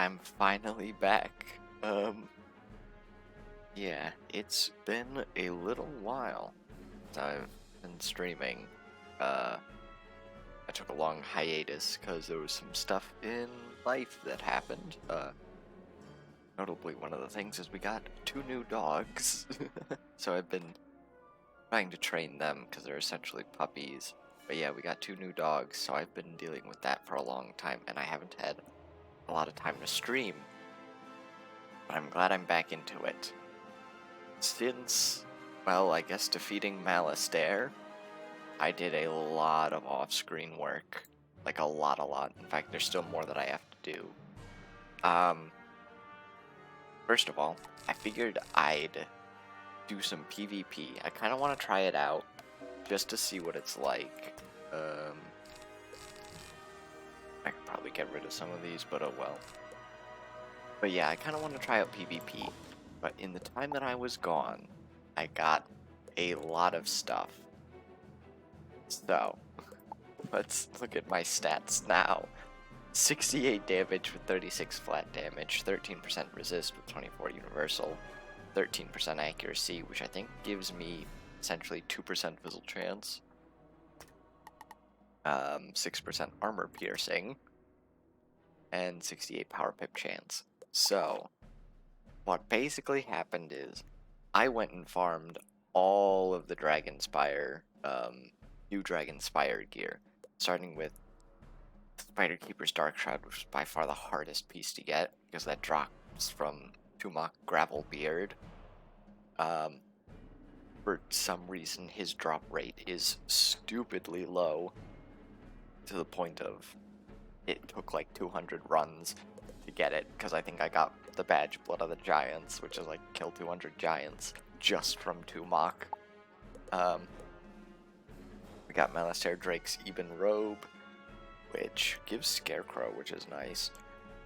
I'm finally back. Yeah, it's been a little while since I've been streaming. I took a long hiatus because there was some stuff in life that happened. Notably, one of the things is we got 2 new dogs. So I've been trying to train them because they're essentially puppies. But yeah, we got 2 new dogs, so I've been dealing with that for a long time, and I haven't had a lot of time to stream. But I'm glad I'm back into it. Since, well, I guess defeating Malastare, I did a lot of off-screen work. Like a lot. In fact, there's still more that I have to do. First of all, I figured I'd do some PvP. I kind of want to try it out, just to see what it's like. I could probably get rid of some of these, but oh well. But yeah, I kind of want to try out PvP. But in the time that I was gone, I got a lot of stuff. So, let's look at my stats now. 68 damage with 36 flat damage, 13% resist with 24 universal, 13% accuracy, which I think gives me essentially 2% Fizzle chance, 6% armor piercing, and 68 power pip chance. So, what basically happened is, I went and farmed all of the Dragonspire, new Dragonspire gear, starting with Spider Keeper's Dark Shroud, which was by far the hardest piece to get, because that drops from Tumok Gravel Beard. For some reason, his drop rate is stupidly low, to the point of it took like 200 runs to get it, because I think I got the badge Blood of the Giants, which is like kill 200 giants, just from Tumok. We got Malastare Drake's Eben Robe, which gives Scarecrow, which is nice.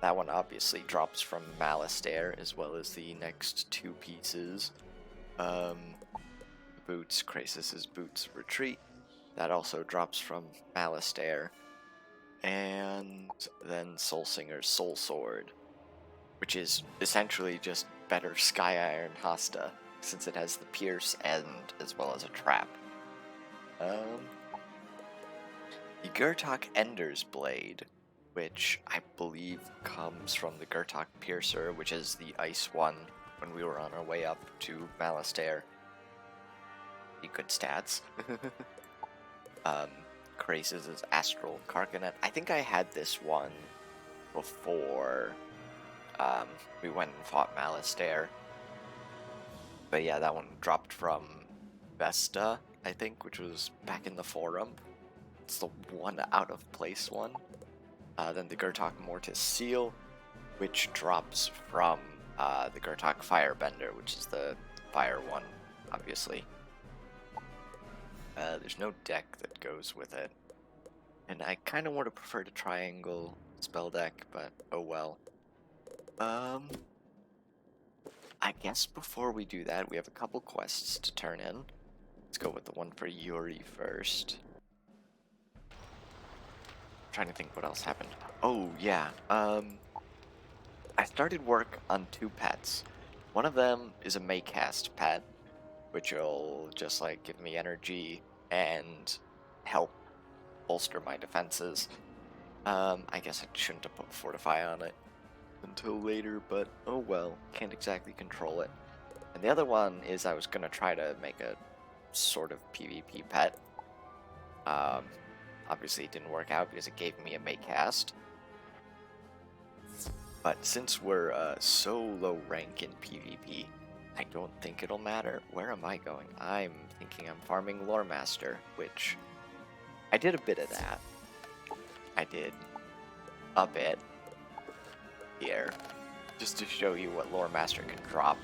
That one obviously drops from Malastare, as well as the next 2 pieces. Boots, Krasus's Boots Retreat. That also drops from Malastare. And then Soulsinger's Soul Sword, which is essentially just better Sky Iron Hasta, since it has the Pierce and as well as a trap. The Gurtok Ender's Blade, which I believe comes from the Gurtok Piercer, which is the ice one when we were on our way up to Malastare. Good stats. Krasus' Astral Carcanet. I think I had this one before we went and fought Malastare. But yeah, that one dropped from Vesta, I think, which was back in the forum. It's the one out of place one. Then the Gurtok Mortis Seal, which drops from the Gurtok Firebender, which is the fire one, obviously. There's no deck that goes with it. And I kind of would have preferred a triangle spell deck, but oh well. I guess before we do that, we have a couple quests to turn in. Let's go with the one for Yuri first. Trying to think what else happened. Oh yeah, I started work on 2 pets. One of them is a Maycast pet, which will just like give me energy and help bolster my defenses. I guess I shouldn't have put Fortify on it until later, but oh well, can't exactly control it. And the other one is I was gonna try to make a sort of PvP pet. Obviously it didn't work out because it gave me a Maycast. But since we're so low rank in PvP, I don't think it'll matter. Where am I going? I'm thinking I'm farming Loremaster, which I did a bit of that. I did a bit here, just to show you what Loremaster can drop.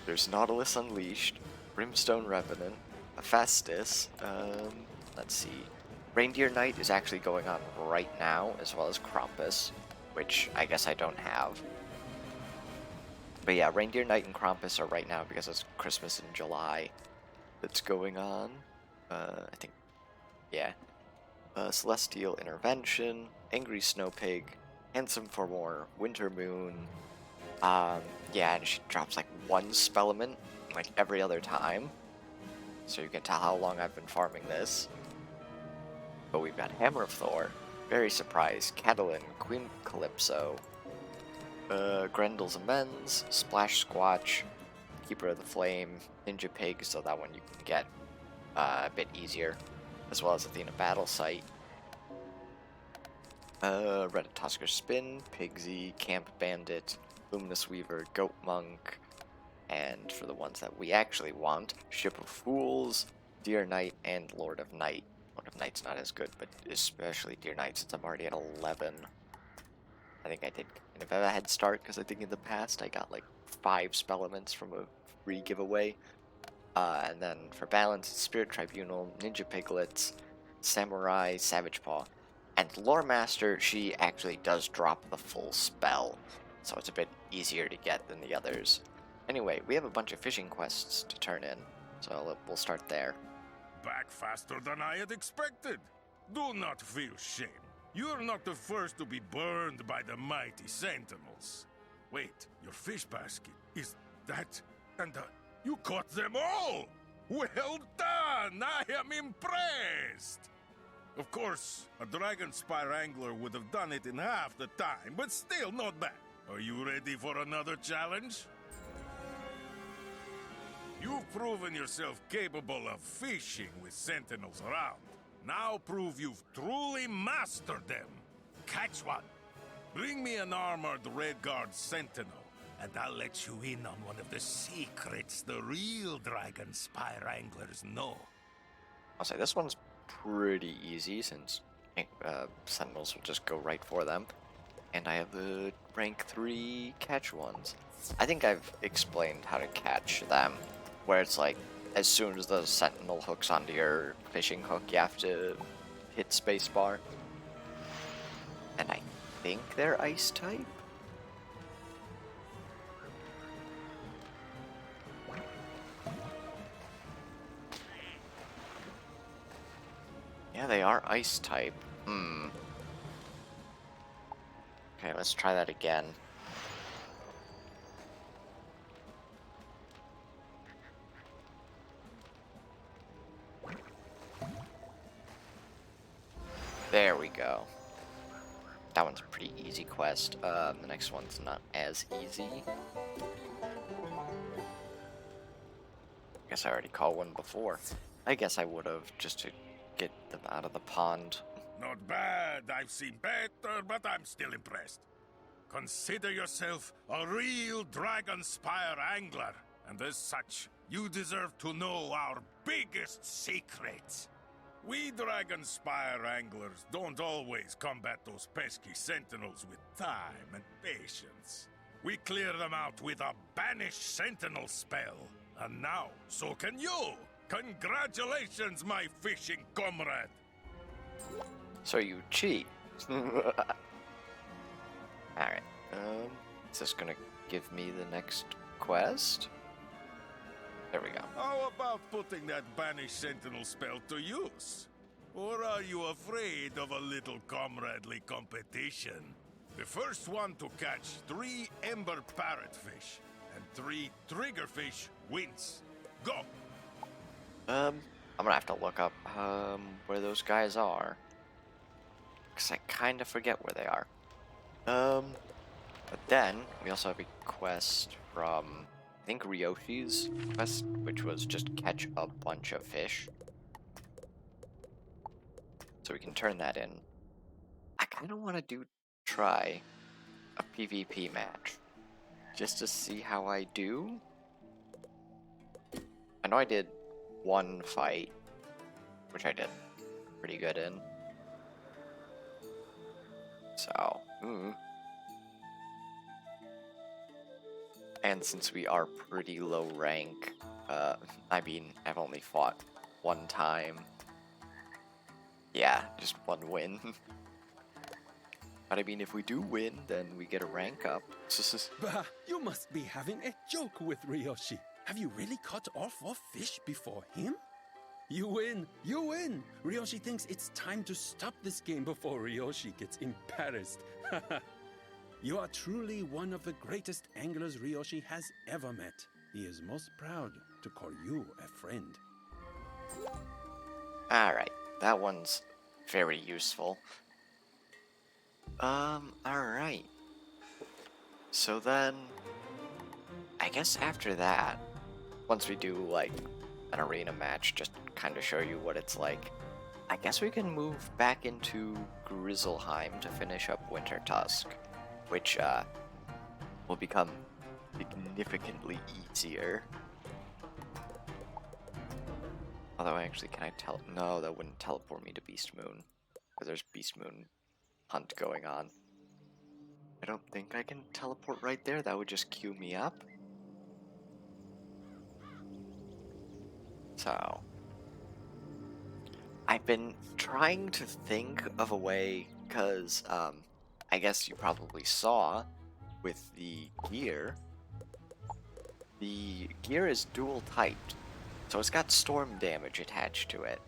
There's Nautilus Unleashed, Brimstone Revenant, Hephaestus, let's see. Reindeer Knight is actually going on right now, as well as Krampus, which I guess I don't have. But yeah, Reindeer Knight and Krampus are right now because it's Christmas in July that's going on. I think, yeah. Celestial Intervention, Angry Snow Pig, and some for more Winter Moon. Yeah, and she drops like one Spellament like every other time. So you can tell how long I've been farming this. But we've got Hammer of Thor, very surprised, Catelyn, Queen Calypso, Grendel's Amends, Splash Squatch, Keeper of the Flame, Ninja Pig, so that one you can get a bit easier, as well as Athena Battle Site. Retatusker Spin, Pigsy, Camp Bandit, Luminous Weaver, Goat Monk, and for the ones that we actually want, Ship of Fools, Deer Knight, and Lord of Night. Lord of Night's not as good, but especially Deer Knight since I'm already at 11. I think I did kind of have a head start, because I think in the past I got like 5 Spellaments from a free giveaway. And then for balance, Spirit Tribunal, Ninja Piglets, Samurai, Savage Paw. And Lore Master, she actually does drop the full spell, so it's a bit easier to get than the others. Anyway, we have a bunch of fishing quests to turn in, so we'll start there. Back faster than I had expected. Do not feel shame. You're not the first to be burned by the mighty sentinels. Wait, your fish basket, is that... and you caught them all! Well done! I am impressed! Of course, a dragon spire angler would have done it in half the time, but still not bad. Are you ready for another challenge? You've proven yourself capable of fishing with sentinels around. Now prove you've truly mastered them. Catch one. Bring me an armored Red Guard sentinel, and I'll let you in on one of the secrets the real dragon spire anglers know. I'll say this one's pretty easy since sentinels will just go right for them. And I have the rank 3 catch ones. I think I've explained how to catch them, where it's like, as soon as the sentinel hooks onto your fishing hook, you have to hit spacebar. And I think they're ice type? Yeah, they are ice type. Okay, let's try that again. There we go. That one's a pretty easy quest. The next one's not as easy. Guess I already caught one before. I guess I would have, just to get them out of the pond. Not bad. I've seen better, but I'm still impressed. Consider yourself a real dragon spire angler, and as such, you deserve to know our biggest secrets. We dragon spire anglers don't always combat those pesky sentinels with time and patience. We clear them out with a banish sentinel spell, and now so can you. Congratulations, my fishing comrade. So you cheat. Alright. Is this gonna give me the next quest? There we go. How about putting that banish sentinel spell to use? Or are you afraid of a little comradely competition? The first one to catch 3 ember parrotfish and 3 triggerfish wins. Go! I'm gonna have to look up where those guys are, because I kind of forget where they are. But then we also have a quest from, I think, Ryoshi's quest, which was just catch a bunch of fish. So we can turn that in. I kind of want to try a PvP match, just to see how I do. I know I did one fight, which I did pretty good in. So, And since we are pretty low rank, I mean, I've only fought one time. Yeah, just one win. But I mean, if we do win, then we get a rank up. Bah, you must be having a joke with Ryoshi. Have you really caught all 4 fish before him? You win! You win! Ryoshi thinks it's time to stop this game before Ryoshi gets embarrassed. You are truly one of the greatest anglers Ryoshi has ever met. He is most proud to call you a friend. Alright, that one's very useful. Alright. So then, I guess after that, once we do, like, an arena match, just kind of show you what it's like, I guess we can move back into Grizzleheim to finish up Winter Tusk, which, will become significantly easier. Although, actually, can I tell? No, that wouldn't teleport me to Beast Moon, because there's Beast Moon hunt going on. I don't think I can teleport right there. That would just queue me up. So, I've been trying to think of a way, because, I guess you probably saw with the gear is dual typed, so it's got storm damage attached to it.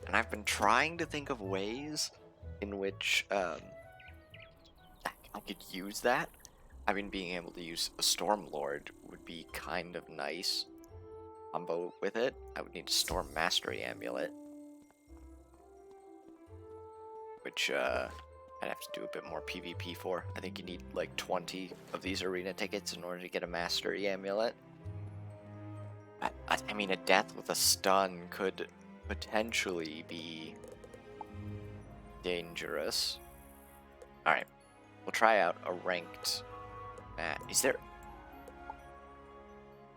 And I've been trying to think of ways in which, I could use that. I mean, being able to use a Storm Lord would be kind of nice. Combo with it, I would need a Storm Mastery Amulet. Which, I'd have to do a bit more PvP for. I think you need like 20 of these arena tickets in order to get a Mastery Amulet. I mean, a death with a stun could potentially be dangerous. Alright, we'll try out a ranked match. Is there...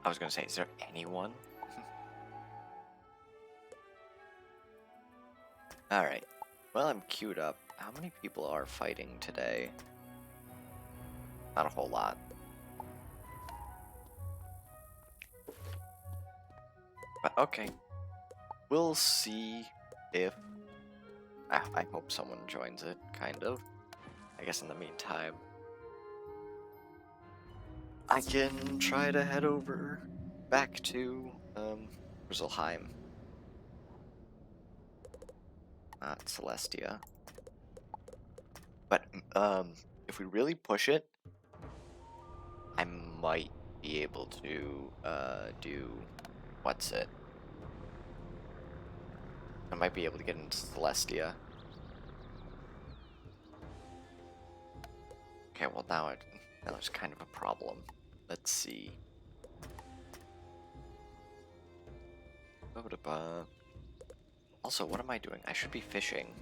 I was gonna say, is there anyone? Alright, well, I'm queued up. How many people are fighting today? Not a whole lot. But okay, we'll see if... I hope someone joins it, kind of. I guess in the meantime, I can try to head over back to, Grizzleheim. Not Celestia. But, if we really push it, I might be able to, do... What's it? I might be able to get into Celestia. Okay, well now it's kind of a problem. Let's see. Also, what am I doing? I should be fishing.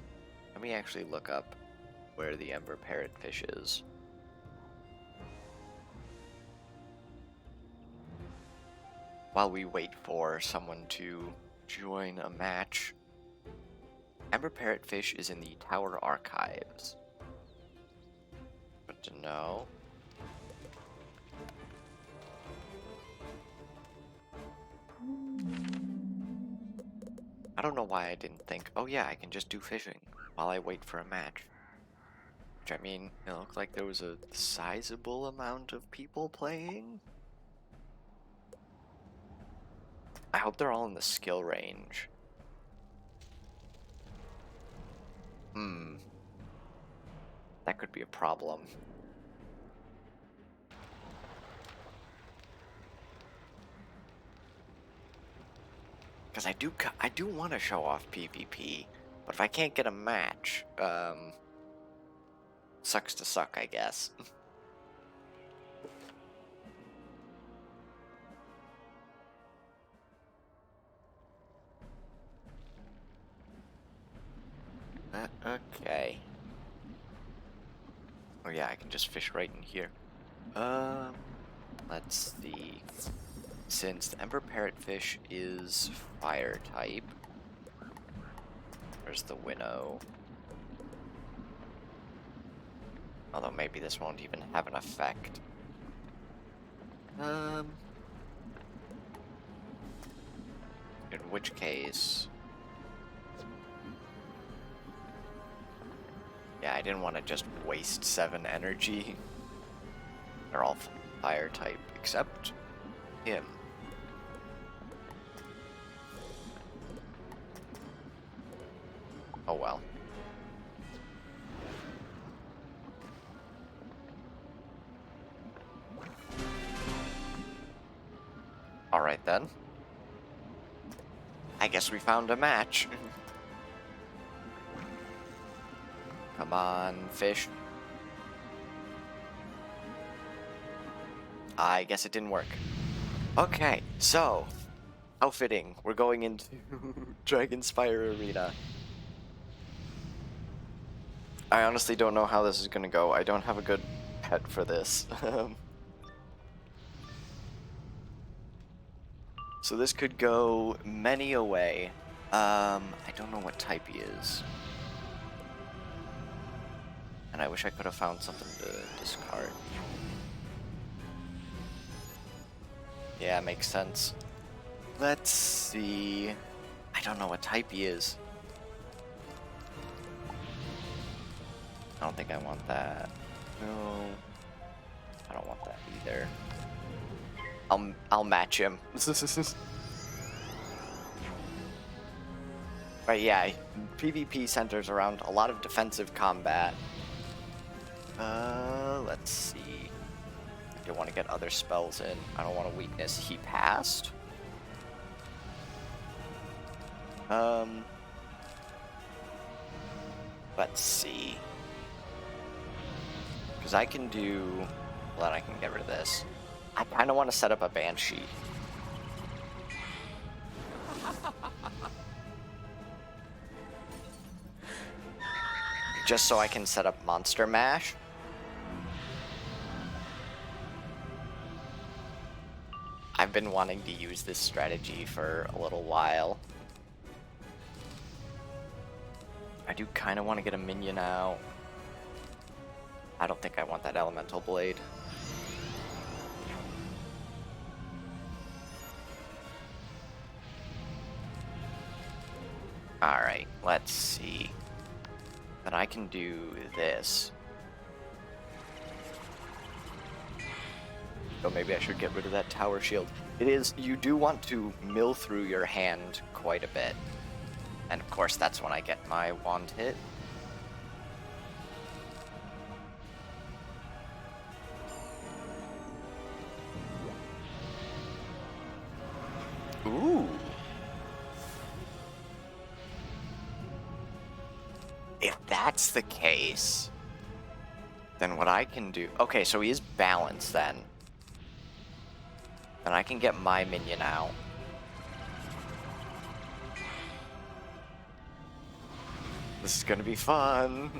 Let me actually look up where the Ember Parrotfish is. While we wait for someone to join a match, Ember Parrotfish is in the Tower Archives. Good to know. I don't know why I didn't think, oh yeah, I can just do fishing while I wait for a match. Which, I mean, it looked like there was a sizable amount of people playing. I hope they're all in the skill range. That could be a problem. Because I do want to show off PvP, but if I can't get a match, sucks to suck, I guess. Okay. Oh yeah, I can just fish right in here. Let's see. Since the Ember Parrotfish is fire type, there's the Winnow. Although maybe this won't even have an effect. In which case... Yeah, I didn't want to just waste 7 energy. They're all fire type, except him. Oh well. Alright then. I guess we found a match. Come on, fish. I guess it didn't work. Okay, so, how fitting. We're going into Dragonspire Arena. I honestly don't know how this is gonna go. I don't have a good pet for this. So this could go many a way. I don't know what type he is. And I wish I could have found something to discard. Yeah, makes sense. Let's see. I don't know what type he is. I don't think I want that. No. I don't want that either. I'll match him. But yeah, PvP centers around a lot of defensive combat. Let's see. I do want to get other spells in. I don't want a weakness. He passed. Let's see. Because I can do... Well, then I can get rid of this. I kind of want to set up a Banshee. Just so I can set up Monster Mash. I've been wanting to use this strategy for a little while. I do kind of want to get a minion out. I don't think I want that Elemental Blade. Alright, let's see. Then I can do this. So maybe I should get rid of that tower shield. It is, you do want to mill through your hand quite a bit. And of course that's when I get my wand hit. Ooh. If that's the case, then what I can do... Okay, so he is balanced then. Then I can get my minion out. This is gonna be fun.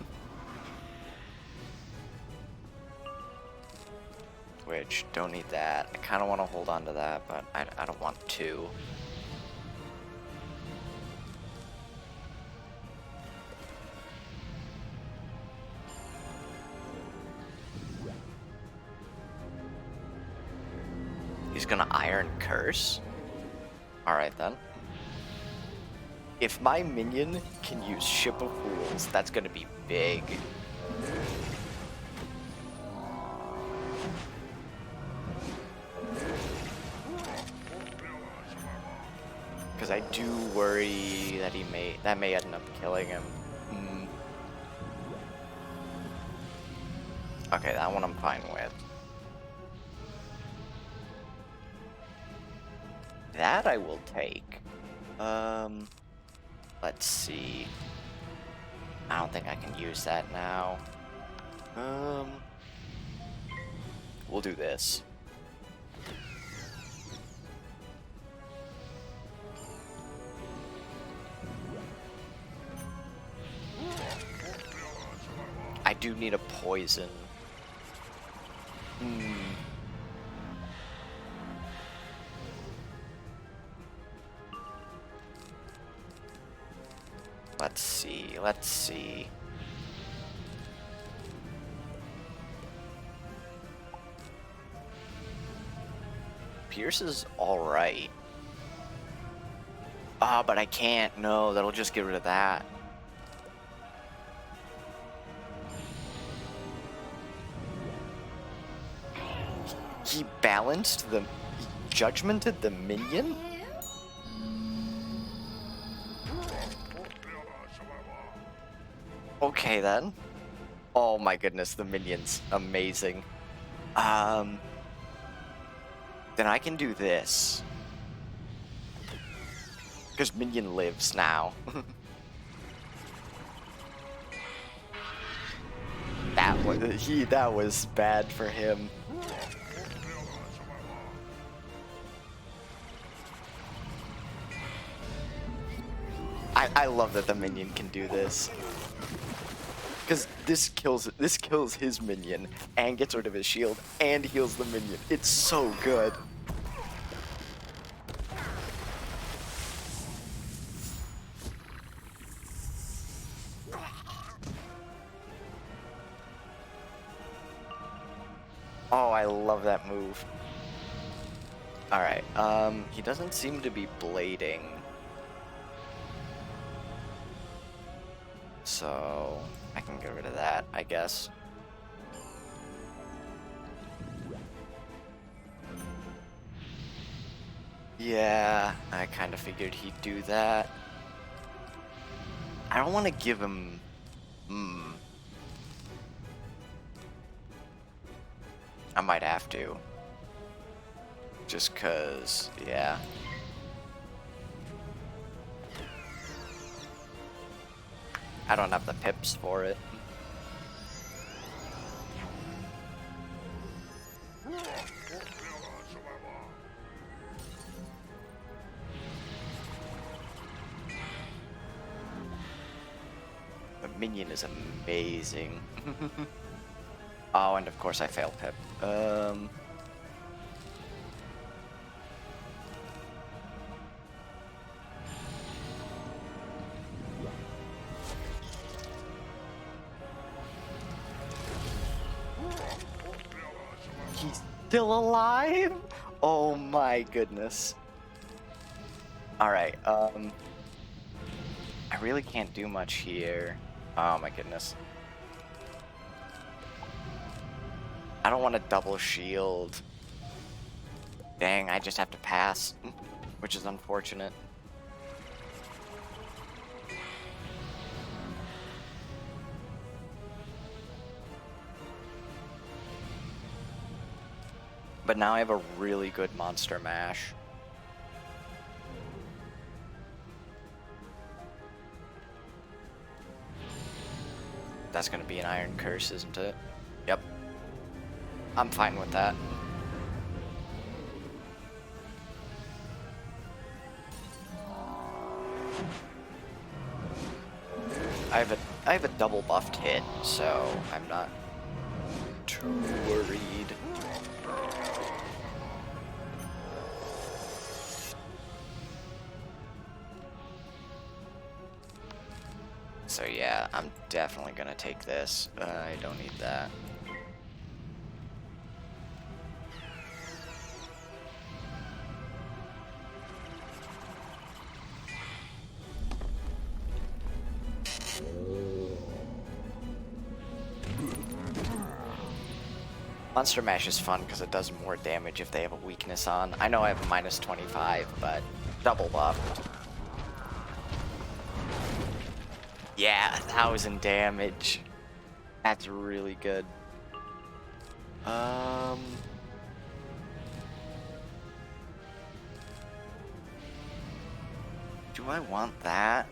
Which, don't need that. I kind of want to hold on to that, but I don't want to. He's gonna Iron Curse? Alright then. If my minion can use Ship of Fools, that's gonna be big. Because I do worry that that may end up killing him. Okay, that one I'm fine with. That I will take. Let's see. I don't think I can use that now. We'll do this. I do need a poison. Let's see. Pierce is alright. Ah, but I can't. No, that'll just get rid of that. He balanced the... He judgmented the minion? Okay then. Oh my goodness, the minion's amazing. Then I can do this. Because minion lives now. That was bad for him. I love that the minion can do this. Because this kills his minion and gets rid of his shield and heals the minion. It's so good. Oh, I love that move. Alright, he doesn't seem to be blading. So, I can get rid of that, I guess. Yeah, I kind of figured he'd do that. I don't want to give him... I might have to. Just cause, yeah. I don't have the pips for it. The minion is amazing. Oh, and of course I failed pip. He's still alive? Oh my goodness. Alright, I really can't do much here. Oh my goodness. I don't want to double shield. Dang, I just have to pass, which is unfortunate. But now I have a really good monster mash. That's gonna be an Iron Curse, isn't it? Yep. I'm fine with that. I have a double buffed hit, so I'm not too worried. So yeah, I'm definitely gonna take this. I don't need that. Monster Mash is fun because it does more damage if they have a weakness on. I know I have a minus 25, but double buff. Yeah, 1,000 damage. That's really good. Do I want that?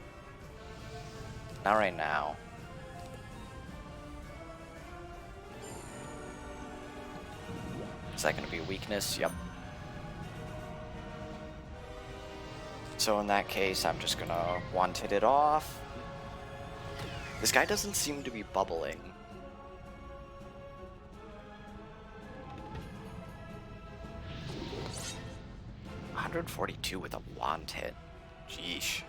Not right now. Is that going to be a weakness? Yep. So in that case, I'm just going to one-hit it off. This guy doesn't seem to be bubbling. $142 with a wand hit. Sheesh.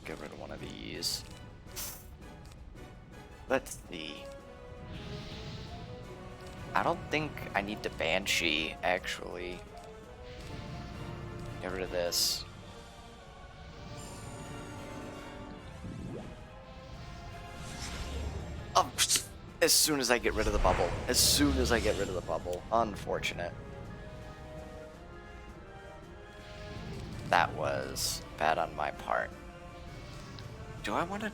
Get rid of one of these. Let's see. I don't think I need to Banshee, actually. Get rid of this. Oh, as soon as I get rid of the bubble. As soon as I get rid of the bubble. Unfortunate. That was bad on my part. Do I want to...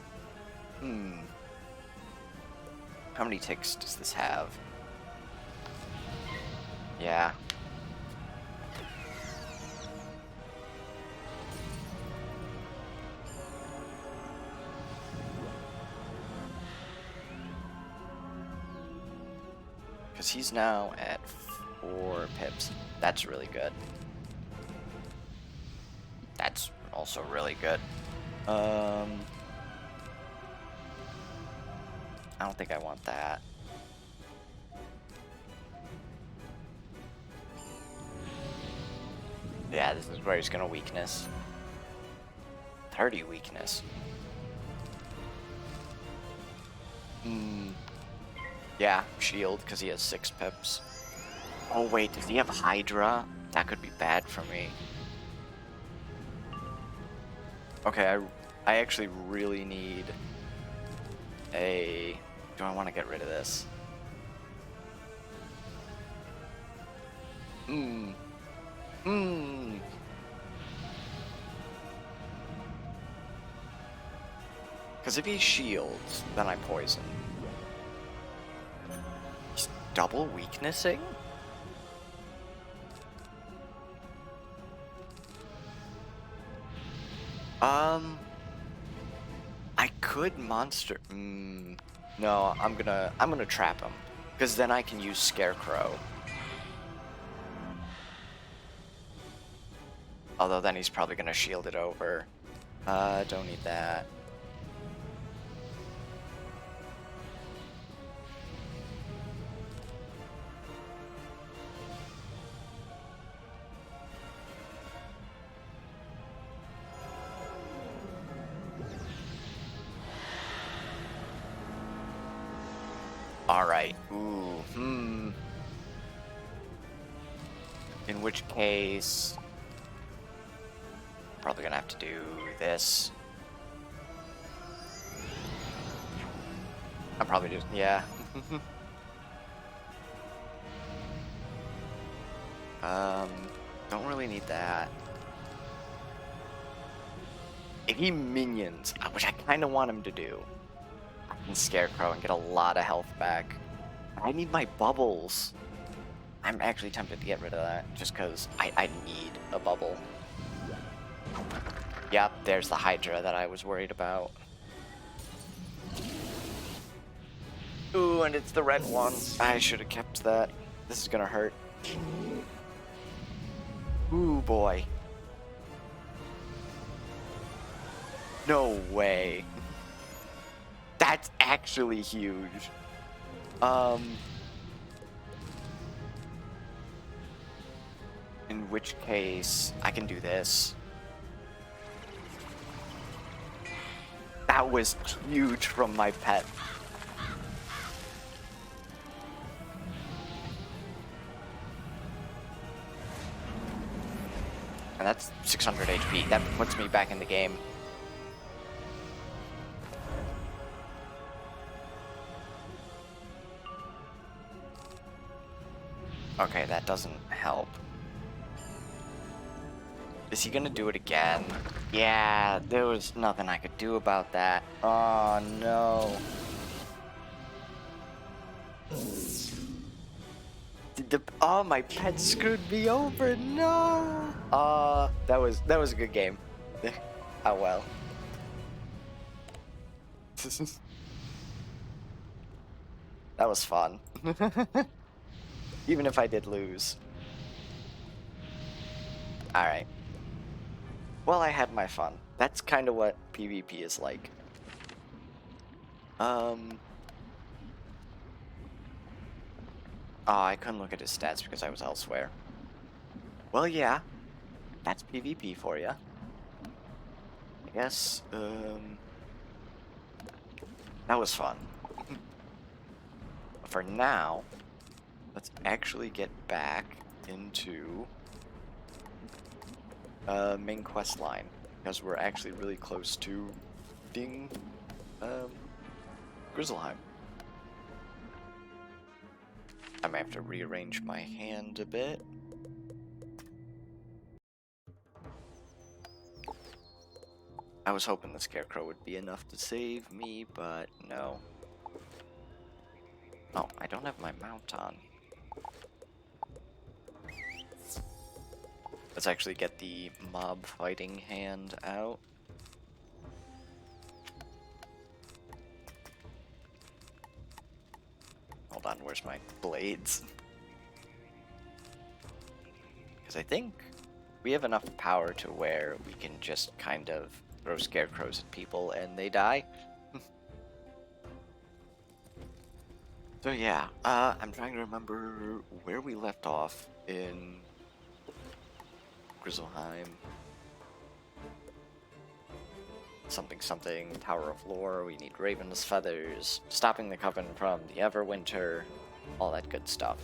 How many ticks does this have? Yeah. Because he's now at 4 pips. That's really good. That's also really good. I don't think I want that. Yeah, this is where he's gonna weakness. 30 weakness. Yeah, shield, because he has 6 pips. Oh wait, does he have Hydra? That could be bad for me. Okay, I actually really need a... Do I want to get rid of this? Because if he shields, then I poison. He's double weaknessing? I could monster... No, I'm gonna trap him. Because then I can use Scarecrow. Although then he's probably gonna shield it over. Don't need that. Alright. Ooh. In which case... Probably gonna have to do this. I'm probably just... Yeah. Don't really need that. If he minions, which I kind of want him to do, I can Scarecrow and get a lot of health back. I need my bubbles. I'm actually tempted to get rid of that, just because I need a bubble. Yep, there's the Hydra that I was worried about. Ooh, and it's the red one. I should have kept that. This is gonna hurt. Ooh, boy. No way. That's actually huge. In which case, I can do this. That was huge from my pet. And that's 600 HP. That puts me back in the game. Okay, that doesn't help. Is he gonna do it again? Yeah, there was nothing I could do about that. Oh no. Oh, my pet screwed me over. No. That was a good game. Oh well. That was fun. Even if I did lose. Alright. Well, I had my fun. That's kind of what PvP is like. Oh, I couldn't look at his stats because I was elsewhere. Well, yeah. That's PvP for you. I guess, that was fun. For now, let's actually get back into main quest line, because we're actually really close to being Grizzleheim. I might have to rearrange my hand a bit. I was hoping the Scarecrow would be enough to save me, but no. Oh, I don't have my mount on. Let's actually get the mob fighting hand out. Hold on, where's my blades? Because I think we have enough power to where we can just kind of throw scarecrows at people and they die. So yeah, I'm trying to remember where we left off in Grizzleheim. Something something, Tower of Lore, we need Raven's Feathers, stopping the Coven from the Everwinter, all that good stuff.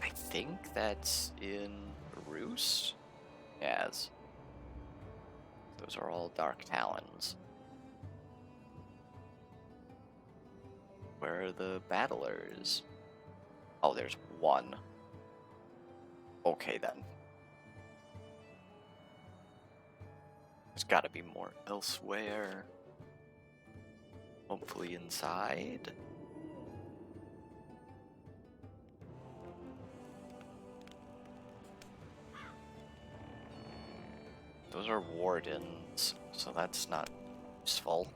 I think that's in Roost? Yes. Those are all Dark Talons. Where are the battlers? Oh, there's one. Okay then. There's gotta be more elsewhere. Hopefully inside. Those are wardens, so that's not useful.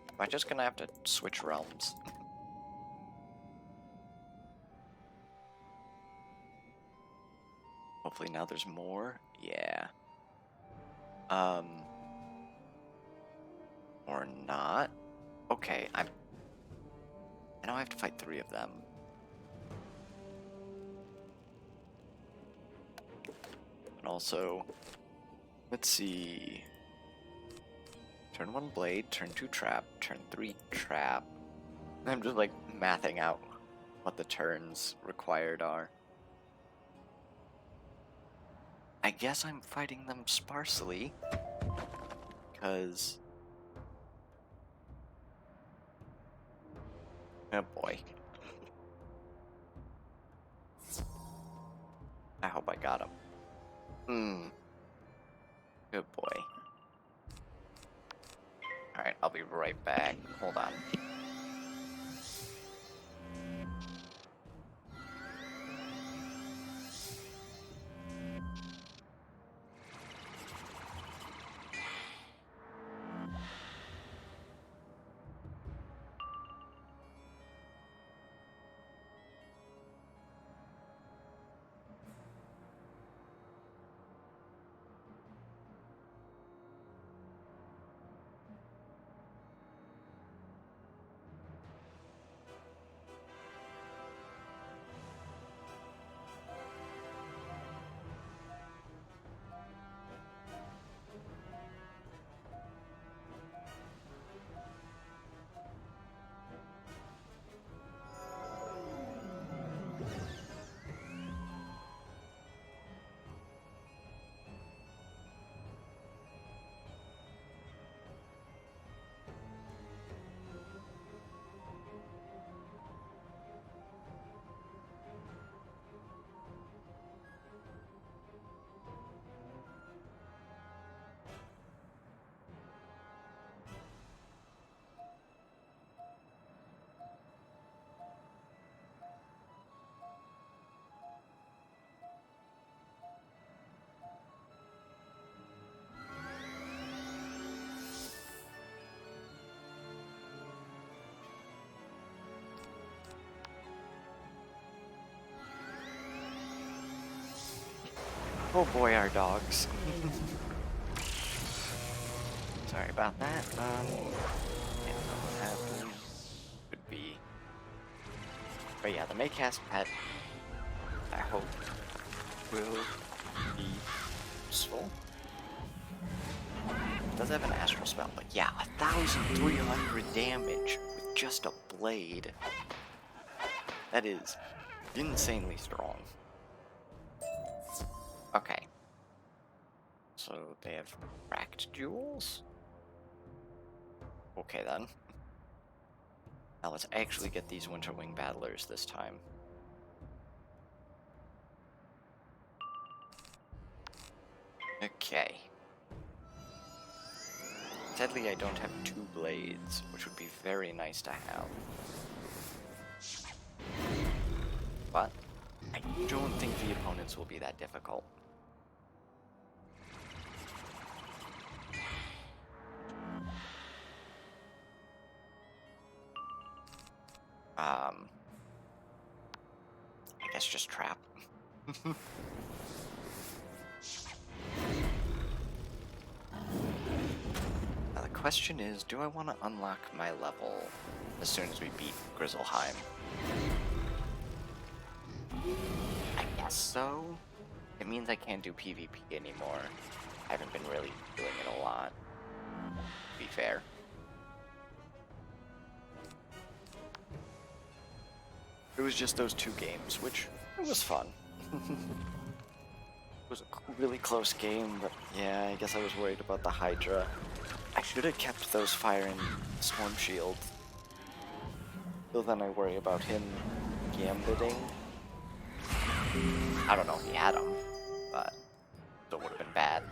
Am I just gonna have to switch realms? Hopefully now there's more. Yeah. Or not. Okay, I now I have to fight 3 of them. And also, let's see. Turn 1 blade, turn 2 trap, turn 3 trap. I'm just like mathing out what the turns required are. I guess I'm fighting them sparsely, because... oh boy. I hope I got him. Good boy. Alright, I'll be right back. Hold on. Oh boy, our dogs. Sorry about that. Can't know what happened. Could be. But yeah, the Maycast pet, I hope, will be useful. It does have an astral spell, but yeah, 1,300 damage with just a blade. That is insanely strong. Okay. So they have cracked jewels? Okay then. Now let's actually get these Winterwing battlers this time. Okay. Sadly, I don't have 2 blades, which would be very nice to have. But I don't think the opponents will be that difficult. I guess just trap. Now the question is, do I want to unlock my level as soon as we beat Grizzleheim? I guess so. It means I can't do PvP anymore. I haven't been really doing it a lot, to be fair. It was just those 2 games, which it was fun. It was a really close game, but yeah, I guess I was worried about the Hydra. I should have kept those fire and storm shields. Till then I worry about him gambiting. I don't know if he had them, but it would have been bad.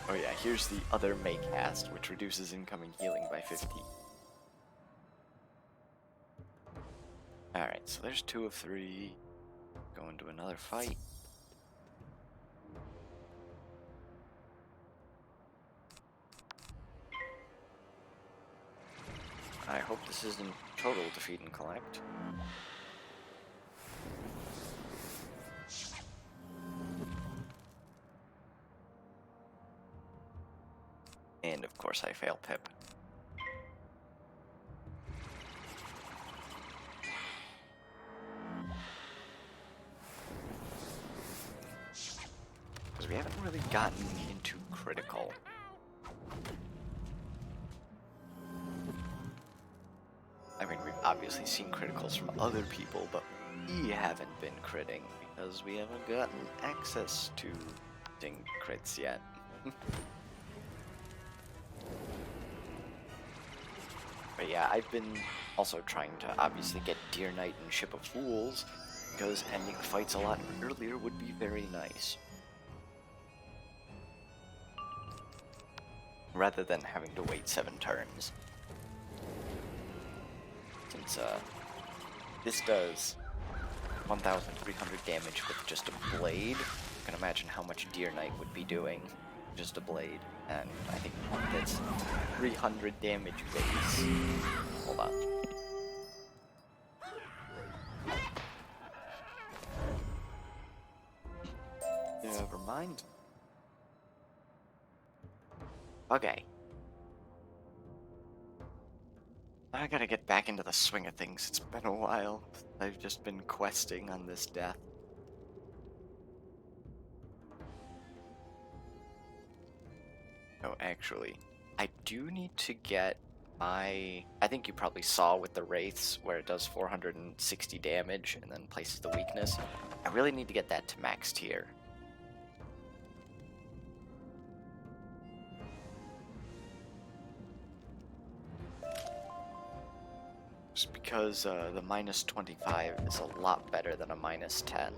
Oh yeah, here's the other Maycast, which reduces incoming healing by 50. Alright, so there's 2 of 3. Going to another fight. I hope this isn't total defeat and collect. And of course I fail Pip. Because we haven't really gotten into critical. I mean, we've obviously seen criticals from other people, but we haven't been critting because we haven't gotten access to ding crits yet. But yeah, I've been also trying to obviously get Deer Knight and Ship of Fools, because ending fights a lot earlier would be very nice. Rather than having to wait 7 turns. Since this does 1,300 damage with just a blade, you can imagine how much Deer Knight would be doing just a blade. And I think that's 300 damage base. Hold on. Never mind. Okay. I gotta get back into the swing of things. It's been a while. I've just been questing on this death. Oh, actually, I do need to get my... I think you probably saw with the Wraiths where it does 460 damage and then places the weakness. I really need to get that to max tier. Just because the minus 25 is a lot better than a minus 10.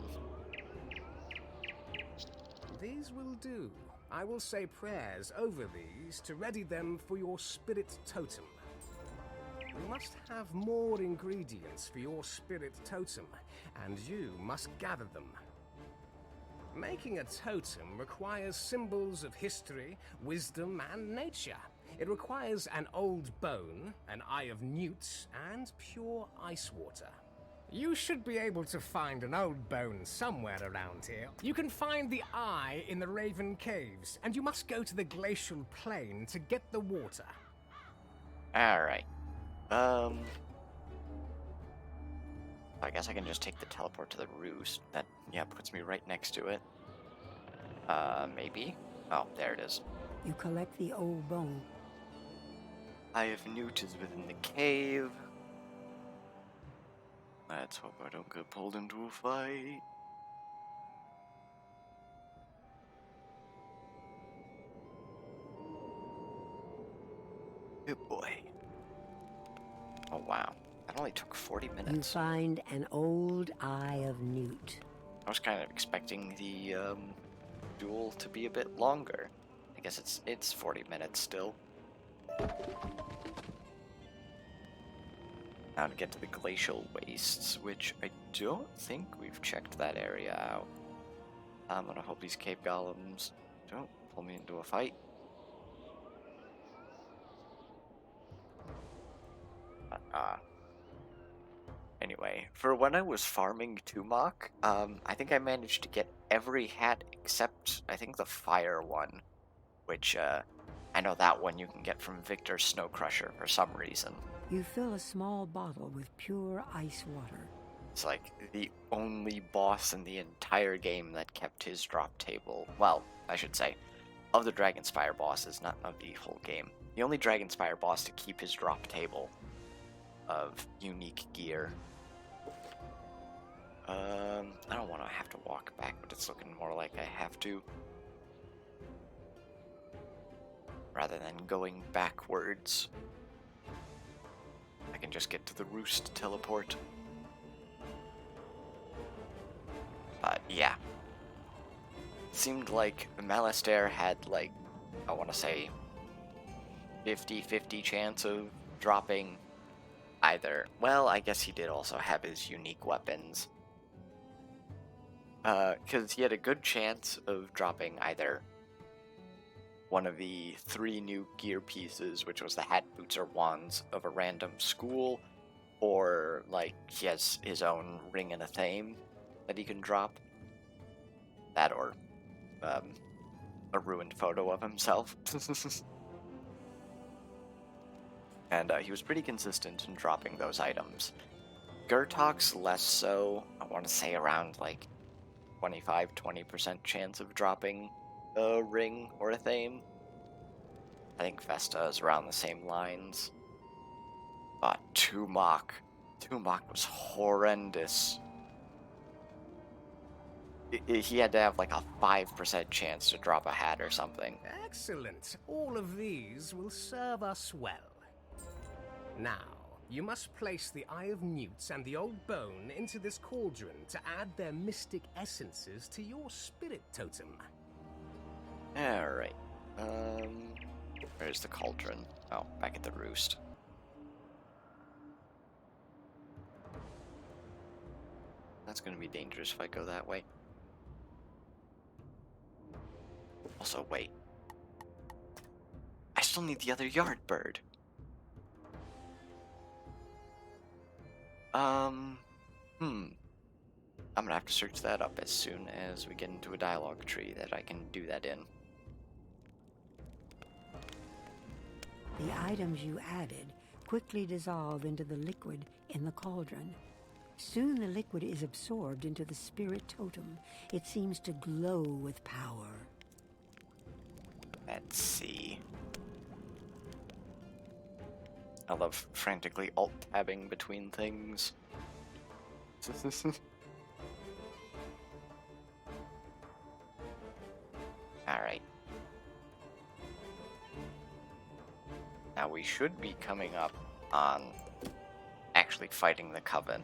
These will do. I will say prayers over these to ready them for your spirit totem. We must have more ingredients for your spirit totem, and you must gather them. Making a totem requires symbols of history, wisdom, and nature. It requires an old bone, an eye of newt, and pure ice water. You should be able to find an old bone somewhere around here. You can find the eye in the Raven Caves, and you must go to the glacial plain to get the water. Alright. I guess I can just take the teleport to the roost. That, yeah, puts me right next to it. Maybe? Oh, there it is. You collect the old bone. Eye of Newt is within the cave. Let's hope I don't get pulled into a fight. Good boy. Oh wow, that only took 40 You minutes. find an old eye of newt. I was kind of expecting the duel to be a bit longer. I guess it's 40 minutes still. Now to get to the glacial wastes, which I don't think we've checked that area out. I'm gonna hope these cave golems don't pull me into a fight. But, anyway, for when I was farming Tumok, I think I managed to get every hat except, I think, the fire one, which, I know that one you can get from Victor Snow Crusher for some reason. You fill a small bottle with pure ice water. It's like the only boss in the entire game that kept his drop table. Well, I should say, of the Dragonspire bosses, not of the whole game. The only Dragonspire boss to keep his drop table of unique gear. I don't want to have to walk back, but it's looking more like I have to. Rather than going backwards. I can just get to the roost teleport. But yeah. Seemed like Malastair had like, I want to say, 50-50 chance of dropping either. Well, I guess he did also have his unique weapons. Because he had a good chance of dropping either one of the 3 new gear pieces, which was the hat, boots, or wands of a random school, or like he has his own ring and a thame that he can drop. That or a ruined photo of himself. And he was pretty consistent in dropping those items. Gertok's less so. I want to say around like 25-20% chance of dropping a ring or a thame. I think Vesta is around the same lines. But Tumok was horrendous. He had to have like a 5% chance to drop a hat or something. Excellent. All of these will serve us well. Now, you must place the Eye of Newts and the Old Bone into this cauldron to add their mystic essences to your spirit totem. Alright. Where's the cauldron? Oh, back at the roost. That's gonna be dangerous if I go that way. Also, wait. I still need the other yard bird. I'm gonna have to search that up as soon as we get into a dialogue tree that I can do that in. The items you added quickly dissolve into the liquid in the cauldron. Soon the liquid is absorbed into the spirit totem. It seems to glow with power. Let's see. I love frantically alt-tabbing between things. Alright. Now we should be coming up on actually fighting the Coven.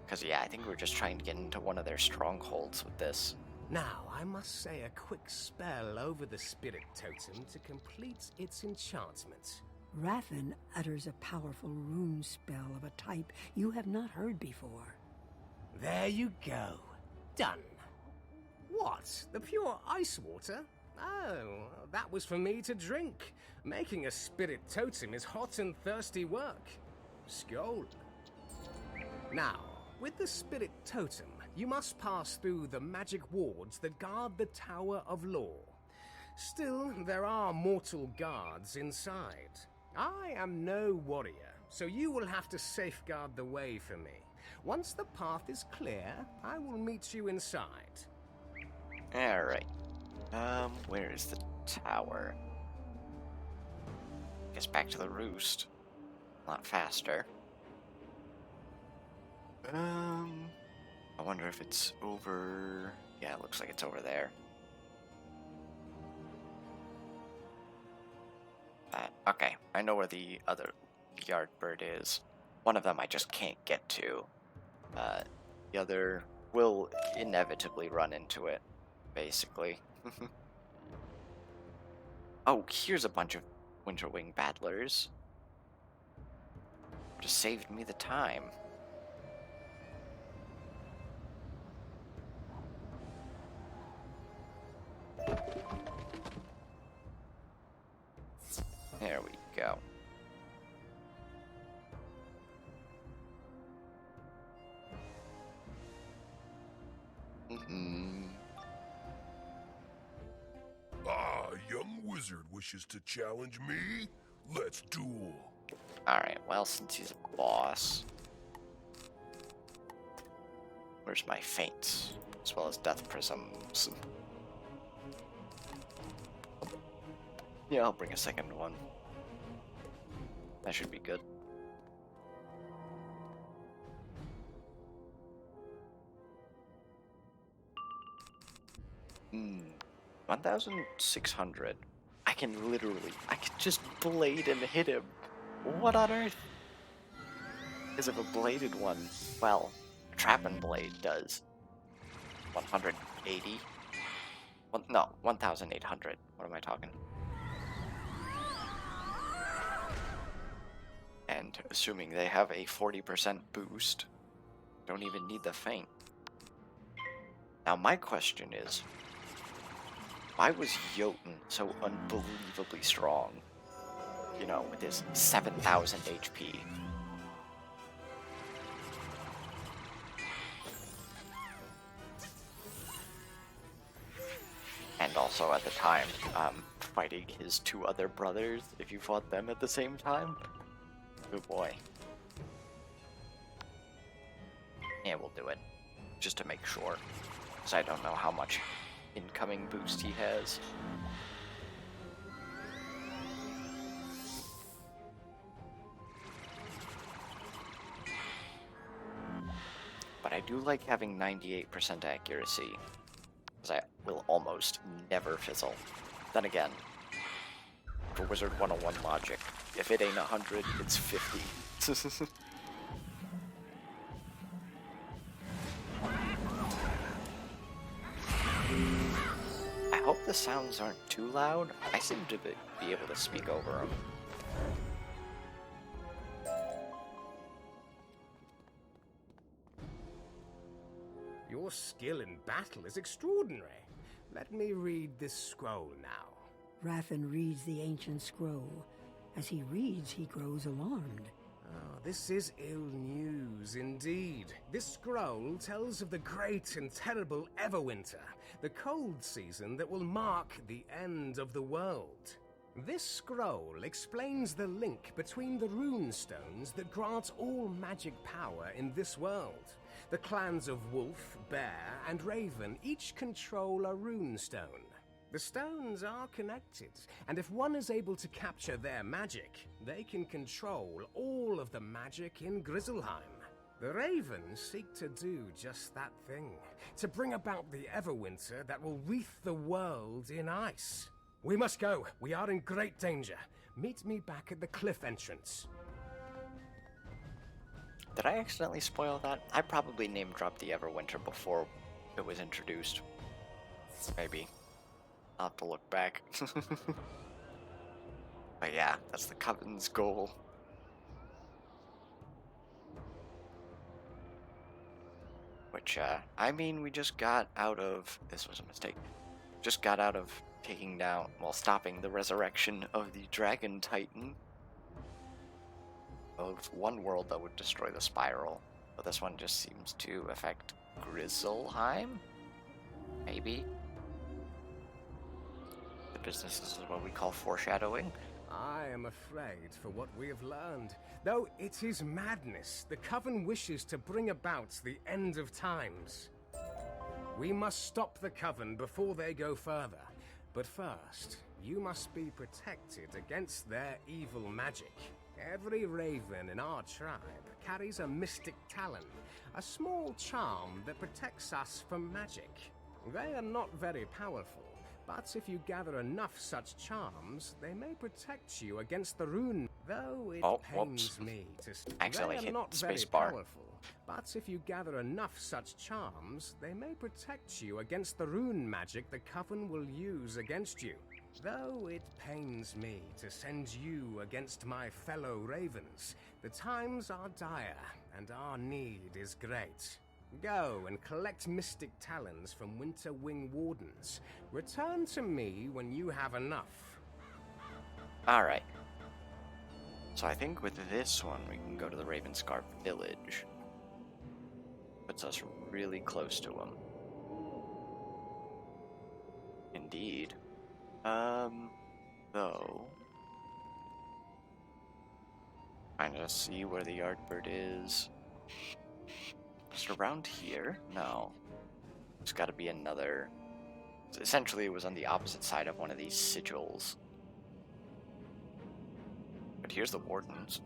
Because yeah, I think we're just trying to get into one of their strongholds with this. Now, I must say a quick spell over the spirit totem to complete its enchantment. Rathan utters a powerful rune spell of a type you have not heard before. There you go. Done. What? The pure ice water? Oh, that was for me to drink. Making a spirit totem is hot and thirsty work. Skål. Now, with the spirit totem, you must pass through the magic wards that guard the Tower of Law. Still, there are mortal guards inside. I am no warrior, so you will have to safeguard the way for me. Once the path is clear, I will meet you inside. Alright. Where is the tower? Guess back to the roost. A lot faster. I wonder if it's over... Yeah, it looks like it's over there. Okay, I know where the other yard bird is. One of them I just can't get to. The other will inevitably run into it, basically. Oh, here's a bunch of Winterwing battlers. Just saved me the time. There we go. A young wizard wishes to challenge me? Let's duel. Alright, well, since he's a boss... Where's my feints? As well as death prisms. Yeah, I'll bring a second one. That should be good. Hmm. 1,600. I can just blade and hit him. What on earth? Because if a bladed one, well, trap and blade does 180. Well, no, 1,800. What am I talking? And assuming they have a 40% boost, don't even need the feint. Now my question is, why was Jotun so unbelievably strong? You know, with his 7,000 HP. And also at the time, fighting his two other brothers, if you fought them at the same time. Good boy. Yeah, we'll do it. Just to make sure. Because I don't know how much incoming boost he has. But I do like having 98% accuracy. Because I will almost never fizzle. Then again, for Wizard 101 logic, if it ain't 100, it's 50. I hope the sounds aren't too loud. I seem to be able to speak over them. Your skill in battle is extraordinary. Let me read this scroll now. Raffen reads the ancient scroll. As he reads, he grows alarmed. Oh, this is ill news indeed. This scroll tells of the great and terrible Everwinter, the cold season that will mark the end of the world. This scroll explains the link between the rune stones that grant all magic power in this world. The clans of Wolf, Bear, and Raven each control a rune stone. The stones are connected, and if one is able to capture their magic, they can control all of the magic in Grizzleheim. The Ravens seek to do just that thing, to bring about the Everwinter that will wreath the world in ice. We must go. We are in great danger. Meet me back at the cliff entrance. Did I accidentally spoil that? I probably name-dropped the Everwinter before it was introduced. Maybe. I'll have to look back. But yeah, that's the Coven's goal. Which, I mean, we just got out of... This was a mistake. Just got out of taking down, well, stopping the resurrection of the Dragon Titan of one world that would destroy the spiral. But this one just seems to affect Grizzleheim? Maybe? The business is what we call foreshadowing. I am afraid for what we have learned. Though it is madness, the Coven wishes to bring about the end of times. We must stop the Coven before they go further. But first, you must be protected against their evil magic. Every raven in our tribe carries a mystic talon, a small charm that protects us from magic. They are not very powerful, but if you gather enough such charms, they may protect you against the rune. Though it pains me to say accidentally they are hit not very spacebar. powerful, but if you gather enough such charms, they may protect you against the rune magic the Coven will use against you. Though it pains me to send you against my fellow ravens, the times are dire, and our need is great. Go and collect mystic talons from Winter Wing Wardens. Return to me when you have enough. Alright. So I think with this one, we can go to the Ravenscarf village. Puts us really close to them. Indeed. Though... trying to see where the Yardbird is. Just around here? No. There's gotta be another... Essentially, it was on the opposite side of one of these sigils. But here's the Wardens.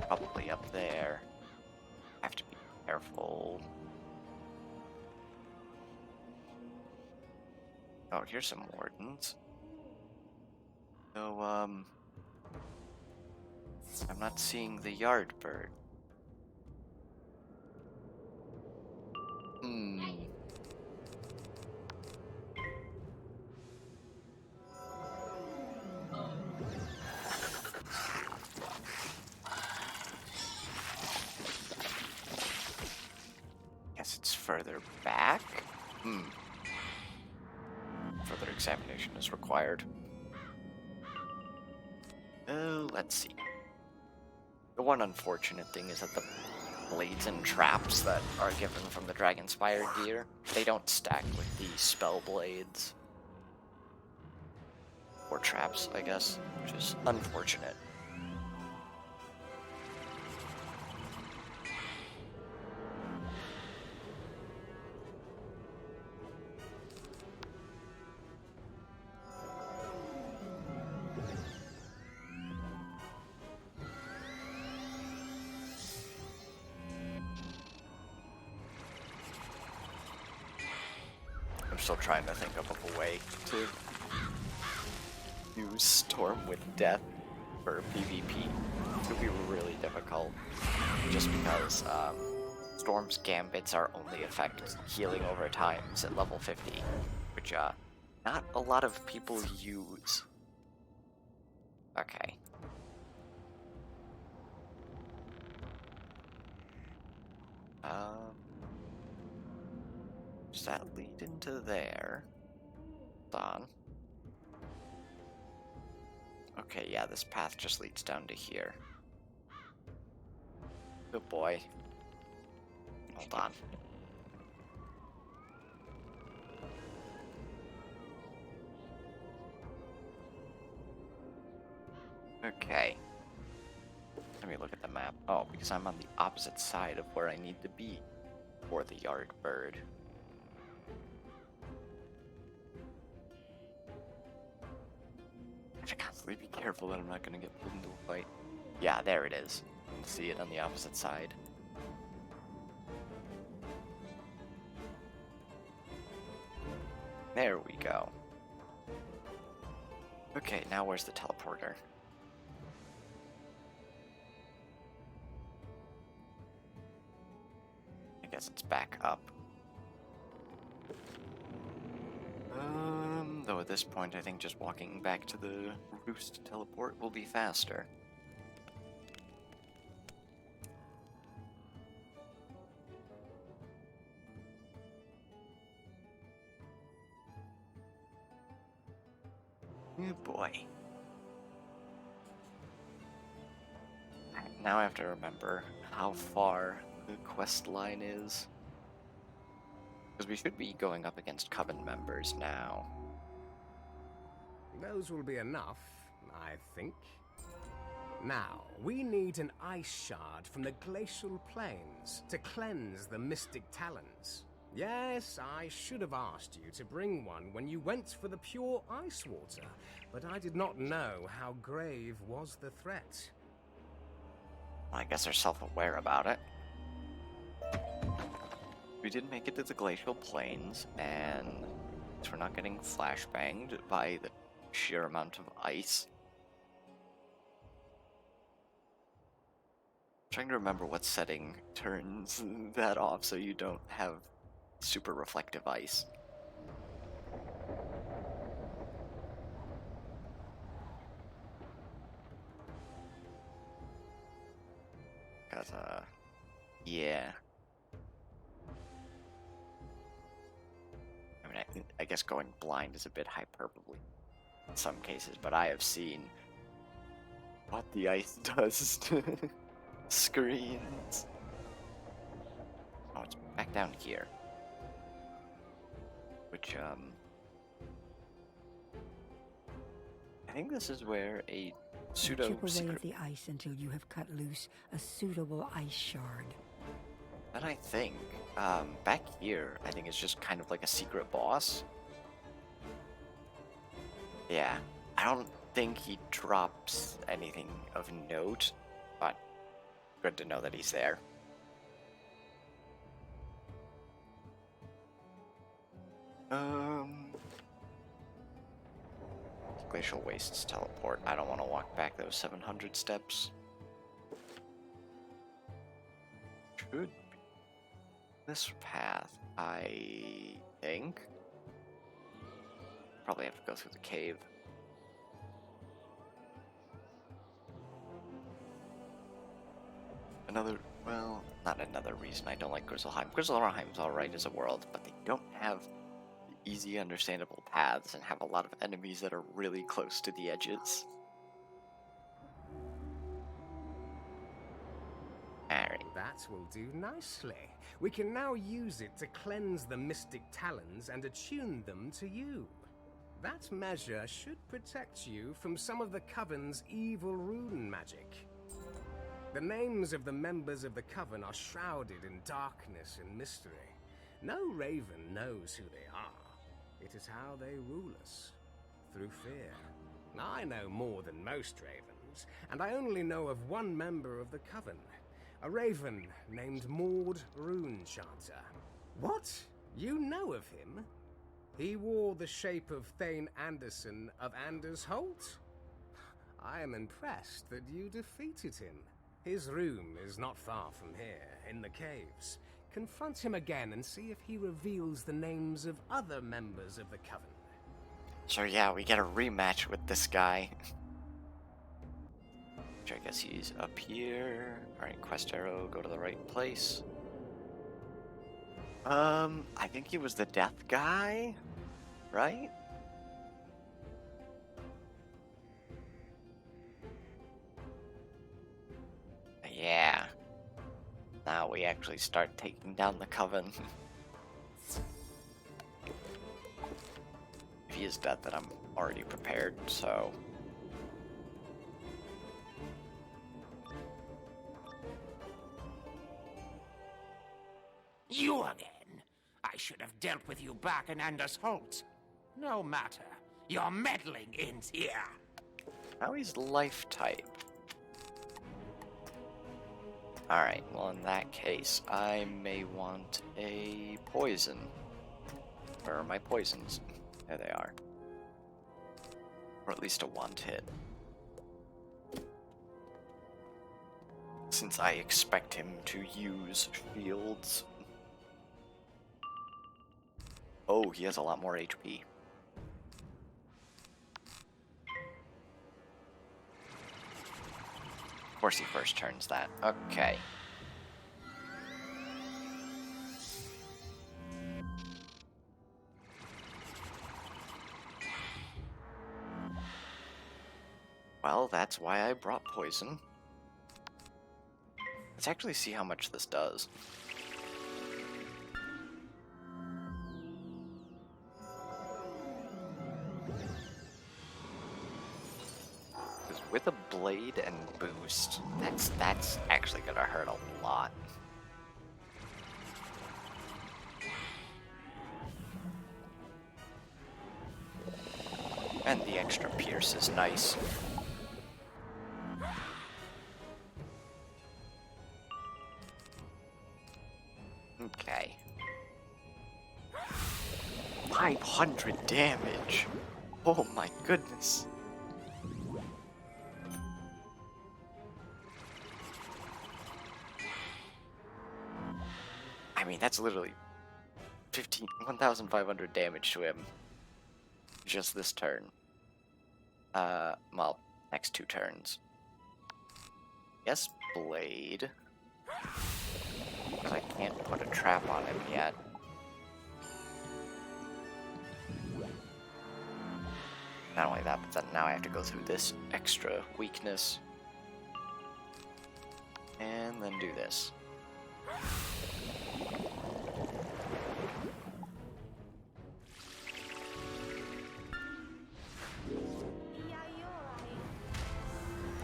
Probably up there. Have to be careful. Oh, here's some Wardens. So, I'm not seeing the Yardbird. Guess it's further back? Further examination is required. Let's see. The one unfortunate thing is that the blades and traps that are given from the Dragonspire gear, they don't stack with the spell blades. Or traps, I guess, which is unfortunate. I'm still trying to think of a way to use Storm with Death for PvP. It would be really difficult, just because Storm's Gambits are only effect healing over times at level 50, which not a lot of people use. Okay. Does that lead into there? Hold on. Okay, yeah, this path just leads down to here. Good boy. Hold on. Okay. Let me look at the map. Oh, because I'm on the opposite side of where I need to be for the Yardbird. I have to constantly be careful that I'm not going to get pulled into a fight. Yeah, there it is. You can see it on the opposite side. There we go. Okay, now where's the teleporter? I guess it's back up. Though at this point I think just walking back to the roost to teleport will be faster. Oh boy. Now I have to remember how far the quest line is. Because we should be going up against Coven members now. Those will be enough, I think. Now, we need an ice shard from the glacial plains to cleanse the mystic talons. Yes, I should have asked you to bring one when you went for the pure ice water, but I did not know how grave was the threat. I guess they're self-aware about it. We did make it to the glacial plains, and we're not getting flashbanged by the sheer amount of ice. I'm trying to remember what setting turns that off so you don't have super reflective ice. Yeah. I mean, I guess going blind is a bit hyperbole in some cases, but I have seen what the ice does to screens. Oh, it's back down here. Which, I think this is where a pseudo Chip away secret. at the ice until you have cut loose a suitable ice shard. And I think, back here, I think it's just kind of like a secret boss. Yeah, I don't think he drops anything of note, but good to know that he's there. Glacial Wastes teleport. I don't want to walk back those 700 steps. Should be this path, I think. Probably have to go through the cave. Well, not another reason I don't like Grizzleheim. Grizzleheim's alright as a world, but they don't have easy, understandable paths and have a lot of enemies that are really close to the edges. Alright. That will do nicely. We can now use it to cleanse the mystic talons and attune them to you. That measure should protect you from some of the Coven's evil rune magic. The names of the members of the Coven are shrouded in darkness and mystery. No raven knows who they are. It is how they rule us, through fear. I know more than most ravens, and I only know of one member of the Coven, a raven named Maud Runechanter. What? You know of him? He wore the shape of Thane Anderson of Anders Holt? I am impressed that you defeated him. His room is not far from here, in the caves. Confront him again and see if he reveals the names of other members of the Coven. So yeah, we get a rematch with this guy. Which I guess he's up here. Alright, quest arrow, go to the right place. I think he was the death guy, right? Yeah. Now we actually start taking down the Coven. If he is dead, then I'm already prepared, so... You again? I should have dealt with you back in Anders Holt. No matter. Your meddling ends here. Now he's life type. Alright, well in that case, I may want a poison. Where are my poisons? There they are. Or at least a want hit. Since I expect him to use shields. Oh, he has a lot more HP. Of course he first turns that. Okay. Well, that's why I brought poison. Let's actually see how much this does. With a blade and boost, that's actually gonna hurt a lot. And the extra pierce is nice. Okay. 500 damage! Oh my goodness. I mean, that's literally 1,500 damage to him. Just this turn. Well, next 2 turns. Yes, blade. because I can't put a trap on him yet. Not only that, but then now I have to go through this extra weakness. And then do this.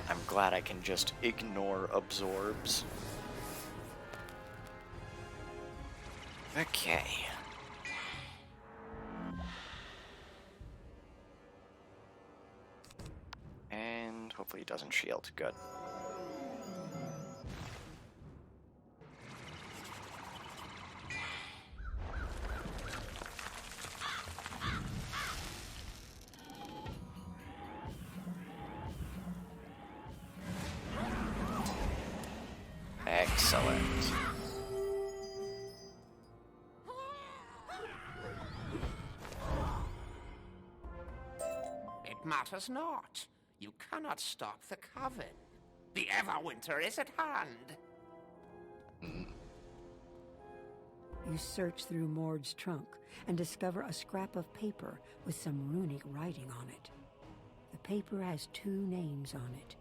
I'm glad I can just ignore absorbs. Okay. And hopefully he doesn't shield. Good. Excellent. It matters not. You cannot stop the Coven. The Everwinter is at hand. You search through Mord's trunk and discover a scrap of paper with some runic writing on it. The paper has 2 names on it,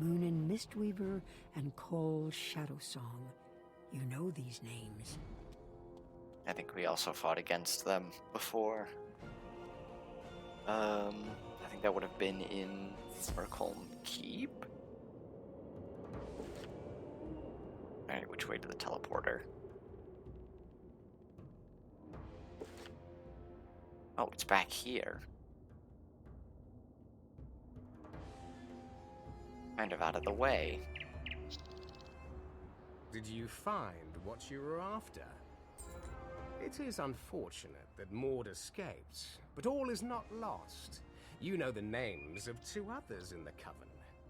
Moonin Mistweaver and Cole Shadowsong. You know these names. I think we also fought against them before. I think that would have been in Merkholm Keep. Alright, which way to the teleporter? Oh, it's back here. Kind of out of the way. Did you find what you were after? It is unfortunate that Maud escaped, but all is not lost. You know the names of 2 others in the Coven.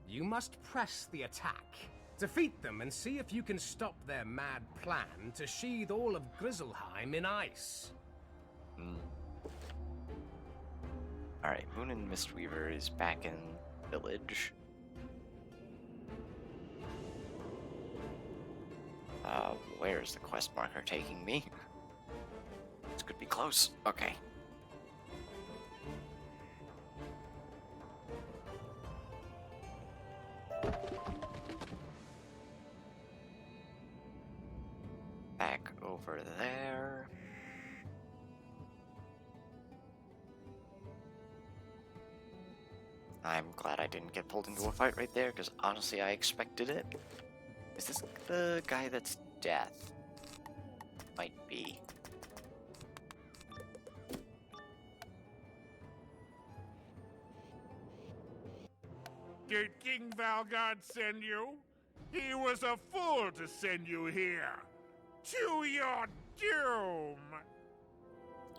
You must press the attack. Defeat them and see if you can stop their mad plan to sheathe all of Grizzleheim in ice. Alright, Moon and Mistweaver is back in village. Where's the quest marker taking me? This could be close. Okay. Back over there. I'm glad I didn't get pulled into a fight right there, because honestly I expected it. Is this the guy that's death? Might be. Did King Valgard send you? He was a fool to send you here. To your doom!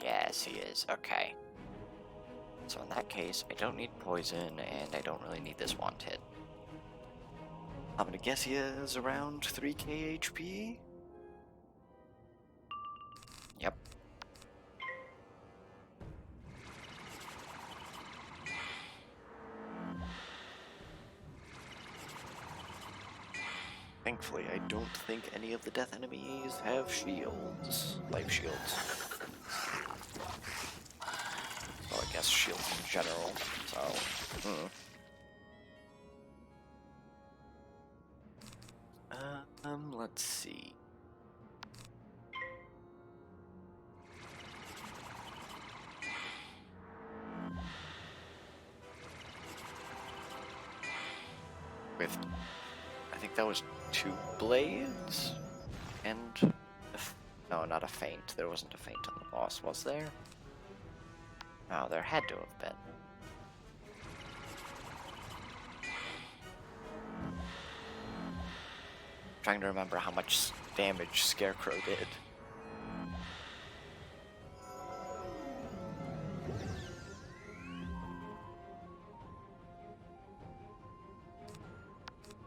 Yes, he is. Okay. So in that case, I don't need poison, and I don't really need this wand hit. I'm gonna guess he is around 3k HP? Yep. Thankfully, I don't think any of the death enemies have shields. Life shields. Well, I guess shields in general, so... let's see. With, I think that was 2 blades, and no, not a feint. There wasn't a feint on the boss, was there? No, there had to have been. Trying to remember how much damage Scarecrow did.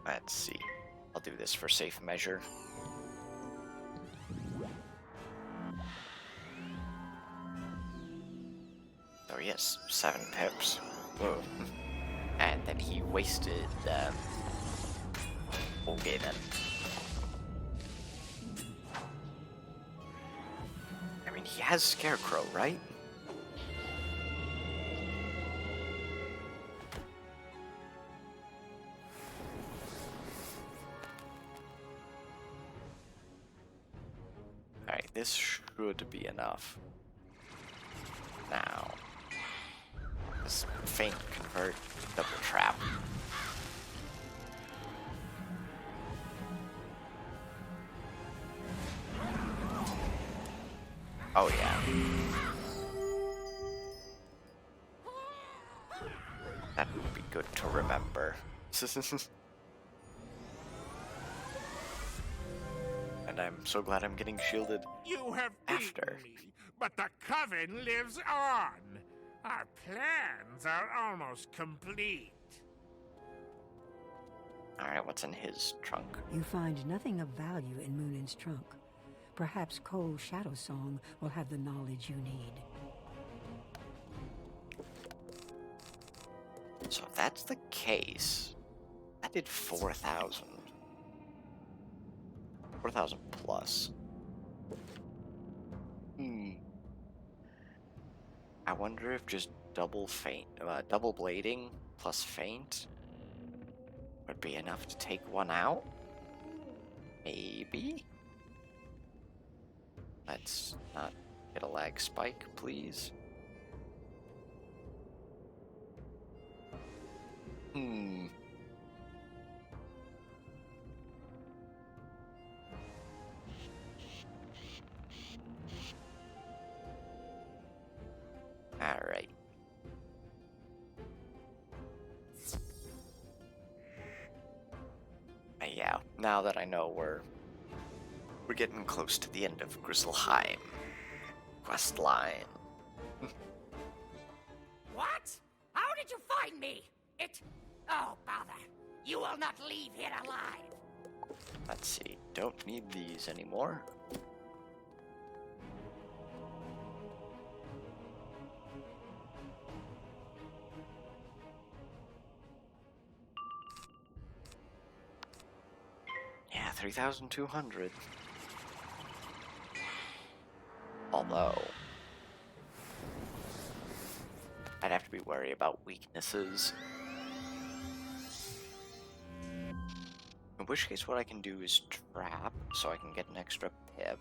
Let's see. I'll do this for safe measure. Oh yes, 7 pips. Whoa. And then he wasted them. Okay then. he has Scarecrow, right? Alright, this should be enough. Now, this faint convert double trap. Oh yeah. That would be good to remember. And I'm so glad I'm getting shielded You have after. beaten me, but the Coven lives on. Our plans are almost complete. Alright, what's in his trunk? You find nothing of value in Munin's trunk. Perhaps Cole's Shadow Song will have the knowledge you need. So if that's the case, that did 4,000. 4,000 plus. I wonder if just double blading plus feint would be enough to take one out? Maybe? Let's not get a lag spike, please. Alright. Yeah, now that I know we're getting close to the end of Grizzleheim quest line. What? How did you find me? Oh, bother. You will not leave here alive. Let's see, don't need these anymore. Yeah, 3,200. Although, I'd have to be worried about weaknesses. In which case, what I can do is trap, so I can get an extra pip.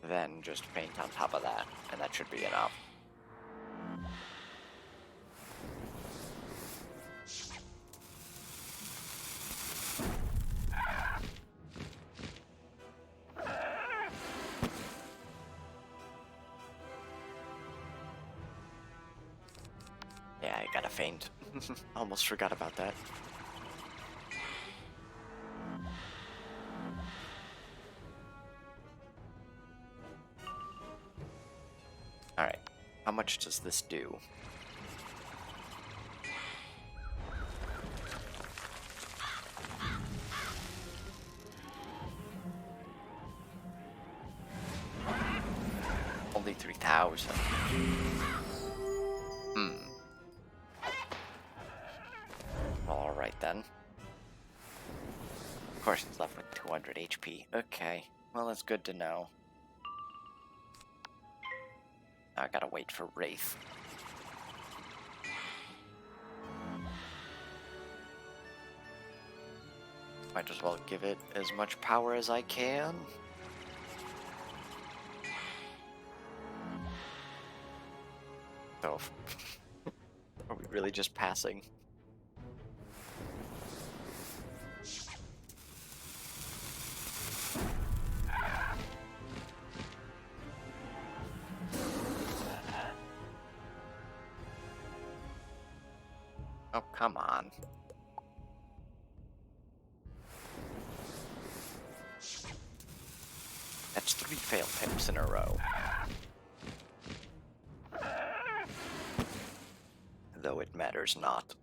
Then just feint on top of that, and that should be enough. Yeah, I gotta feint. Almost forgot about that. Alright, how much does this do? Only 3,000. Alright then. Of course he's left with 200 HP. Okay, well that's good to know. Now I gotta wait for Wraith. Might as well give it as much power as I can. So, are we really just passing? Oh, come on. That's 3 fail pips in a row. Though it matters not.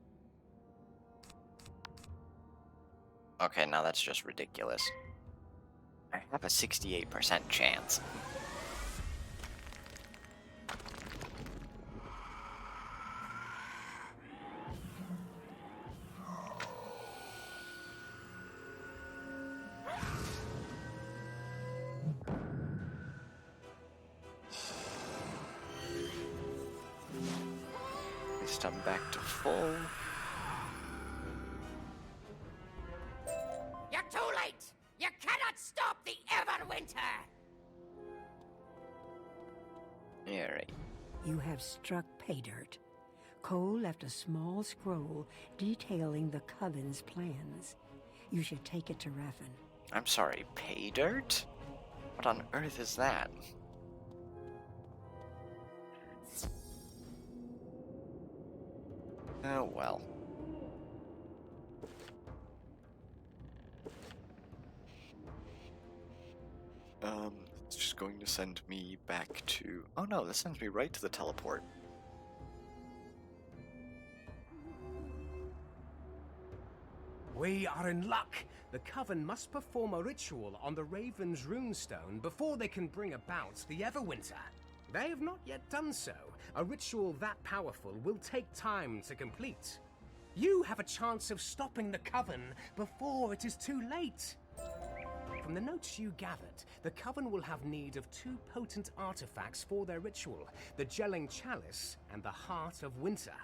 Okay, now that's just ridiculous. I have a 68% chance. least I'm back to full. You're too late! You cannot stop the Everwinter! Alright. You have struck pay dirt. Cole left a small scroll detailing the Coven's plans. You should take it to Raffen. I'm sorry, pay dirt? What on earth is that? Oh well. It's just going to send me back to... Oh no, this sends me right to the teleport. We are in luck. The Coven must perform a ritual on the Raven's runestone before they can bring about the Everwinter. They have not yet done so. A ritual that powerful will take time to complete. You have a chance of stopping the Coven before it is too late. From the notes you gathered, the Coven will have need of two potent artifacts for their ritual, the Gelling Chalice and the Heart of Winter.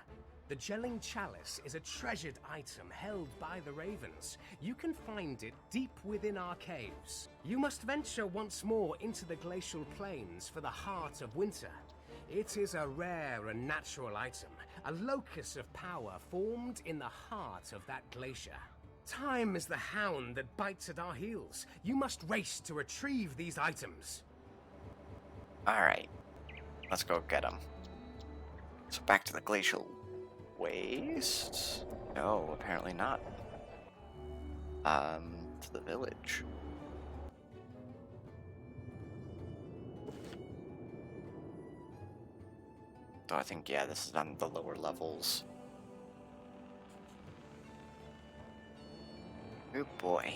The Gelling Chalice is a treasured item held by the Ravens. You can find it deep within our caves. You must venture once more into the glacial plains for the Heart of Winter. It is a rare and natural item, a locus of power formed in the heart of that glacier. Time is the hound that bites at our heels. You must race to retrieve these items. Alright. Let's go get them. So back to the glacial waste? No, apparently not. To the village. So I think, yeah, this is on the lower levels. Oh boy.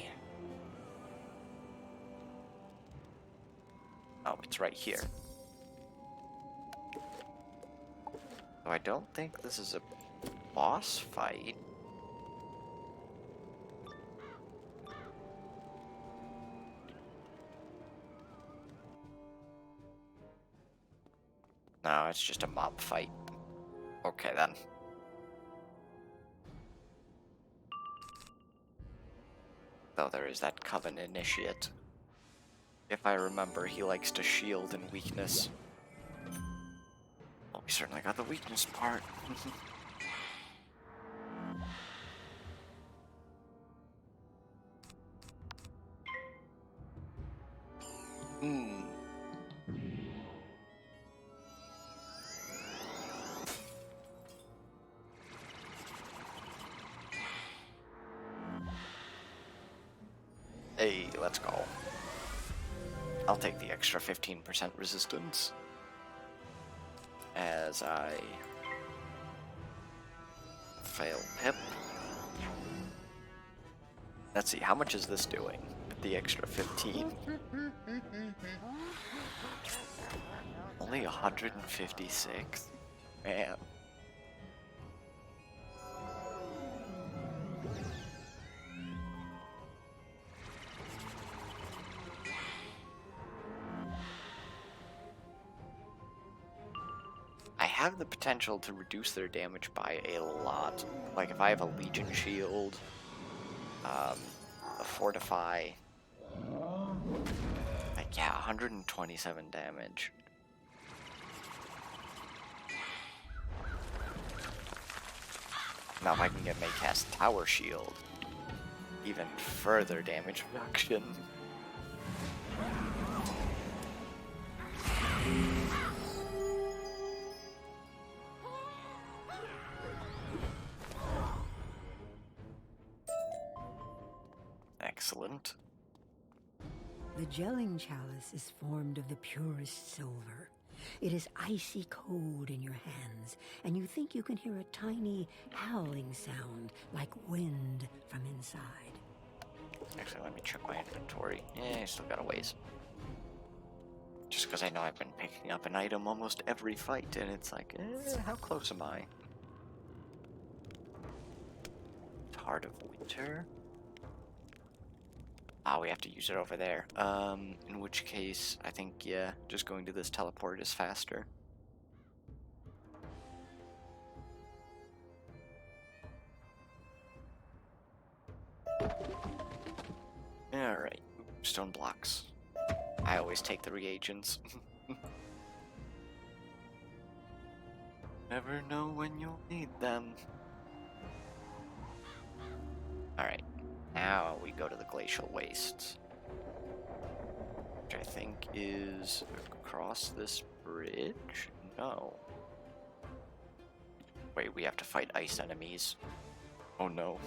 Oh, it's right here. So I don't think this is a boss fight. No, it's just a mob fight. Okay then. Though there is that Coven initiate. If I remember, he likes to shield in weakness. Well, we certainly got the weakness part. Hey, let's go. I'll take the extra 15% resistance. As I fail Pip. Let's see, how much is this doing with the extra 15? Only 156? Man. I have the potential to reduce their damage by a lot. Like if I have a Legion Shield, a Fortify, like yeah, 127 damage. Now if I can get Maycast Tower Shield, even further damage reduction. Excellent. The gelling chalice is formed of the purest silver. It is icy cold in your hands, and you think you can hear a tiny howling sound like wind from inside. Actually, let me check my inventory. Yeah, I still got a ways. Just because I know I've been picking up an item almost every fight, and it's like, how close am I? Heart of Winter? Ah, we have to use it over there. In which case, I think, yeah, just going to this teleport is faster. Alright, stone blocks. I always take the reagents. Never know when you'll need them. Alright, now we go to the glacial wastes. Which I think is across this bridge? No. Wait, we have to fight ice enemies. Oh no.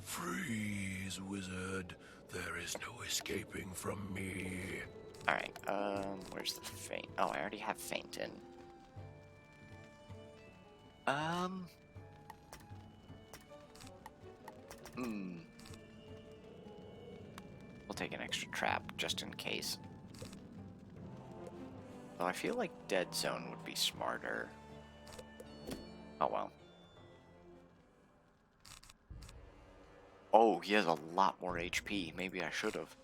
Freeze, wizard. There is no escaping from me. Alright, where's the feint? Oh, I already have feint in. We'll take an extra trap, just in case. Though I feel like Dead Zone would be smarter. Oh well. Oh, he has a lot more HP. Maybe I should have.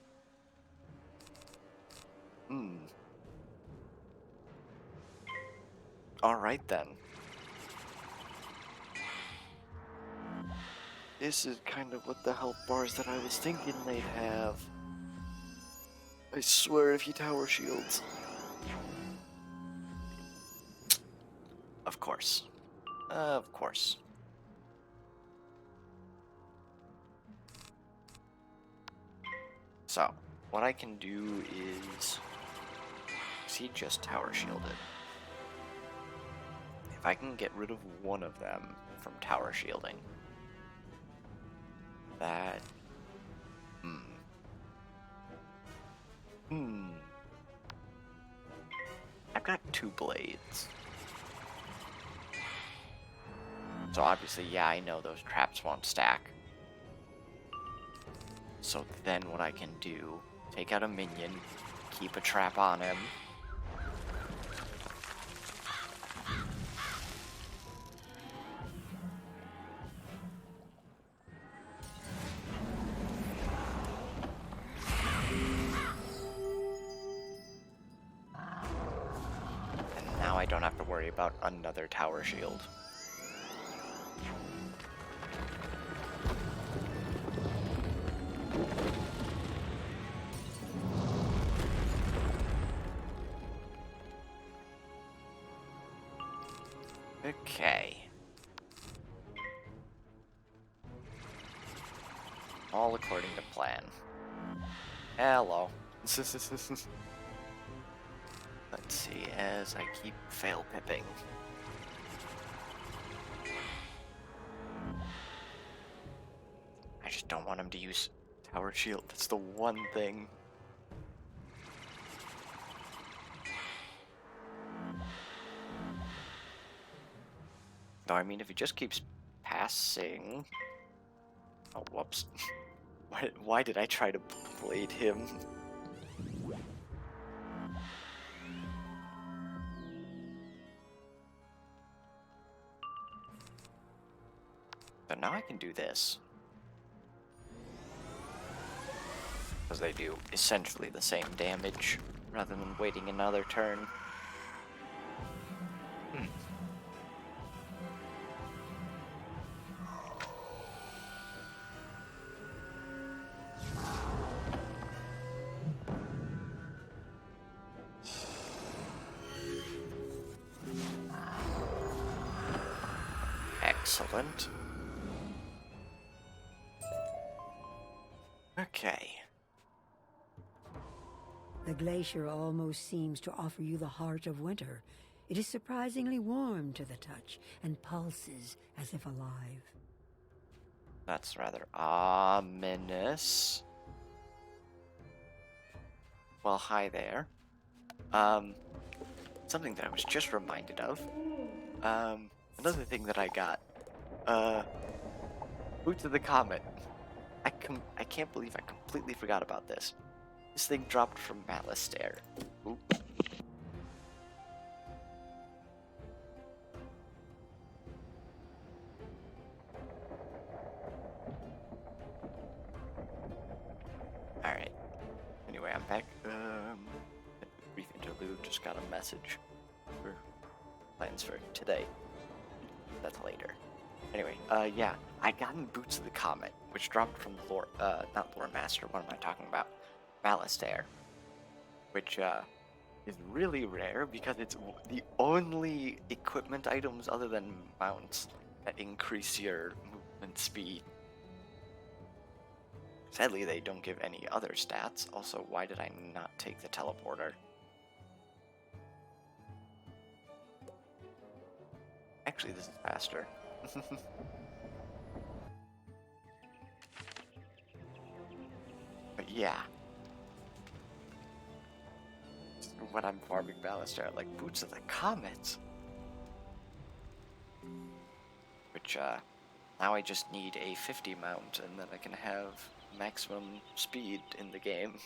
Alright then. This is kind of what the health bars that I was thinking they'd have. I swear if you tower shields. Of course. Of course. So, what I can do is... he just tower shielded. If I can get rid of one of them from tower shielding, that... I've got 2 blades. So obviously, yeah, I know those traps won't stack. So then what I can do, take out a minion, keep a trap on him. And now I don't have to worry about another tower shield. Okay. All according to plan. Hello. Let's see, as I keep fail pipping. I just don't want him to use tower shield. That's the one thing. No, I mean, if he just keeps passing... Oh, whoops. Why did I try to blade him? But now I can do this. Because they do essentially the same damage, rather than waiting another turn. Excellent. Okay. The glacier almost seems to offer you the heart of winter. It is surprisingly warm to the touch and pulses as if alive. That's rather ominous. Well, hi there. Something that I was just reminded of. Another thing that I got. Boots of the Comet. I can't believe I completely forgot about this. This thing dropped from Malistair. Oop. I'm back. Brief interlude, just got a message for plans for today. That's later. Anyway, yeah, I gotten Boots of the Comet, which dropped from the lore, not Lore Master, what am I talking about? Balistair. Which, is really rare because it's the only equipment items other than mounts that increase your movement speed. Sadly, they don't give any other stats. Also, why did I not take the teleporter? Actually, this is faster. But yeah. When I'm farming Balistair, like Boots of the Comets. Which, now I just need a 50 mount, and then I can have maximum speed in the game.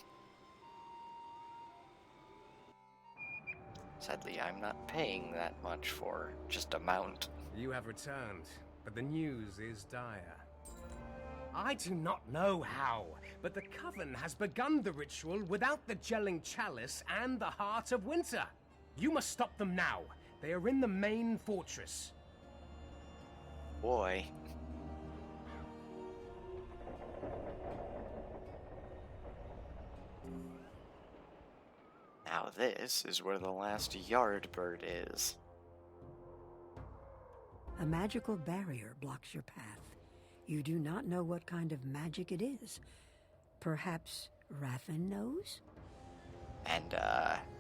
Sadly, I'm not paying that much for just a mount. You have returned, but the news is dire. I do not know how, but the Coven has begun the ritual without the gelling chalice and the Heart of Winter. You must stop them now. They are in the main fortress. Boy. Now this is where the last yard bird is. A magical barrier blocks your path. You do not know what kind of magic it is. Perhaps Raffen knows? And,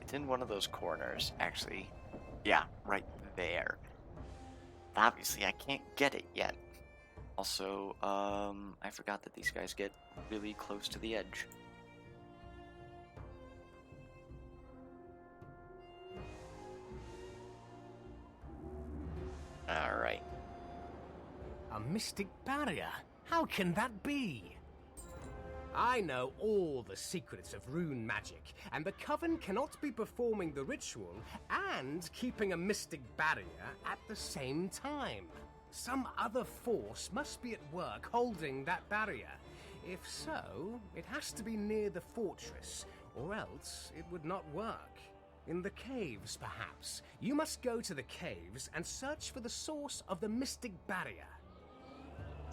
it's in one of those corners, actually. Yeah, right there. Obviously, I can't get it yet. Also, I forgot that these guys get really close to the edge. Alright. A mystic barrier? How can that be? I know all the secrets of rune magic, and the Coven cannot be performing the ritual and keeping a mystic barrier at the same time. Some other force must be at work holding that barrier. If so, it has to be near the fortress, or else it would not work. In the caves, perhaps. You must go to the caves and search for the source of the mystic barrier.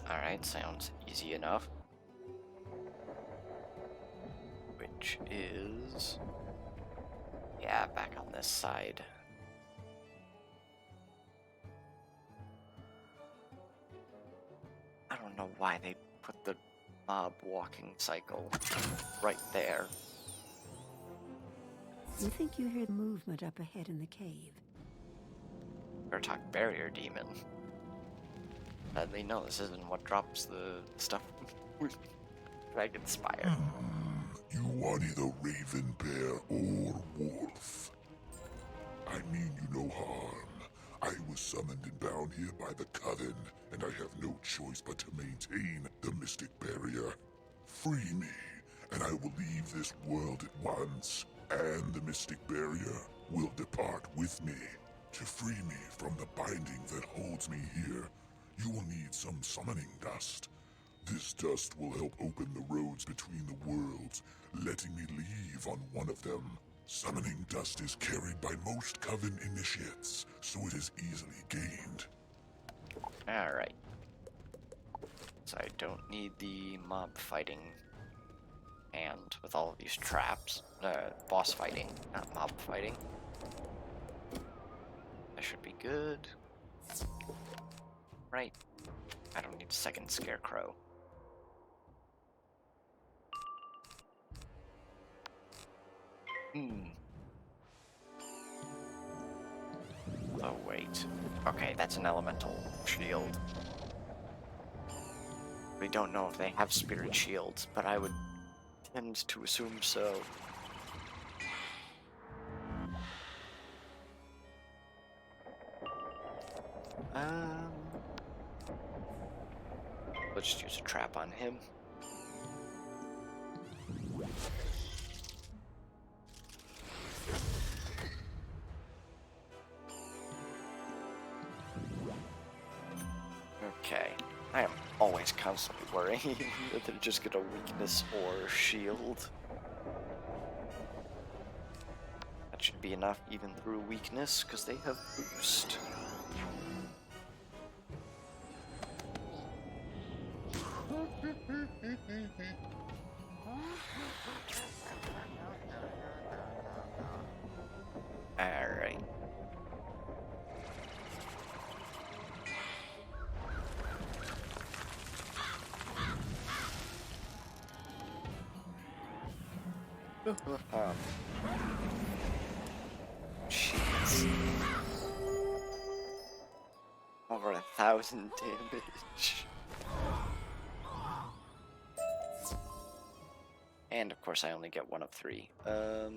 Alright, sounds easy enough. Which is... yeah, back on this side. I don't know why they put the mob walking cycle right there. You think you hear movement up ahead in the cave? Or talk barrier demon. Sadly, no, this isn't what drops the stuff with Dragonspire. You want either Raven Bear or Wolf. I mean you no harm. I was summoned and bound here by the Coven, and I have no choice but to maintain the Mystic Barrier. Free me, and I will leave this world at once, and the Mystic Barrier will depart with me. To free me from the binding that holds me here, you will need some summoning dust. This dust will help open the roads between the worlds, letting me leave on one of them. Summoning dust is carried by most Coven initiates, so it is easily gained. Alright. So I don't need the mob fighting. And with all of these traps, boss fighting, not mob fighting. That should be good. Right. I don't need a second scarecrow. Oh, wait. Okay, that's an elemental shield. We don't know if they have spirit shields, but I would tend to assume so. Let's just use a trap on him. Okay, I am always constantly worrying that they're just gonna weakness or shield. should be enough even through weakness, because they have boost. Alright. Jeez. Over 1,000 damage. And of course I only get 1 of 3. Oh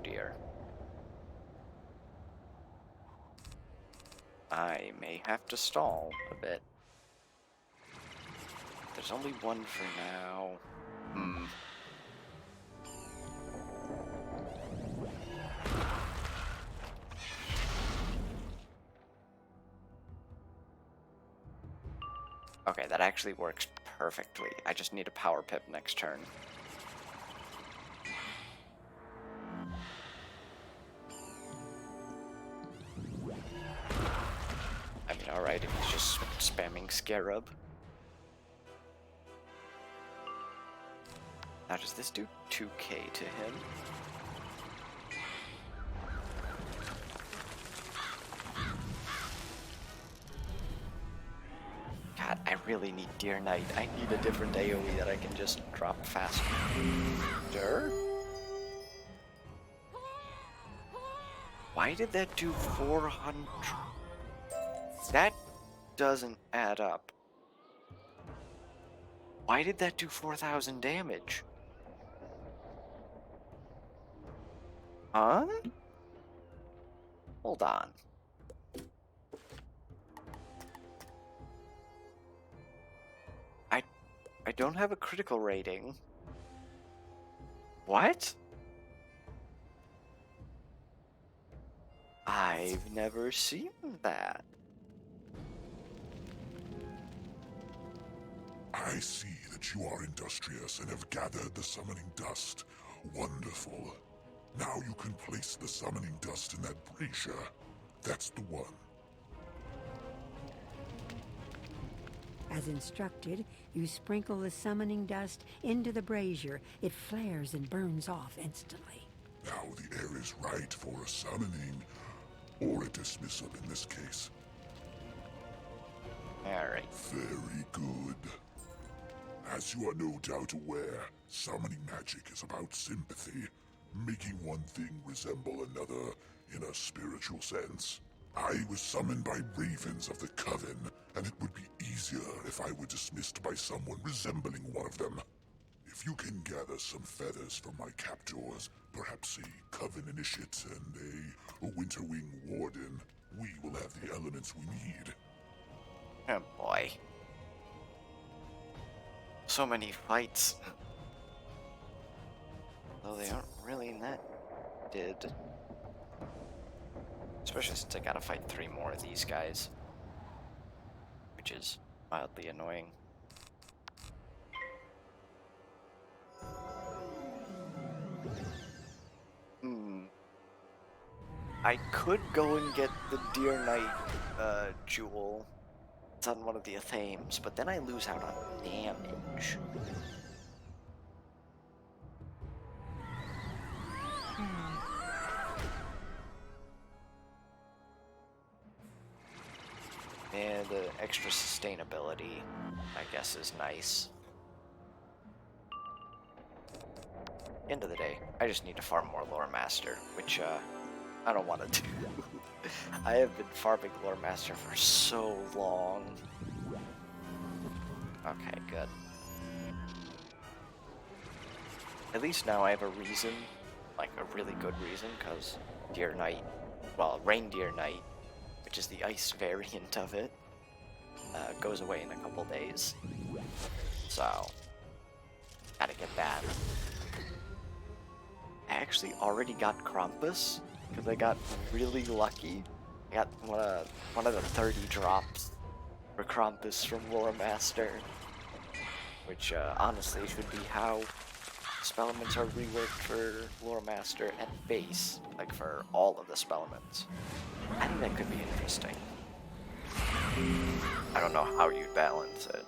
dear. I may have to stall a bit. There's only 1 for now. Okay, that actually works perfectly. I just need a power pip next turn. I mean, alright, if he's just spamming Scarab. Now, does this do 2k to him? God, I really need Deer Knight. I need a different AoE that I can just drop faster. Why did that do 400? That doesn't add up. Why did that do 4,000 damage? Huh? Hold on. I don't have a critical rating. What? I've never seen that. I see that you are industrious and have gathered the summoning dust. Wonderful. Now you can place the summoning dust in that brazier. That's the one. As instructed, you sprinkle the summoning dust into the brazier. It flares and burns off instantly. Now the air is right for a summoning, or a dismissal in this case. Alright. Very good. As you are no doubt aware, summoning magic is about sympathy, making one thing resemble another in a spiritual sense. I was summoned by ravens of the Coven, and it would be easier if I were dismissed by someone resembling one of them. If you can gather some feathers from my captors, perhaps a Coven initiate and a Winterwing warden, we will have the elements we need. Oh boy. So many fights. Though they aren't really that did. Especially since I gotta fight 3 more of these guys. Which is mildly annoying. I could go and get the Deer Knight jewel. It's on one of the Athames, but then I lose out on damage. And the extra sustainability, I guess, is nice. End of the day, I just need to farm more Lore Master, which I don't want to do. I have been farming Lore Master for so long. Okay, good. At least now I have a reason, like a really good reason, because Deer Knight, well, Reindeer Knight, which is the ice variant of it, goes away in a couple days. So, gotta get that. I actually already got Krampus, because I got really lucky. I got one of the 30 drops for Krampus from Lore Master, which honestly should be how spellements are reworked for Lore Master at base, like for all of the spellements. I think that could be interesting. I don't know how you'd balance it.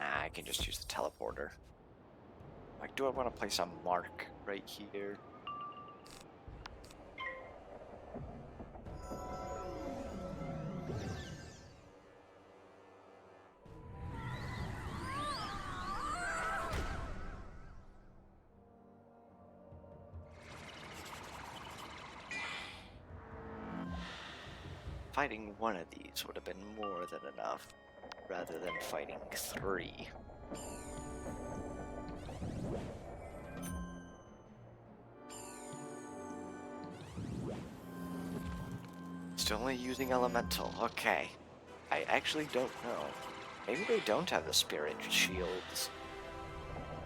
I can just use the teleporter. Like, do I want to place a mark right here? Fighting one of these would have been more than enough, rather than fighting 3. Still only using elemental, okay. I actually don't know. Maybe they don't have the spirit shields.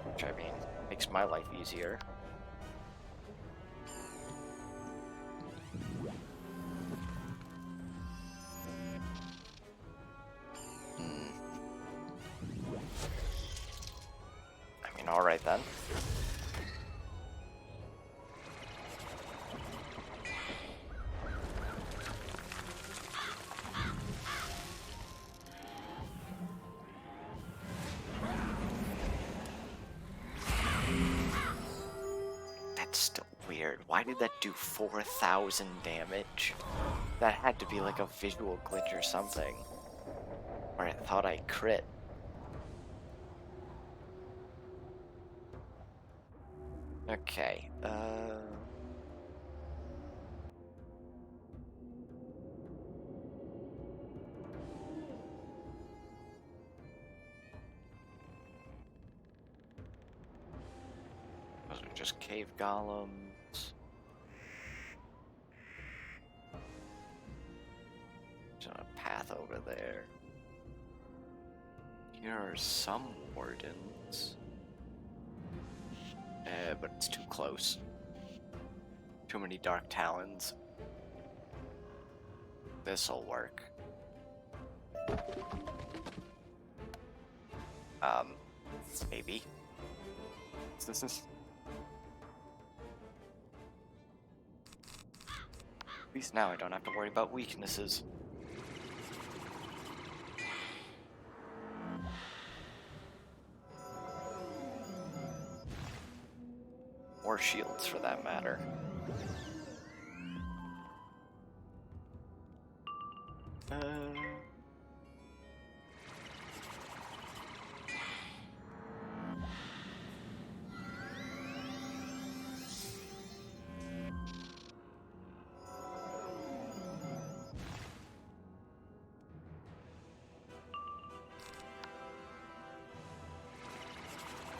Which, I mean, makes my life easier. I mean, alright then. Still weird. Why did that do 4,000 damage? That had to be like a visual glitch or something. Or I thought I crit. Okay, those are just cave golems. There's a path over there. Here are some wardens. But it's too close. Too many dark talons. This'll work. Maybe. This is... At least now I don't have to worry about weaknesses. Or shields, for that matter.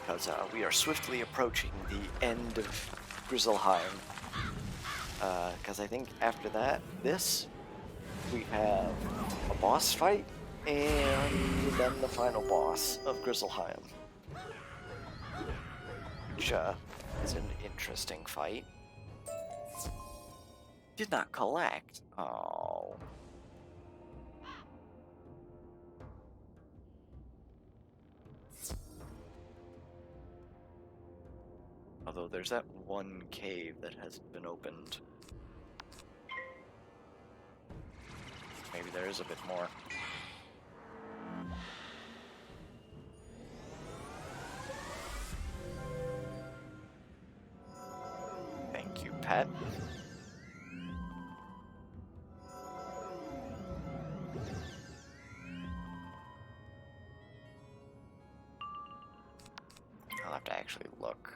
Because we are swiftly approaching the end of Grizzleheim. Because I think after that, we have a boss fight, and then the final boss of Grizzleheim. Which is an interesting fight. Did not collect. Oh. Although there's that one cave that hasn't been opened. Maybe there is a bit more. Thank you, pet. I'll have to actually look.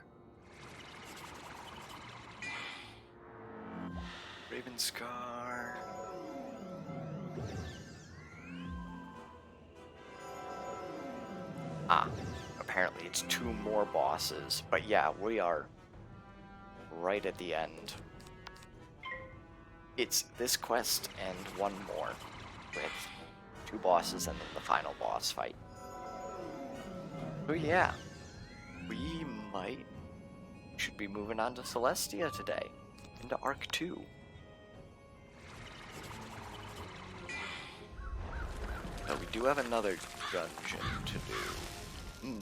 Raven Scar. Apparently it's 2 more bosses, but yeah, we are right at the end. It's this quest and 1 more, with 2 bosses and then the final boss fight. So yeah, we might should be moving on to Celestia today, into Arc 2. But we do have another dungeon to do.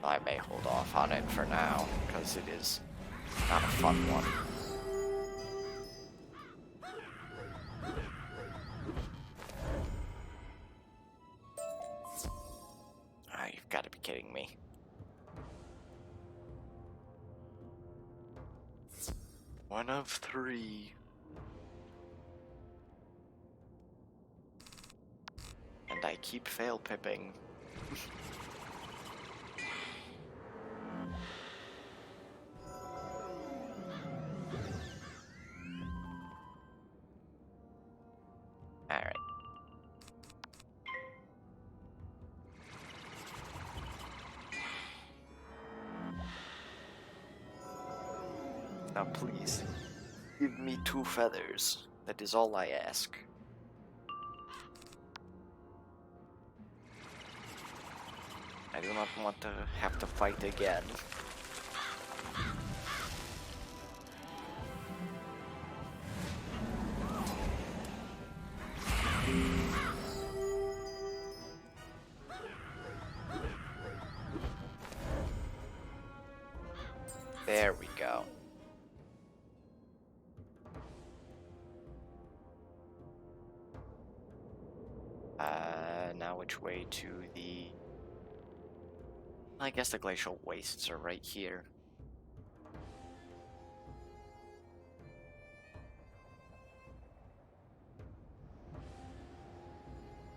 I may hold off on it for now, because it is not a fun one. You've got to be kidding me. One of 3. And I keep fail-pipping. Alright. Now please, give me 2 feathers. That is all I ask. I do not want to have to fight again. There we go. Now which way to the... I guess the glacial wastes are right here.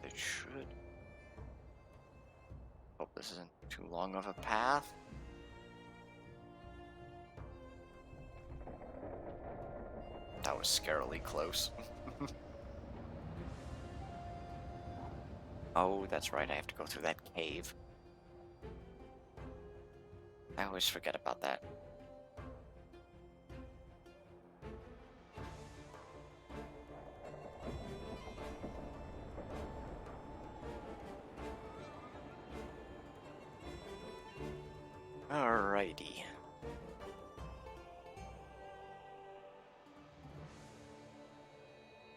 It should... Hope this isn't too long of a path. That was scarily close. Oh, that's right, I have to go through that cave. I always forget about that. Alrighty.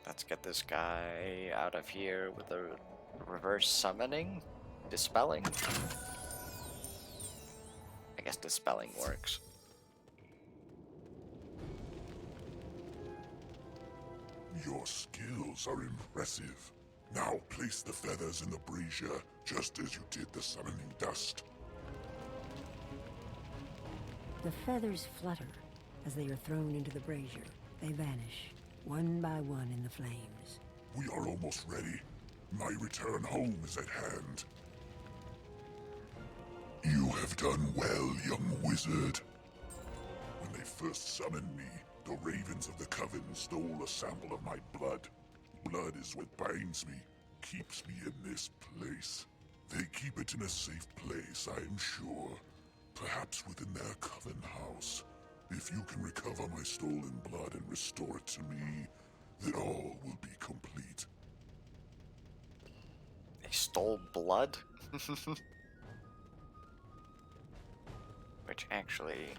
Let's get this guy out of here with a reverse summoning? Dispelling? I guess dispelling works. Your skills are impressive. Now place the feathers in the brazier, just as you did the summoning dust. The feathers flutter as they are thrown into the brazier. They vanish, one by one in the flames. We are almost ready. My return home is at hand. You have done well, young wizard. When they first summoned me, the ravens of the Coven stole a sample of my blood. Blood is what binds me, keeps me in this place. They keep it in a safe place, I am sure. Perhaps within their Coven house. If you can recover my stolen blood and restore it to me, then all will be complete. They stole blood? Which actually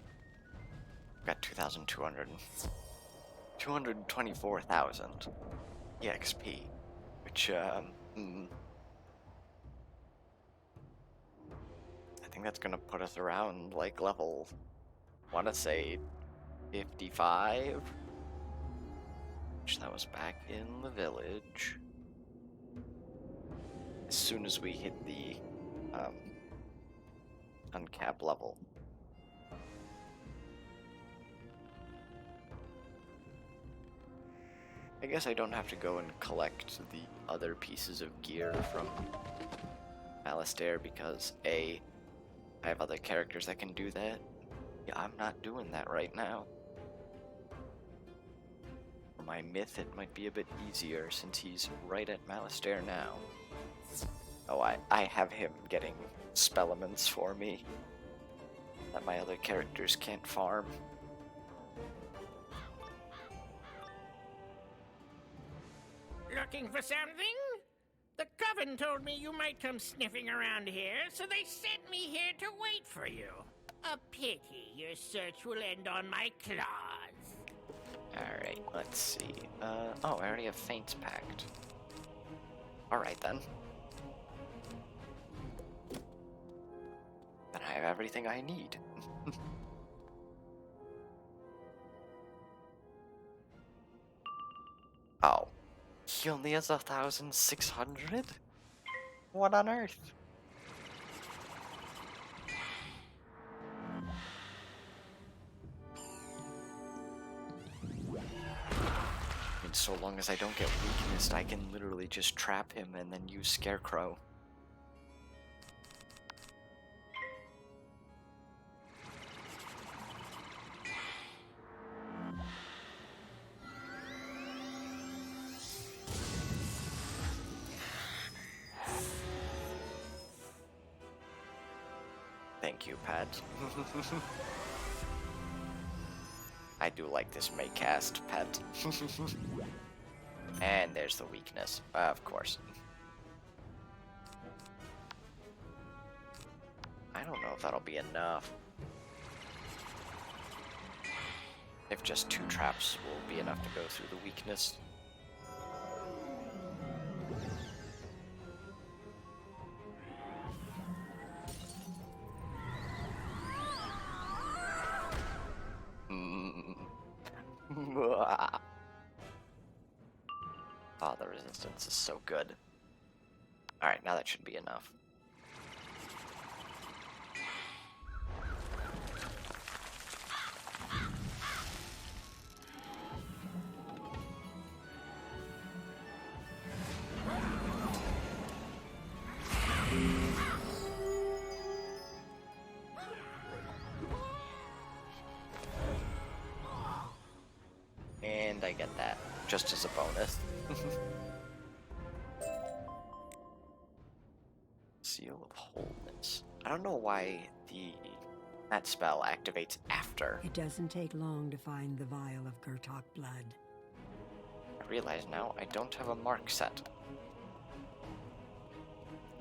got 224,000 EXP, which I think that's gonna put us around like level, I want to say 55, which that was back in the village. As soon as we hit the uncap level. I guess I don't have to go and collect the other pieces of gear from Alistair because A, I have other characters that can do that. Yeah, I'm not doing that right now. For my myth, it might be a bit easier since he's right at Alistair now. Oh, I have him getting spellements for me that my other characters can't farm. Looking for something? The Coven told me you might come sniffing around here, so they sent me here to wait for you. A pity your search will end on my claws. Alright, let's see. Oh, I already have Faint's Pact. Alright then. Then I have everything I need. Oh. He only has 1,600? What on earth? And so long as I don't get weakness, I can literally just trap him and then use Scarecrow. Thank you, Pat. I do like this Maycast pet. And there's the weakness, of course. I don't know if that'll be enough. If just 2 traps will be enough to go through the weakness. Oh, the resistance is so good. Alright, now that should be enough. And I get that, just as a bonus. Seal of Wholeness. I don't know why that spell activates after. It doesn't take long to find the vial of Gurtok blood. I realize now I don't have a mark set.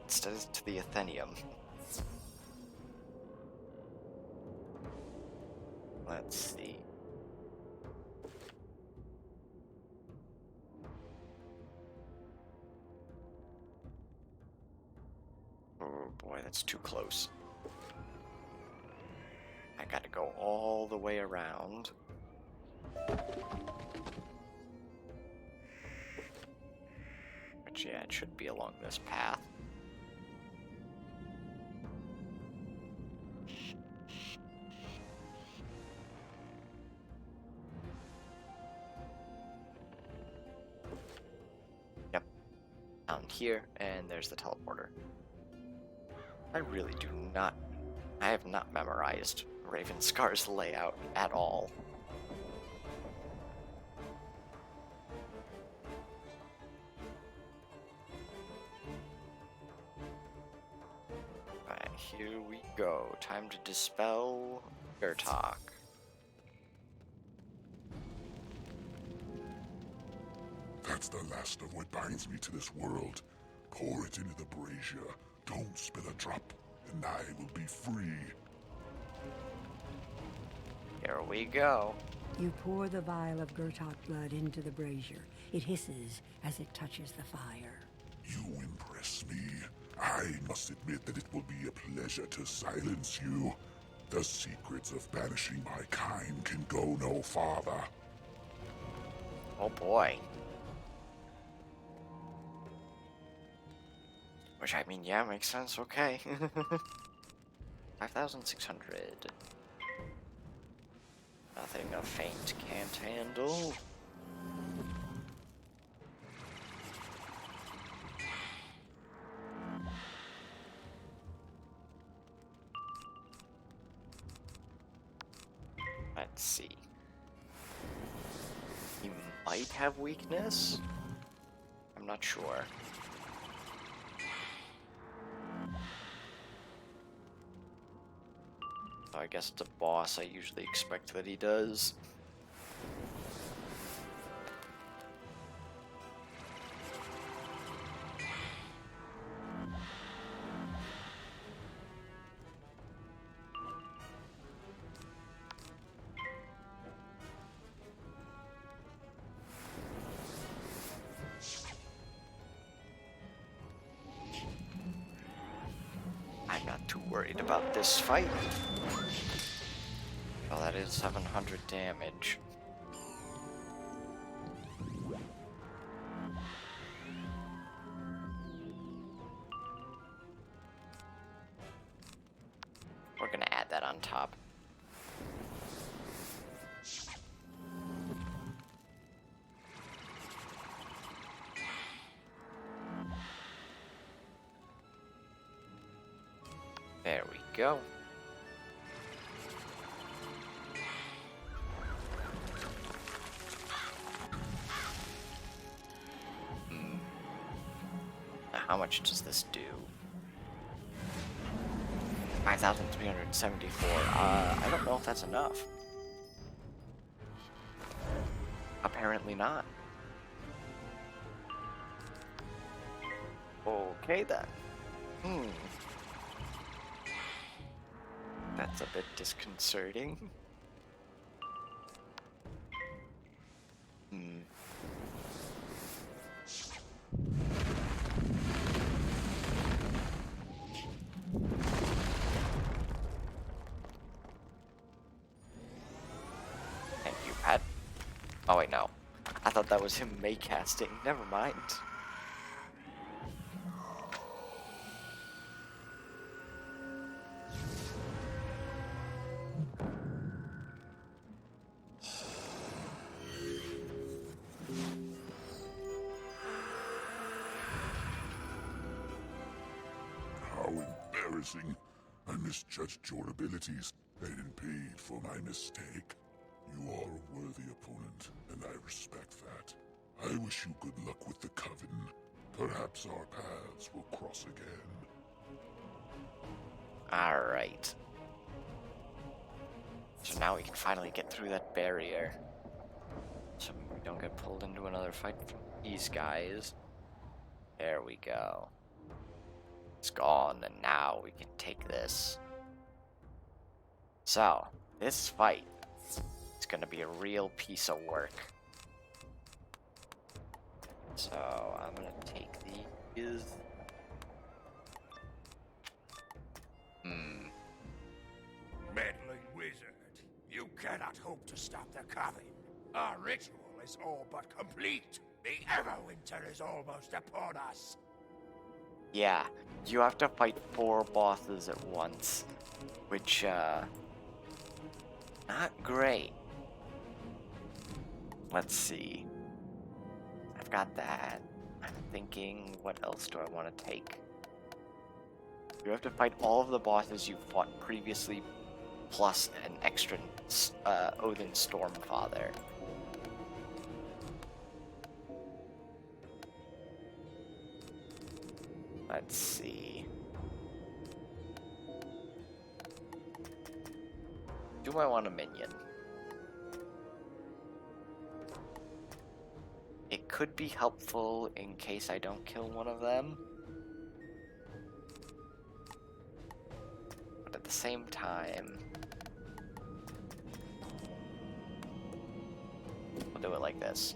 Instead it's to the Athenium. Let's see. Oh boy, that's too close. I gotta go all the way around. But yeah, it should be along this path. Yep. Down here, and there's the teleporter. I really do not... I have not memorized Ravenscar's layout at all. Alright, here we go. Time to dispel Gurtok. That's the last of what binds me to this world. Pour it into the brazier. Don't spill a drop, and I will be free. Here we go. You pour the vial of Gurtok blood into the brazier. It hisses as it touches the fire. You impress me. I must admit that it will be a pleasure to silence you. The secrets of banishing my kind can go no farther. Oh boy. Which, I mean, yeah, makes sense, okay. 5,600. Nothing a Faint can't handle. Let's see. He might have weakness? I'm not sure. I guess it's a boss. I usually expect that he does. worried about this fight. Oh, that is 700 damage. We're gonna add that on top. There we go. Now, how much does this do? 5,374. I don't know if that's enough. Apparently not. Okay then. That's a bit disconcerting. Thank you, Pat. Oh wait, no. I thought that was him May-casting. Never mind. How embarrassing. I misjudged your abilities and paid for my mistake. You are a worthy opponent, and I respect that. I wish you good luck with the Coven. Perhaps our paths will cross again. Alright. So now we can finally get through that barrier. So we don't get pulled into another fight from these guys. There we go. It's gone, and now we can take this. So, this fight is gonna be a real piece of work. So, I'm gonna take these. Meddling wizard, you cannot hope to stop the Coven. Our ritual is all but complete. The Everwinter is almost upon us. Yeah, you have to fight 4 bosses at once, which, not great. Let's see. I've got that. I'm thinking, what else do I want to take? You have to fight all of the bosses you fought previously, plus an extra Odin Stormfather. Let's see. Do I want a minion? It could be helpful in case I don't kill one of them. But at the same time, we'll do it like this.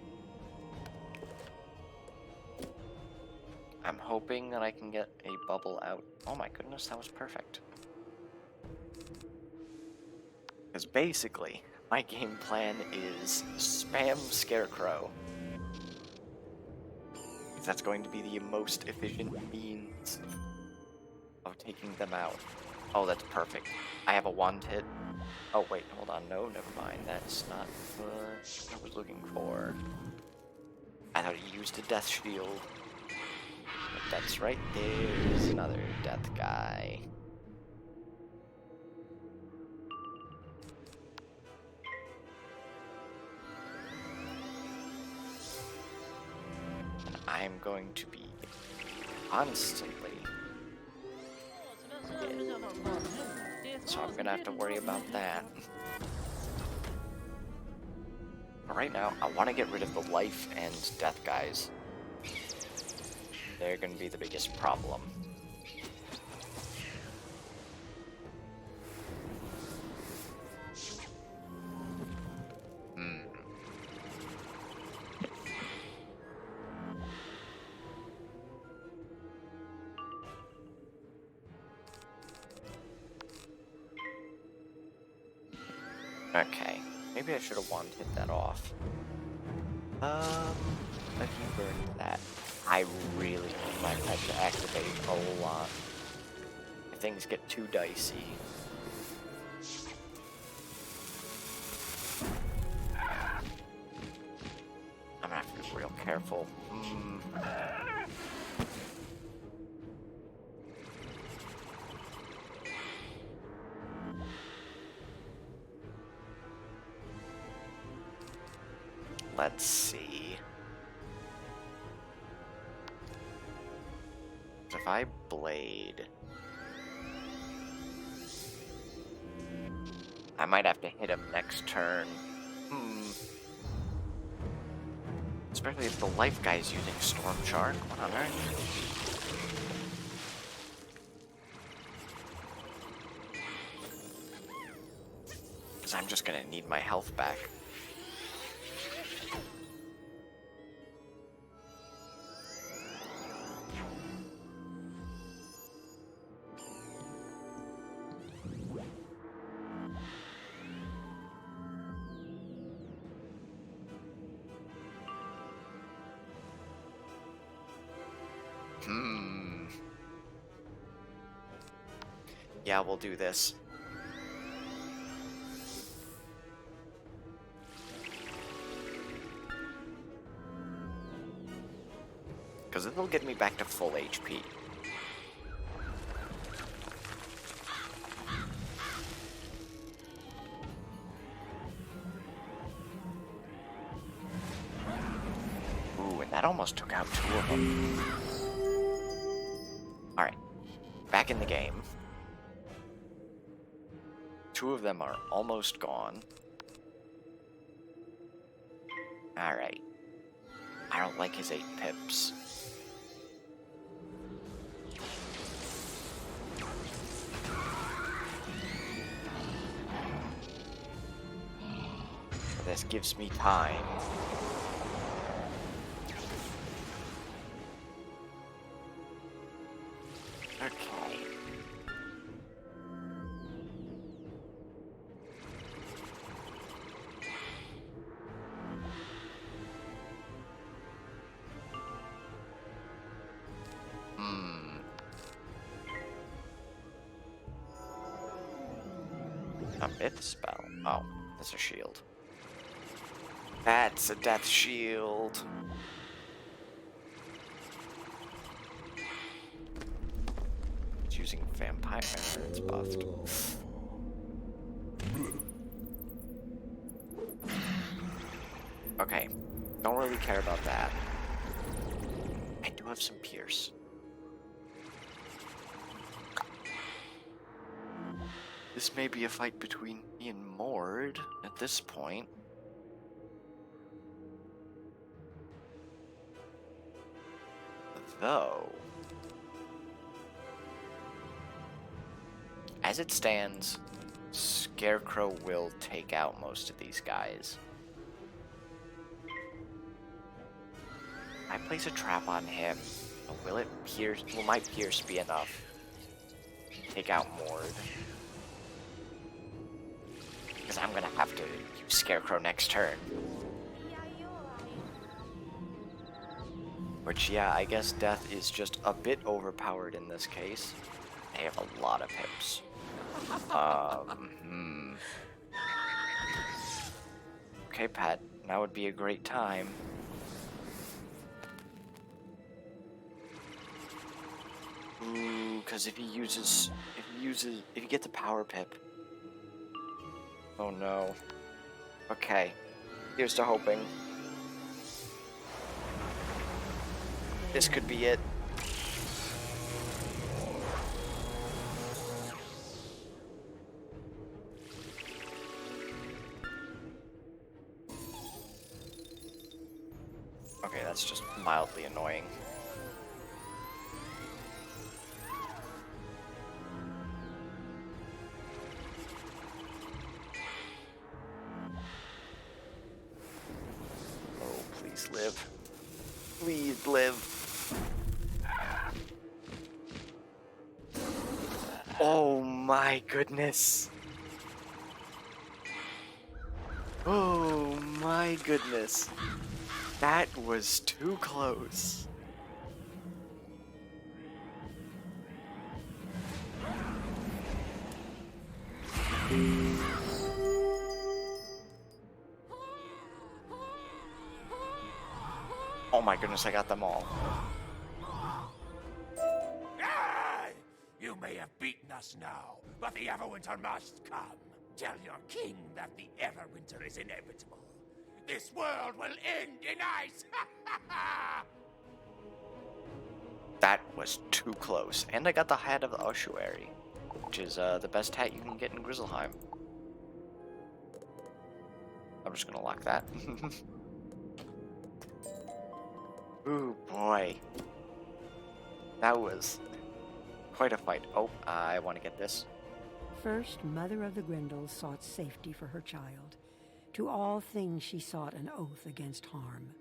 I'm hoping that I can get a bubble out. Oh my goodness, that was perfect. Because basically, my game plan is spam Scarecrow. That's going to be the most efficient means of taking them out. Oh, that's perfect. I have a wand hit. Oh wait, hold on. No, never mind. That's not what I was looking for. I thought he used a death shield. But that's right. There's another death guy. I'm going to be constantly dead. So I'm gonna have to worry about that. But right now, I want to get rid of the life and death guys. They're gonna be the biggest problem. Okay. Maybe I should have wanted to hit that off. But he burned that. I really need my pet to activate a lot. Things get too dicey. I'm gonna have to be real careful. Let's see. If I blade, I might have to hit him next turn. Especially if the life guy's using Storm Shark. What on earth? Because I'm just gonna need my health back. Yeah, we'll do this. Because it'll get me back to full HP. Ooh, and that almost took out 2 of them. Alright, back in the game. 2 of them are almost gone. Alright. I don't like his 8 pips. This gives me time. Okay. A myth spell. Oh, that's a shield. That's a death shield. It's using vampire. It's buffed. Okay. Don't really care about that. I do have some pierce. This may be a fight between me and Mord at this point. Though, as it stands, Scarecrow will take out most of these guys. I place a trap on him. Will it pierce? Will my pierce be enough to take out Mord? Because I'm gonna have to use Scarecrow next turn. Which, yeah, I guess Death is just a bit overpowered in this case. They have a lot of pips. Okay, Pat, now would be a great time. Ooh, because if he gets a power pip. Oh no. Okay, here's to hoping. This could be it. Okay, that's just mildly annoying. Oh, please live. Please live. Oh my goodness. Oh my goodness. That was too close. Oh my goodness, I got them all. Aye! You may have beaten us now, but the Everwinter must come. Tell your king that the Everwinter is inevitable. This world will end in ice! That was too close. And I got the hat of the ossuary, which is the best hat you can get in Grizzleheim. I'm just gonna lock that. Ooh, boy. That was quite a fight. Oh, I want to get this. First, Mother of the Grendels sought safety for her child. To all things she sought an oath against harm.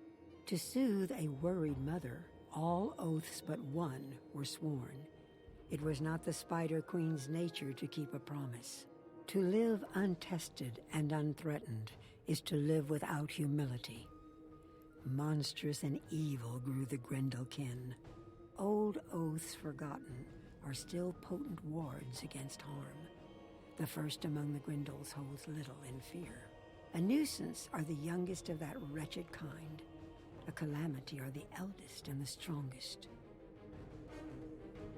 To soothe a worried mother, all oaths but one were sworn. It was not the Spider Queen's nature to keep a promise. To live untested and unthreatened is to live without humility. Monstrous and evil grew the Grendelkin. Old oaths forgotten are still potent wards against harm. The first among the Grendels holds little in fear. A nuisance are the youngest of that wretched kind. A calamity are the eldest and the strongest.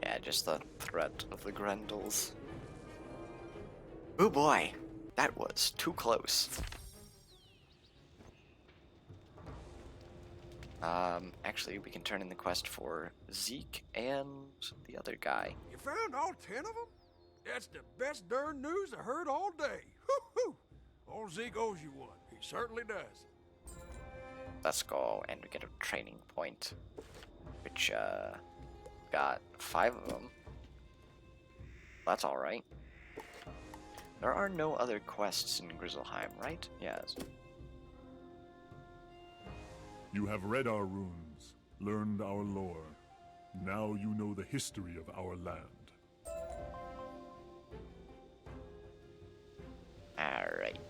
Yeah, just the threat of the Grendels. Oh boy, that was too close. Actually, we can turn in the quest for Zeke and the other guy. You found all 10 of them? That's the best darn news I heard all day. Hoo-hoo! Old Zeke owes you one. He certainly does. Let's go, and we get a training point, which, got 5 of them. That's alright. There are no other quests in Grizzleheim, right? Yes. You have read our runes, learned our lore. Now you know the history of our land. Alright.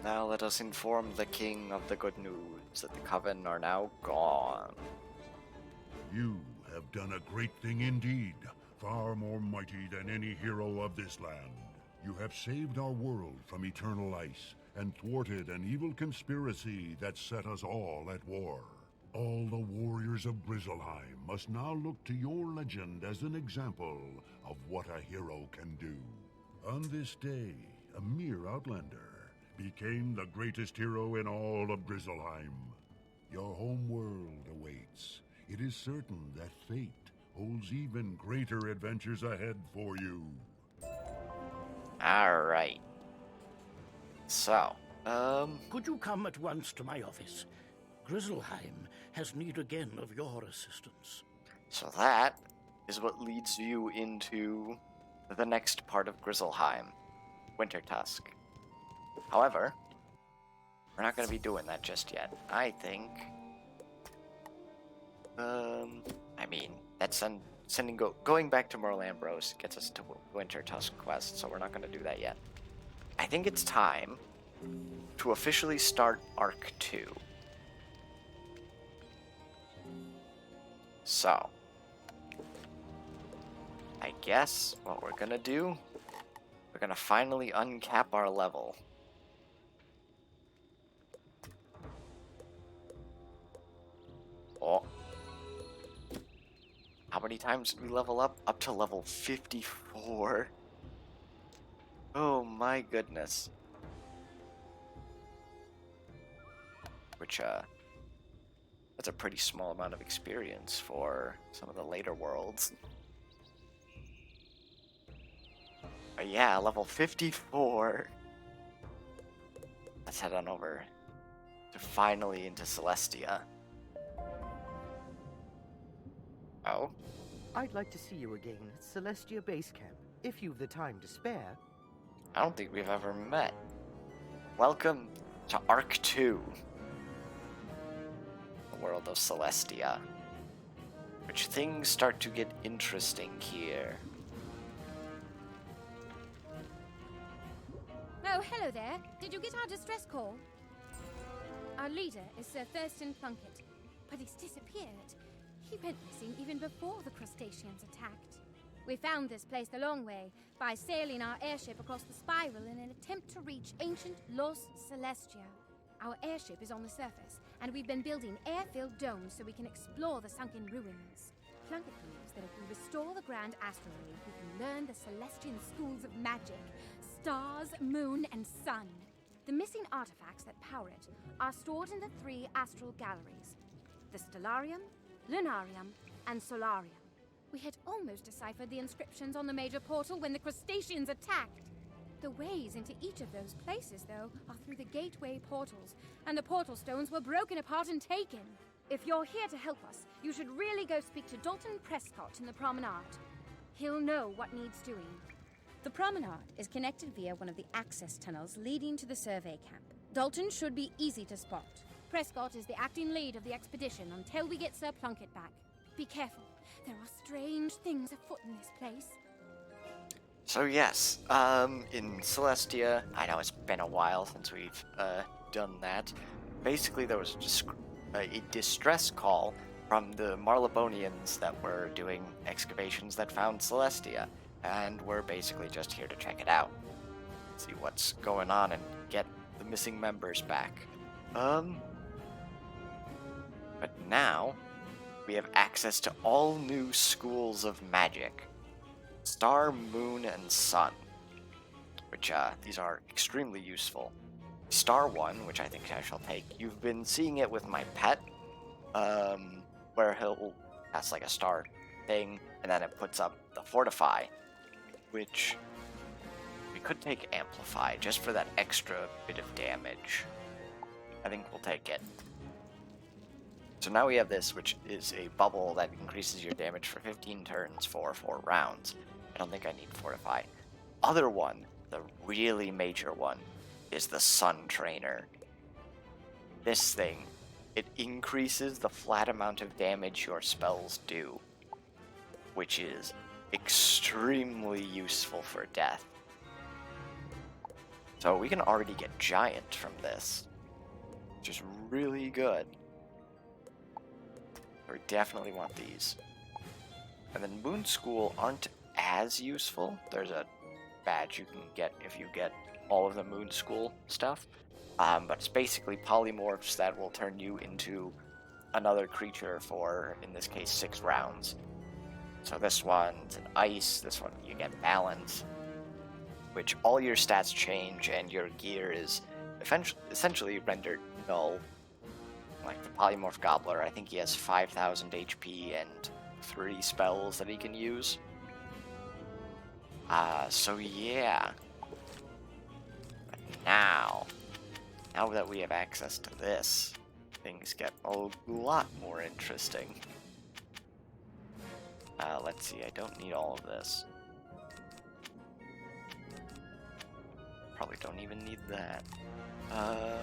Now let us inform the king of the good news that the Coven are now gone. You have done a great thing indeed, far more mighty than any hero of this land. You have saved our world from eternal ice and thwarted an evil conspiracy that set us all at war. All the warriors of Grizzleheim must now look to your legend as an example of what a hero can do. On this day, a mere outlander became the greatest hero in all of Grizzleheim. Your home world awaits. It is certain that fate holds even greater adventures ahead for you. Alright. So, Could you come at once to my office? Grizzleheim has need again of your assistance. so that is what leads you into the next part of Grizzleheim, Wintertusk. However, we're not going to be doing that just yet. I think, I mean, that's going back to Merle Ambrose gets us to Wintertusk quest, so we're not going to do that yet. I think it's time to officially start Arc 2. So, I guess what we're gonna do, we're gonna finally uncap our level. Oh. How many times did we level up? Up to level 54. Oh my goodness. Which, that's a pretty small amount of experience for some of the later worlds. But yeah, level 54. Let's head on over to finally into Celestia. Oh? I'd like to see you again at Celestia Base Camp, if you've the time to spare. I don't think we've ever met. Welcome to Arc 2. The world of Celestia. Which things start to get interesting here. Oh, hello there. Did you get our distress call? Our leader is Sir Thurston Plunkett, but he's disappeared. He went missing even before the crustaceans attacked. We found this place the long way, by sailing our airship across the spiral in an attempt to reach ancient Los Celestia. Our airship is on the surface, and we've been building air-filled domes so we can explore the sunken ruins. Plunkett believes that if we restore the Grand Astrolabe, we can learn the Celestian schools of magic, stars, moon, and sun. The missing artifacts that power it are stored in the 3 astral galleries, the Stellarium, Lunarium, and Solarium. We had almost deciphered the inscriptions on the major portal when the crustaceans attacked. The ways into each of those places, though, are through the gateway portals, and the portal stones were broken apart and taken. If you're here to help us, you should really go speak to Dalton Prescott in the Promenade. He'll know what needs doing. The Promenade is connected via one of the access tunnels leading to the survey camp. Dalton should be easy to spot. Prescott is the acting lead of the expedition until we get Sir Plunkett back. Be careful. There are strange things afoot in this place. So yes, in Celestia, I know it's been a while since we've done that. Basically, there was a distress call from the Marlebonians that were doing excavations that found Celestia, and we're basically just here to check it out, see what's going on, and get the missing members back. But now we have access to all new schools of magic. Star, Moon, and Sun, which these are extremely useful. Star 1, which I think I shall take. You've been seeing it with my pet, where he'll cast like a star thing, and then it puts up the Fortify, which we could take Amplify just for that extra bit of damage. I think we'll take it. So now we have this, which is a bubble that increases your damage for 15 turns for 4 rounds. I don't think I need Fortify. Other one, the really major one, is the Sun Trainer. This thing, it increases the flat amount of damage your spells do, which is extremely useful for death. So we can already get Giant from this, which is really good. We definitely want these. And then Moon School aren't as useful. There's a badge you can get if you get all of the Moon School stuff. But it's basically polymorphs that will turn you into another creature for, in this case, 6 rounds. So this one's an ice, this one you get balance, which all your stats change and your gear is essentially rendered null. Like the Polymorph Gobbler, I think he has 5,000 HP and 3 spells that he can use. So yeah. But now that we have access to this, things get a lot more interesting. Let's see, I don't need all of this. Probably don't even need that. Oh.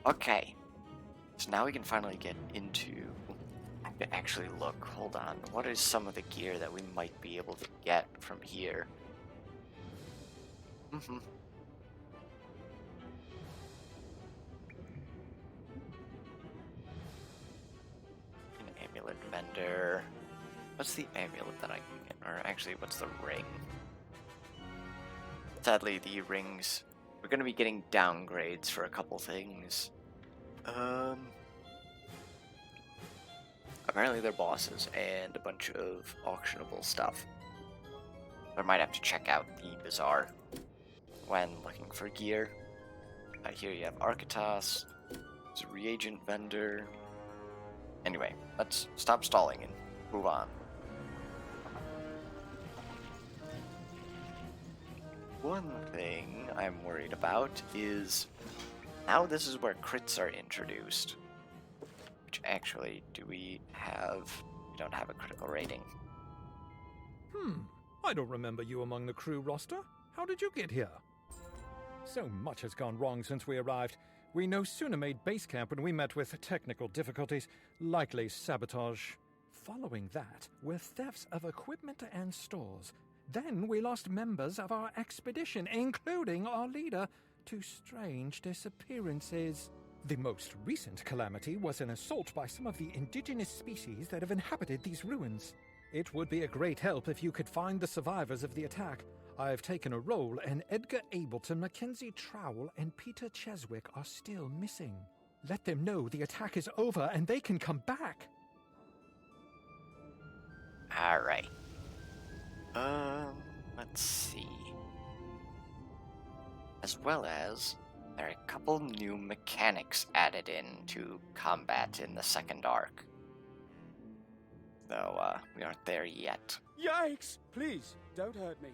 Okay. So now we can finally get into... I have to actually look. Hold on. What is some of the gear that we might be able to get from here? An amulet vendor. What's the amulet that I can get? Or actually, what's the ring? Sadly, the rings... We're going to be getting downgrades for a couple things. Apparently they're bosses and a bunch of auctionable stuff. I might have to check out the bazaar when looking for gear. Here you have Architas, there's a reagent vendor. Anyway, let's stop stalling and move on. One thing I'm worried about is now this is where crits are introduced. Which actually, we don't have a critical rating. I don't remember you among the crew roster. How did you get here? So much has gone wrong since we arrived. We no sooner made base camp when we met with technical difficulties, likely sabotage. Following that were thefts of equipment and stores. Then we lost members of our expedition, including our leader, to strange disappearances. The most recent calamity was an assault by some of the indigenous species that have inhabited these ruins. It would be a great help if you could find the survivors of the attack. I've taken a role, and Edgar Ableton, Mackenzie Trowell, and Peter Cheswick are still missing. Let them know the attack is over and they can come back. Alright. Let's see. As well as, there are a couple new mechanics added into combat in the second arc. Though, we aren't there yet. Yikes! Please, don't hurt me.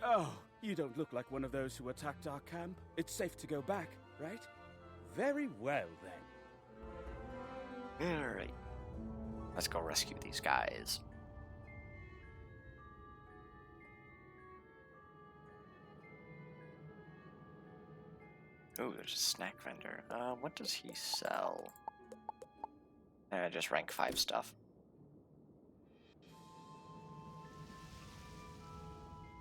Oh, you don't look like one of those who attacked our camp. It's safe to go back, right? Very well, then. Alright. Let's go rescue these guys. Ooh, there's a snack vendor. What does he sell? Just rank 5 stuff.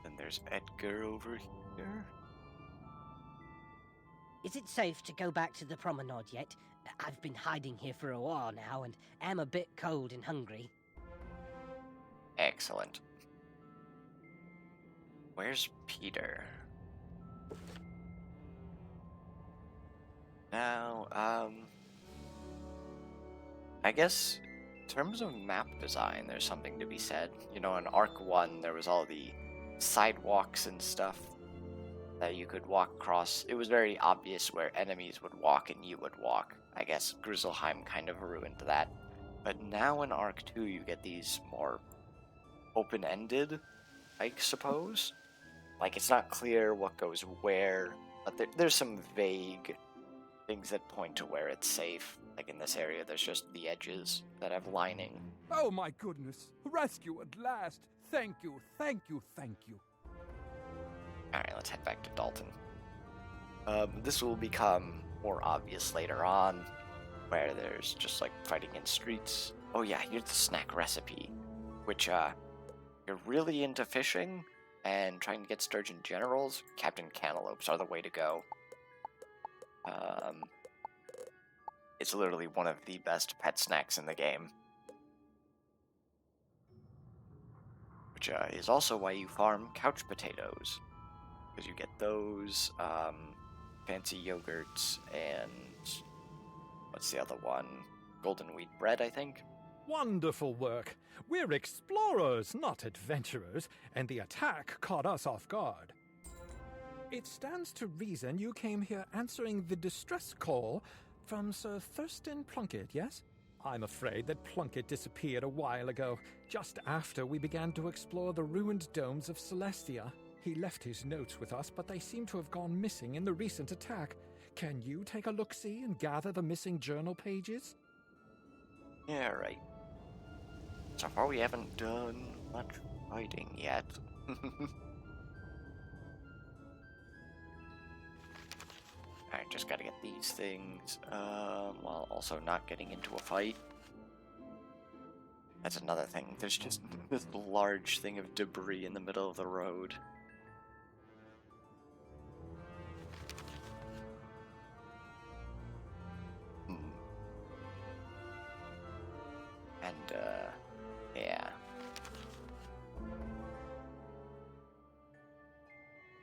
Then there's Edgar over here. Is it safe to go back to the promenade yet? I've been hiding here for a while now and am a bit cold and hungry. Excellent. Where's Peter? Now, I guess in terms of map design, there's something to be said. You know, in Arc 1, there was all the sidewalks and stuff that you could walk across. It was very obvious where enemies would walk and you would walk. I guess Grizzleheim kind of ruined that. But now in Arc 2, you get these more open-ended, I suppose. Like, it's not clear what goes where, but there's some vague things that point to where it's safe. Like in this area, there's just the edges that have lining. Oh my goodness! Rescue at last! Thank you, thank you, thank you. Alright, let's head back to Dalton. This will become more obvious later on, where there's just like fighting in streets. Oh yeah, here's the snack recipe, which, you're really into fishing and trying to get sturgeon generals, Captain Cantaloupes are the way to go. It's literally one of the best pet snacks in the game. Which is also why you farm couch potatoes. Because you get those, fancy yogurts, and what's the other one? Golden wheat bread, I think? Wonderful work. We're explorers, not adventurers, and the attack caught us off guard. It stands to reason you came here answering the distress call from Sir Thurston Plunkett, yes? I'm afraid that Plunkett disappeared a while ago, just after we began to explore the ruined domes of Celestia. He left his notes with us, but they seem to have gone missing in the recent attack. Can you take a look-see and gather the missing journal pages? Yeah, right. So far we haven't done much fighting yet. Alright, just gotta get these things, while also not getting into a fight. That's another thing. There's just this large thing of debris in the middle of the road. And, yeah.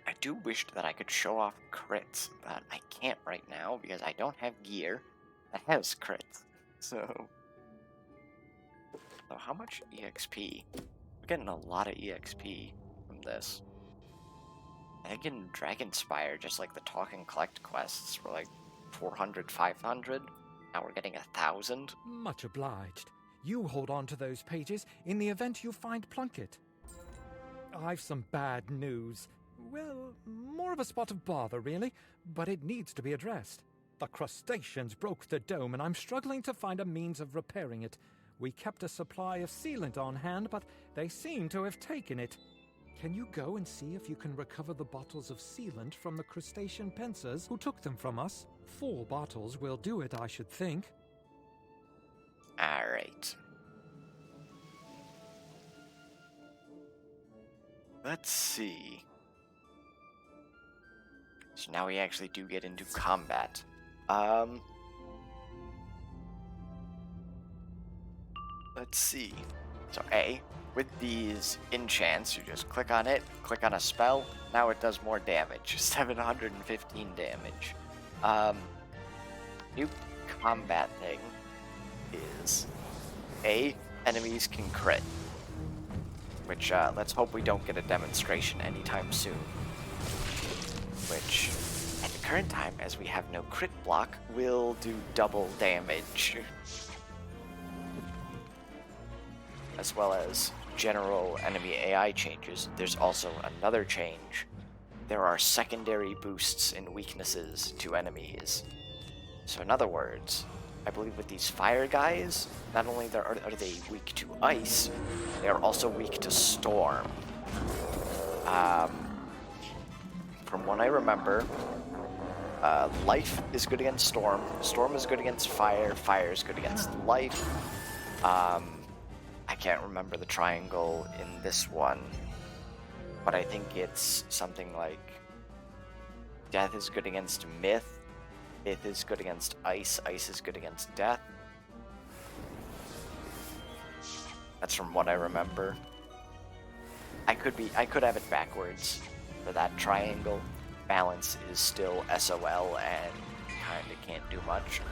I do wish that I could show off crits, but I can't right now because I don't have gear that has crits. So how much EXP? We're getting a lot of EXP from this. I think in Dragonspire, just like the Talk and Collect quests were like 400, 500. Now we're getting 1,000. Much obliged. You hold on to those pages in the event you find Plunkett. I've some bad news. Well, more of a spot of bother, really, but it needs to be addressed. The crustaceans broke the dome, and I'm struggling to find a means of repairing it. We kept a supply of sealant on hand, but they seem to have taken it. Can you go and see if you can recover the bottles of sealant from the crustacean pincers who took them from us? 4 bottles will do it, I should think. Alright. Let's see. So now we actually do get into combat. Let's see. So A, with these enchants, you just click on it, click on a spell, now it does more damage. 715 damage. New combat thing is A, enemies can crit. Which, let's hope we don't get a demonstration anytime soon. Which, at the current time, as we have no crit block, will do double damage. As well as general enemy AI changes, there's also another change. There are secondary boosts and weaknesses to enemies. So in other words, I believe with these fire guys, not only are they weak to ice, they are also weak to storm. From what I remember, life is good against storm, storm is good against fire, fire is good against life. I can't remember the triangle in this one, but I think it's something like death is good against myth, myth is good against ice, ice is good against death. That's from what I remember. I could have it backwards. For that triangle, balance is still SOL and kinda can't do much.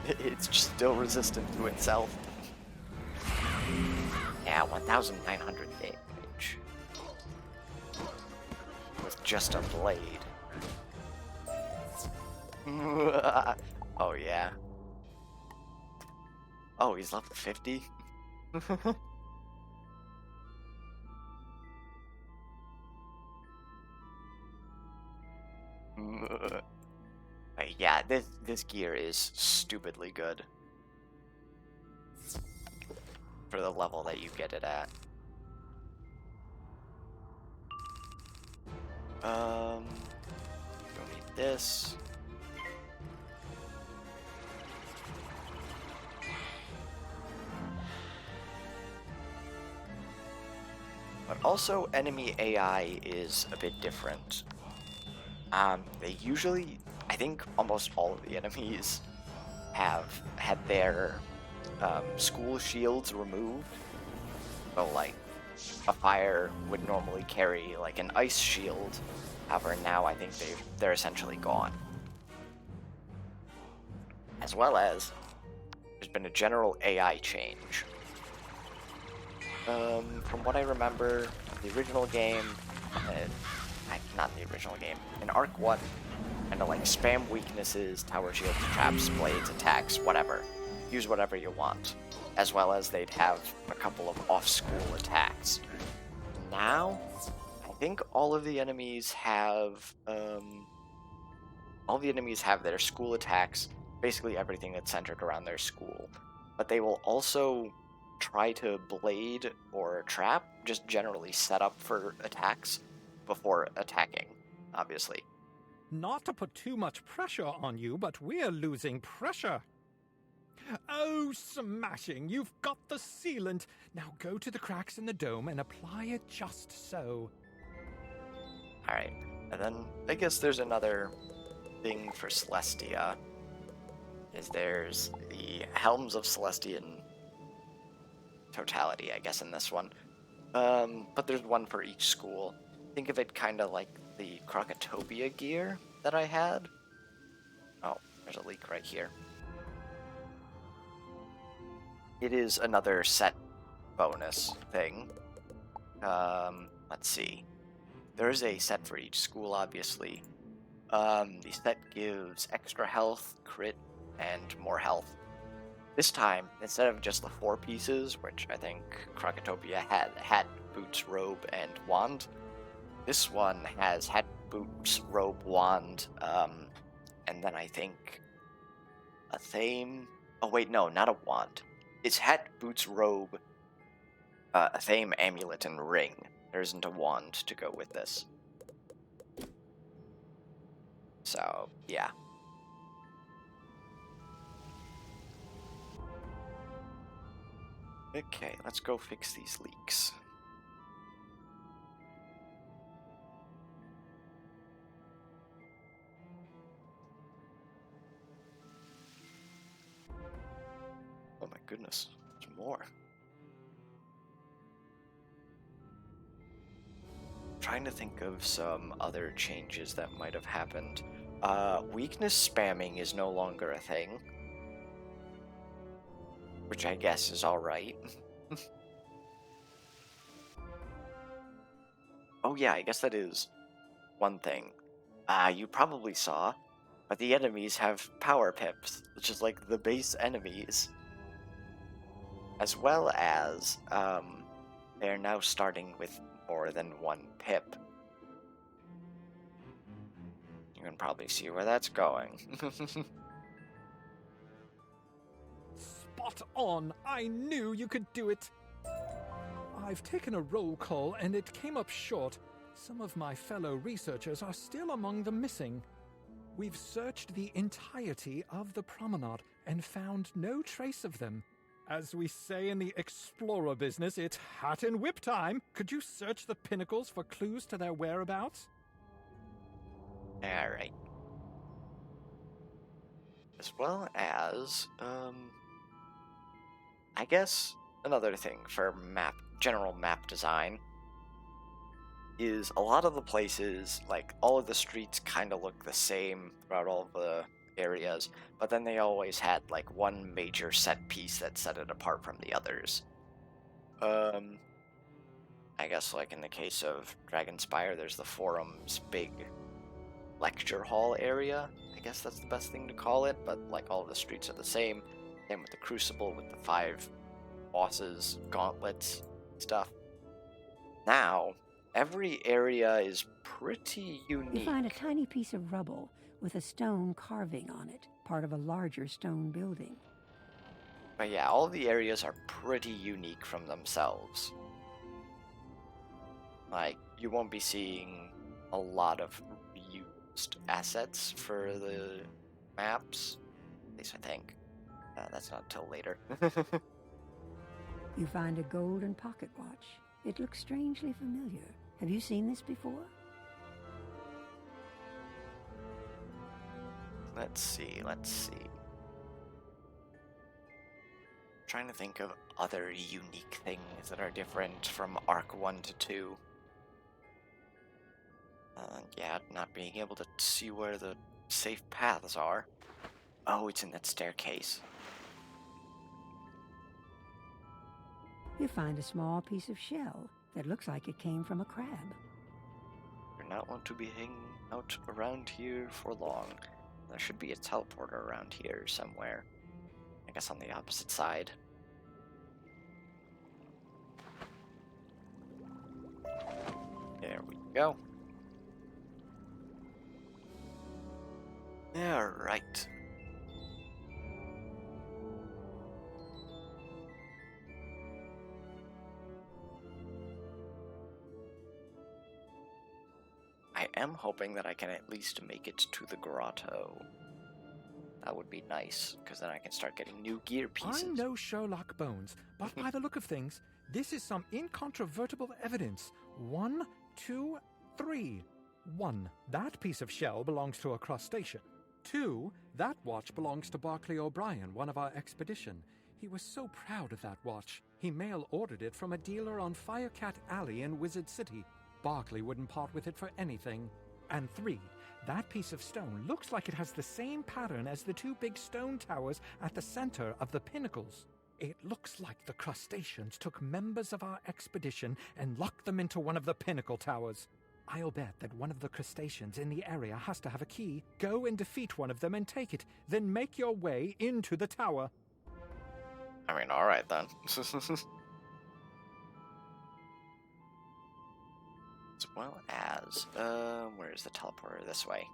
It's just still resistant to itself. Yeah, 1,900 damage. With just a blade. Oh yeah. Oh, he's level 50? Yeah, this gear is stupidly good for the level that you get it at. Don't need this. But also, enemy AI is a bit different. They usually, I think almost all of the enemies have had their school shields removed. So like, a fire would normally carry like an ice shield. However, now I think they're essentially gone. As well as, there's been a general AI change. From what I remember, the original game, not the original game, in Arc 1, kind of like spam weaknesses, tower shields, traps, blades, attacks, whatever. Use whatever you want. As well as they'd have a couple of off-school attacks. Now, I think all of the enemies have, their school attacks, basically everything that's centered around their school. But they will also try to blade or trap, just generally set up for attacks before attacking, obviously. Not to put too much pressure on you, but we're losing pressure. Oh, smashing! You've got the sealant. Now go to the cracks in the dome and apply it just so. Alright, and then I guess there's another thing for Celestia. There's the Helms of Celestia in totality, I guess, in this one. But there's one for each school. Think of it kind of like the Crocotopia gear that I had. Oh, there's a leak right here. It is another set bonus thing. Let's see. There is a set for each school, obviously. The set gives extra health, crit, and more health. This time, instead of just the 4 pieces, which I think Crocotopia had hat, boots, robe, and wand, this one has hat, boots, robe, wand, and then I think a theme. Oh wait, no, not a wand. It's hat, boots, robe, a theme, amulet, and ring. There isn't a wand to go with this. So, yeah. Okay, let's go fix these leaks. Oh my goodness, there's more. Trying to think of some other changes that might have happened. Weakness spamming is no longer a thing. Which I guess is alright. Oh yeah, I guess that is one thing. You probably saw, but the enemies have power pips, which is like the base enemies. As well as, they're now starting with more than one pip. You can probably see where that's going. Spot on! I knew you could do it! I've taken a roll call and it came up short. Some of my fellow researchers are still among the missing. We've searched the entirety of the promenade and found no trace of them. As we say in the explorer business, it's hat and whip time. Could you search the pinnacles for clues to their whereabouts? Alright. As well as, I guess another thing for general map design is a lot of the places, like all of the streets kind of look the same throughout all of the areas, but then they always had like one major set piece that set it apart from the others. I guess like in the case of Dragonspire, there's the Forum's big lecture hall area. I guess that's the best thing to call it, but like all of the streets are the same. Same with the Crucible with the 5 bosses, gauntlets, stuff. Now, every area is pretty unique. You find a tiny piece of rubble with a stone carving on it, part of a larger stone building. But yeah, all of the areas are pretty unique from themselves. Like, you won't be seeing a lot of reused assets for the maps. At least I think. That's not till later. You find a golden pocket watch. It looks strangely familiar. Have you seen this before? Let's see. Trying to think of other unique things that are different from Arc 1 to 2. Yeah, not being able to see where the safe paths are. Oh, it's in that staircase. You find a small piece of shell that looks like it came from a crab. Do not want to be hanging out around here for long. There should be a teleporter around here somewhere. I guess on the opposite side. There we go. Alright. I am hoping that I can at least make it to the grotto. That would be nice, because then I can start getting new gear pieces. I'm no Sherlock Bones, but by the look of things, this is some incontrovertible evidence. 1, 2, 3. 1. That piece of shell belongs to a crustacean. 2. That watch belongs to Barclay O'Brien, one of our expedition. He was so proud of that watch. He mail-ordered it from a dealer on Firecat Alley in Wizard City. Barclay wouldn't part with it for anything. And 3. That piece of stone looks like it has the same pattern as the 2 big stone towers at the center of the pinnacles. It looks like the crustaceans took members of our expedition and locked them into one of the pinnacle towers. I'll bet that one of the crustaceans in the area has to have a key. Go and defeat one of them and take it, then make your way into the tower. I mean, alright then. As well as, where's the teleporter? This way.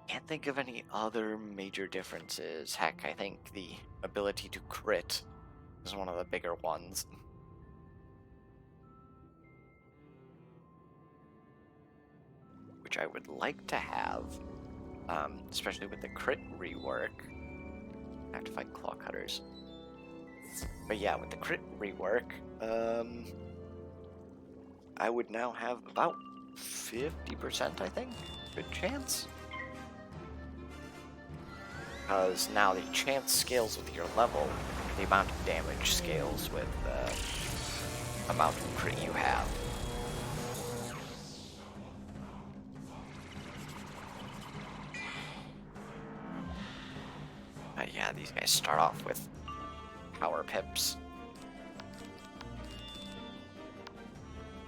Can't think of any other major differences. Heck, I think the ability to crit is one of the bigger ones. Which I would like to have, especially with the crit rework, I have to fight claw cutters. But yeah, with the crit rework, I would now have about 50%, I think? Good chance? Because now the chance scales with your level, the amount of damage scales with the amount of crit you have. But yeah, these guys start off with power pips.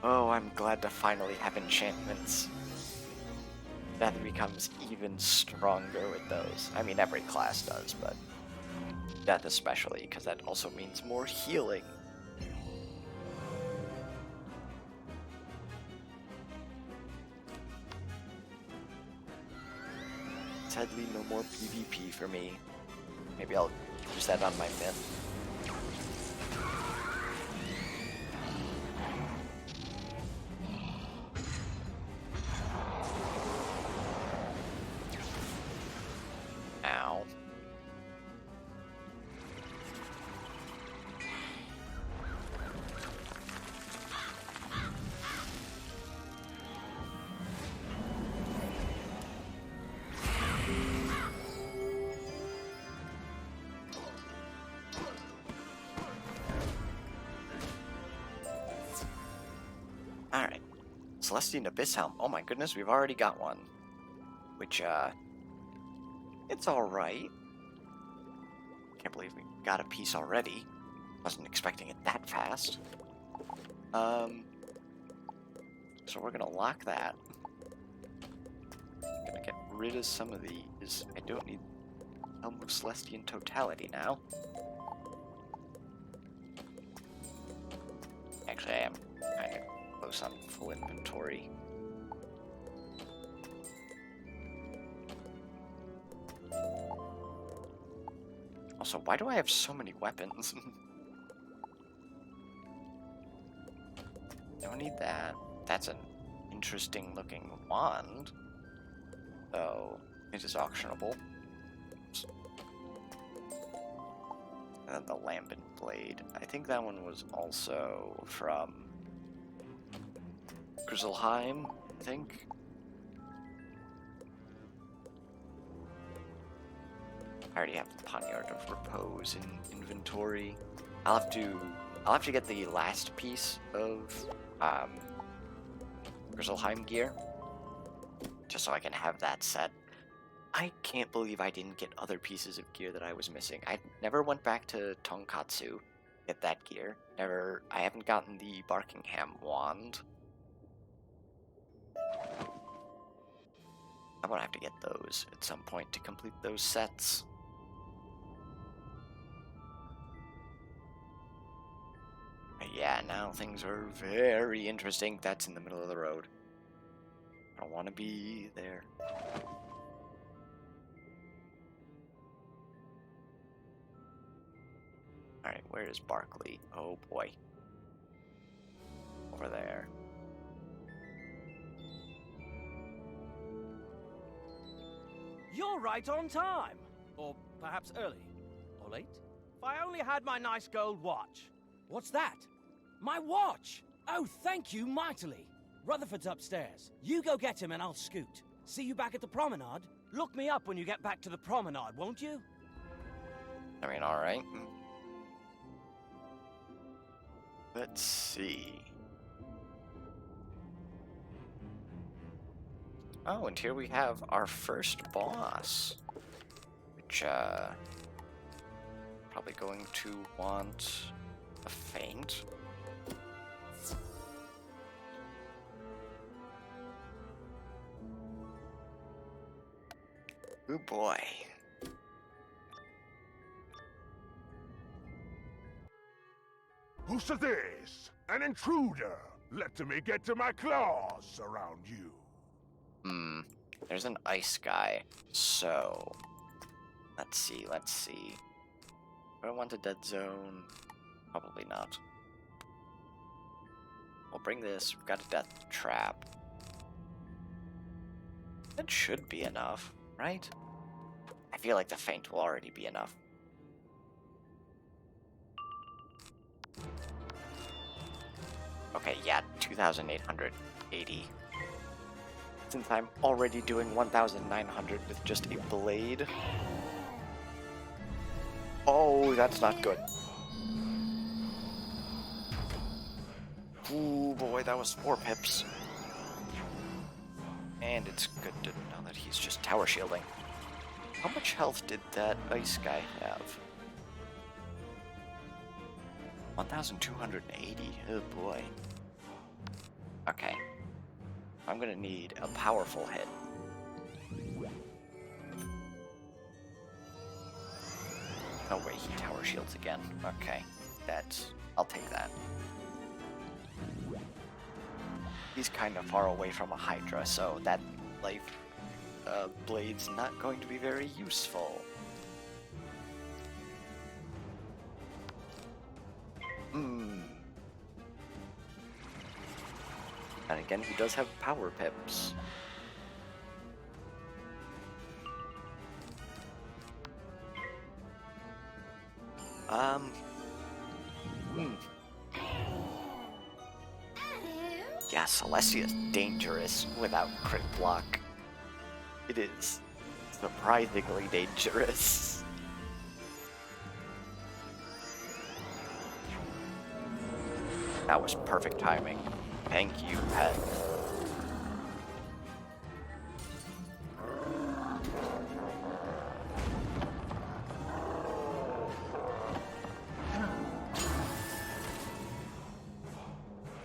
Oh, I'm glad to finally have enchantments. That becomes even stronger with those. I mean, every class does, but Death especially, because that also means more healing. Sadly, no more PvP for me. Maybe I'll use that on my myth. Ow. Alright. Celestian Abyss Helm. Oh my goodness, we've already got one. Which, it's alright. Can't believe we got a piece already. Wasn't expecting it that fast. So we're gonna lock that. Gonna get rid of some of these. I don't need Helm of Celestian Totality now. Actually, I am kind of close on full inventory. Also, why do I have so many weapons? Don't need that. That's an interesting looking wand. Though, it is auctionable. Oops. And then the lambent blade. I think that one was also from Grizzleheim, I think. I already have the Poniard of Repose in inventory. I'll have to get the last piece of Grizzleheim gear, just so I can have that set. I can't believe I didn't get other pieces of gear that I was missing. I never went back to Tonkatsu, get that gear. I haven't gotten the Barkingham wand. I'm gonna have to get those at some point to complete those sets. Yeah, now things are very interesting. That's in the middle of the road. I don't want to be there. Alright, where is Barkley? Oh boy. Over there. You're right on time. Or perhaps early. Or late. If I only had my nice gold watch. What's that? My watch! Oh, thank you mightily. Rutherford's upstairs. You go get him and I'll scoot. See you back at the promenade? Look me up when you get back to the promenade, won't you? I mean, alright. Let's see. Oh, and here we have our first boss. Which, probably going to want a feint. Oh boy. Who's this? An intruder! Let me get to my claws around you. There's an ice guy. So, let's see. Do I want a dead zone? Probably not. We'll bring this. We've got a death trap. That should be enough, right? I feel like the feint will already be enough. Okay, yeah, 2,880. Since I'm already doing 1,900 with just a blade. Oh, that's not good. Ooh, boy, that was 4 pips. And it's good to know that he's just tower shielding. How much health did that ice guy have? 1,280. Oh boy. Okay. I'm gonna need a powerful hit. No way he tower shields again. Okay. I'll take that. He's kind of far away from a Hydra, so that life blade's not going to be very useful. And again, he does have power pips. Yeah, Celestia's dangerous without crit block. It is surprisingly dangerous. That was perfect timing. Thank you, pet.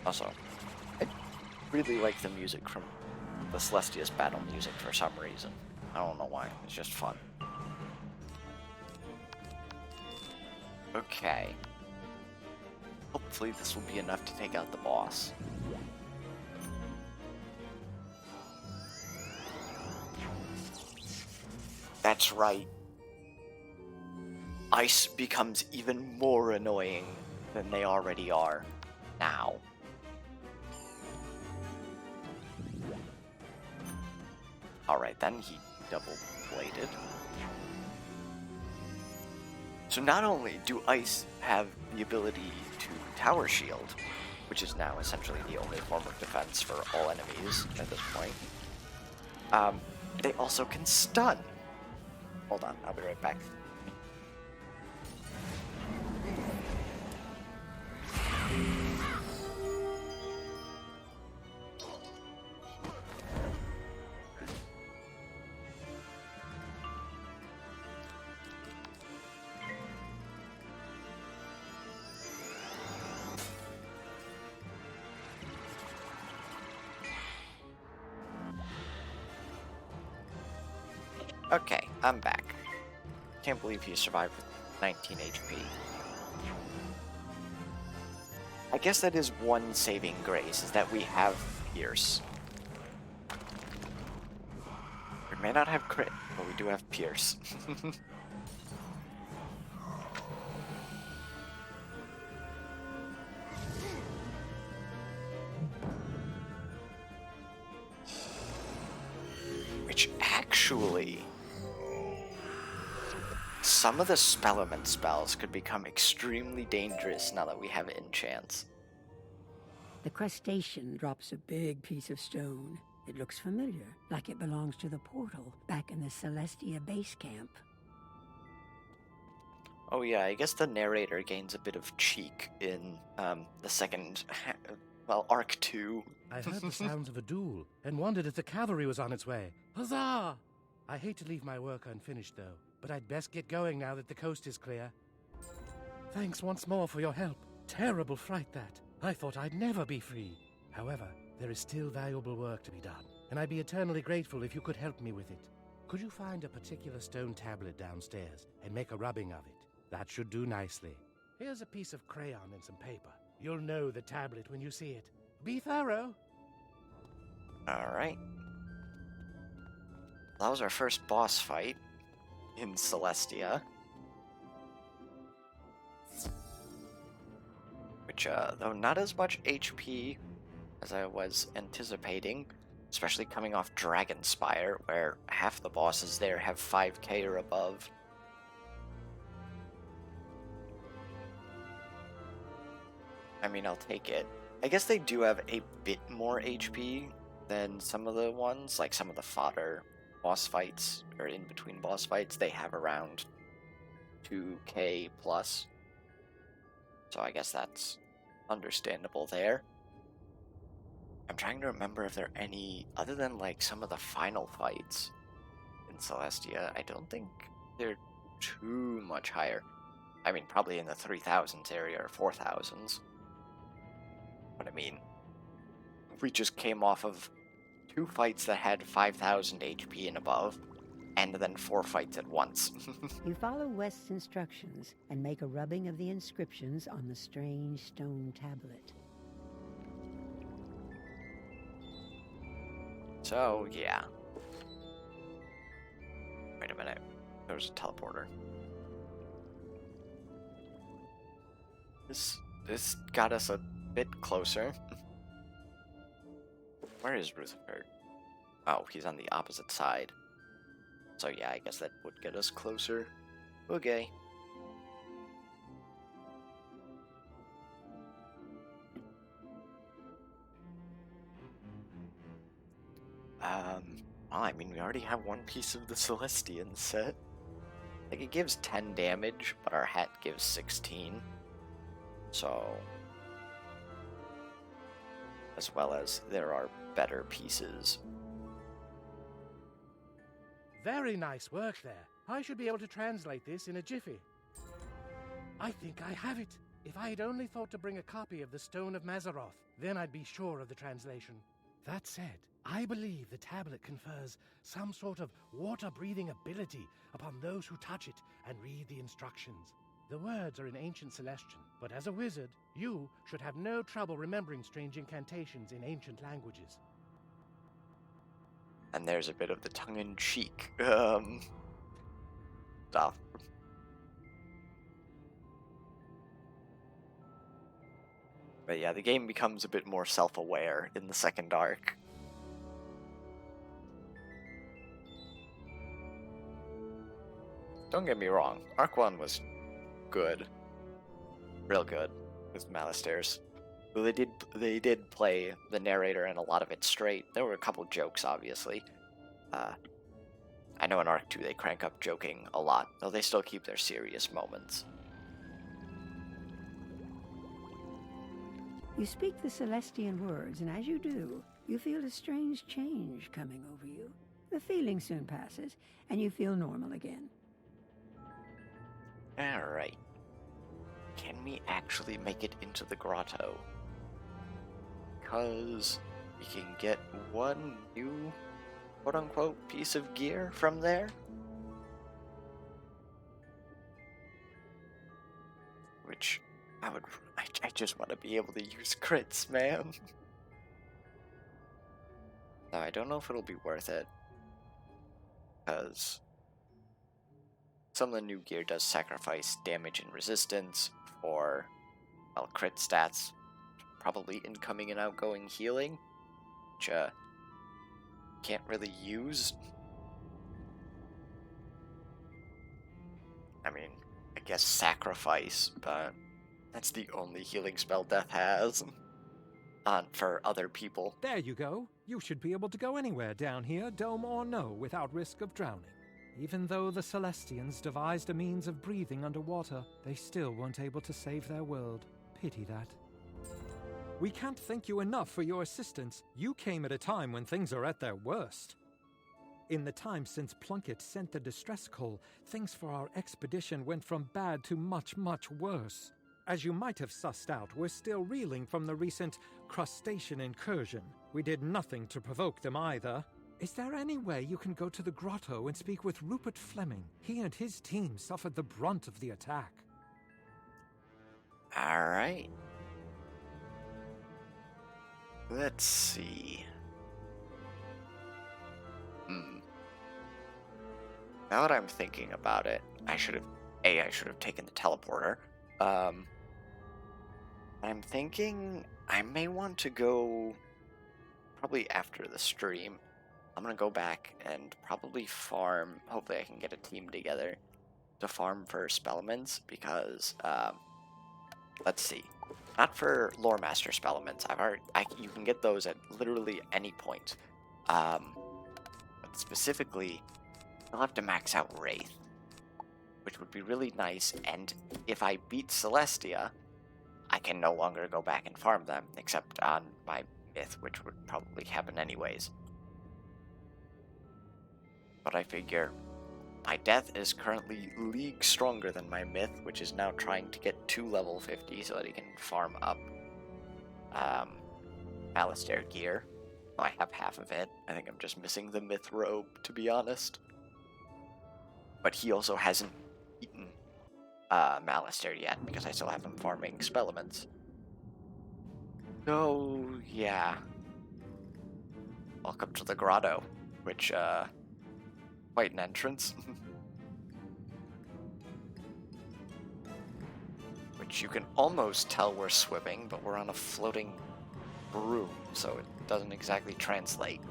Also, I really like the music from the Celestia's battle music for some reason. I don't know why, it's just fun. Okay. Hopefully this will be enough to take out the boss. That's right. Ice becomes even more annoying than they already are now. Alright, then he double-bladed. So not only do Ice have the ability to tower shield, which is now essentially the only form of defense for all enemies at this point, they also can stun. Hold on, I'll be right back. Okay, I'm back. Can't believe he survived with 19 HP. I guess that is one saving grace, is that we have Pierce. We may not have crit, but we do have Pierce. Which actually... some of the Spellerman spells could become extremely dangerous now that we have enchants. The crustacean drops a big piece of stone. It looks familiar, like it belongs to the portal back in the Celestia base camp. Oh yeah, I guess the narrator gains a bit of cheek in the second, well, Arc 2. I heard the sounds of a duel and wondered if the cavalry was on its way. Huzzah! I hate to leave my work unfinished, though, but I'd best get going now that the coast is clear. Thanks once more for your help. Terrible fright, that. I thought I'd never be free. However, there is still valuable work to be done, and I'd be eternally grateful if you could help me with it. Could you find a particular stone tablet downstairs and make a rubbing of it? That should do nicely. Here's a piece of crayon and some paper. You'll know the tablet when you see it. Be thorough. Alright. That was our first boss fight in Celestia. Which, though not as much HP as I was anticipating, especially coming off Dragonspire, where half the bosses there have 5k or above. I mean, I'll take it. I guess they do have a bit more HP than some of the ones, like some of the fodder boss fights, or in between boss fights, they have around 2k plus. So I guess that's understandable there. I'm trying to remember if there are any, other than like some of the final fights in Celestia, I don't think they're too much higher. I mean, probably in the 3000s area or 4000s. But I mean, we just came off of 2 fights that had 5000 HP and above, and then 4 fights at once. You follow West's instructions and make a rubbing of the inscriptions on the strange stone tablet. So, yeah. Wait a minute. There's a teleporter. This got us a bit closer. Where is Rutherford? Oh, he's on the opposite side. So yeah, I guess that would get us closer. Okay. Well, I mean, we already have one piece of the Celestian set. Like, it gives 10 damage, but our hat gives 16. So, as well as there are better pieces. Very nice work there. I should be able to translate this in a jiffy. I think I have it. If I had only thought to bring a copy of the Stone of Mazaroth, then I'd be sure of the translation. That said, I believe the tablet confers some sort of water-breathing ability upon those who touch it and read the instructions. The words are in ancient Celestian, but as a wizard, you should have no trouble remembering strange incantations in ancient languages. And there's a bit of the tongue-in-cheek, stuff. But yeah, the game becomes a bit more self-aware in the second arc. Don't get me wrong, Arc 1 was good. Real good, with Malastairs. They did play the narrator and a lot of it straight. There were a couple jokes, obviously. I know in Arc 2 they crank up joking a lot, though they still keep their serious moments. You speak the Celestian words, and as you do, you feel a strange change coming over you. The feeling soon passes, and you feel normal again. Alright. Can we actually make it into the grotto? Because we can get one new, quote-unquote, piece of gear from there? Which, I just want to be able to use crits, man. Now, I don't know if it'll be worth it. Because some of the new gear does sacrifice damage and resistance for, well, crit stats. Probably incoming and outgoing healing, which, can't really use. I mean, I guess sacrifice, but that's the only healing spell Death has for other people. There you go. You should be able to go anywhere down here, dome or no, without risk of drowning. Even though the Celestians devised a means of breathing underwater, they still weren't able to save their world. Pity that. We can't thank you enough for your assistance. You came at a time when things are at their worst. In the time since Plunkett sent the distress call, things for our expedition went from bad to much, much worse. As you might have sussed out, we're still reeling from the recent crustacean incursion. We did nothing to provoke them either. Is there any way you can go to the grotto and speak with Rupert Fleming? He and his team suffered the brunt of the attack. Alright. Let's see. Now that I'm thinking about it, I should have taken the teleporter. I'm thinking I may want to go probably after the stream. I'm gonna go back and probably farm. Hopefully I can get a team together to farm for Spellmans because, let's see. Not for Lore Master Spellements. You can get those at literally any point. But specifically, I'll have to max out Wraith, which would be really nice, and if I beat Celestia, I can no longer go back and farm them, except on my Myth, which would probably happen anyways. But I figure my Death is currently league stronger than my Myth, which is now trying to get to level 50 so that he can farm up Alistair gear. I have half of it. I think I'm just missing the Myth robe, to be honest. But he also hasn't eaten Alistair yet, because I still have him farming Spellements. So, yeah. Welcome to the grotto, which, quite an entrance. Which you can almost tell we're swimming, but we're on a floating broom, so it doesn't exactly translate.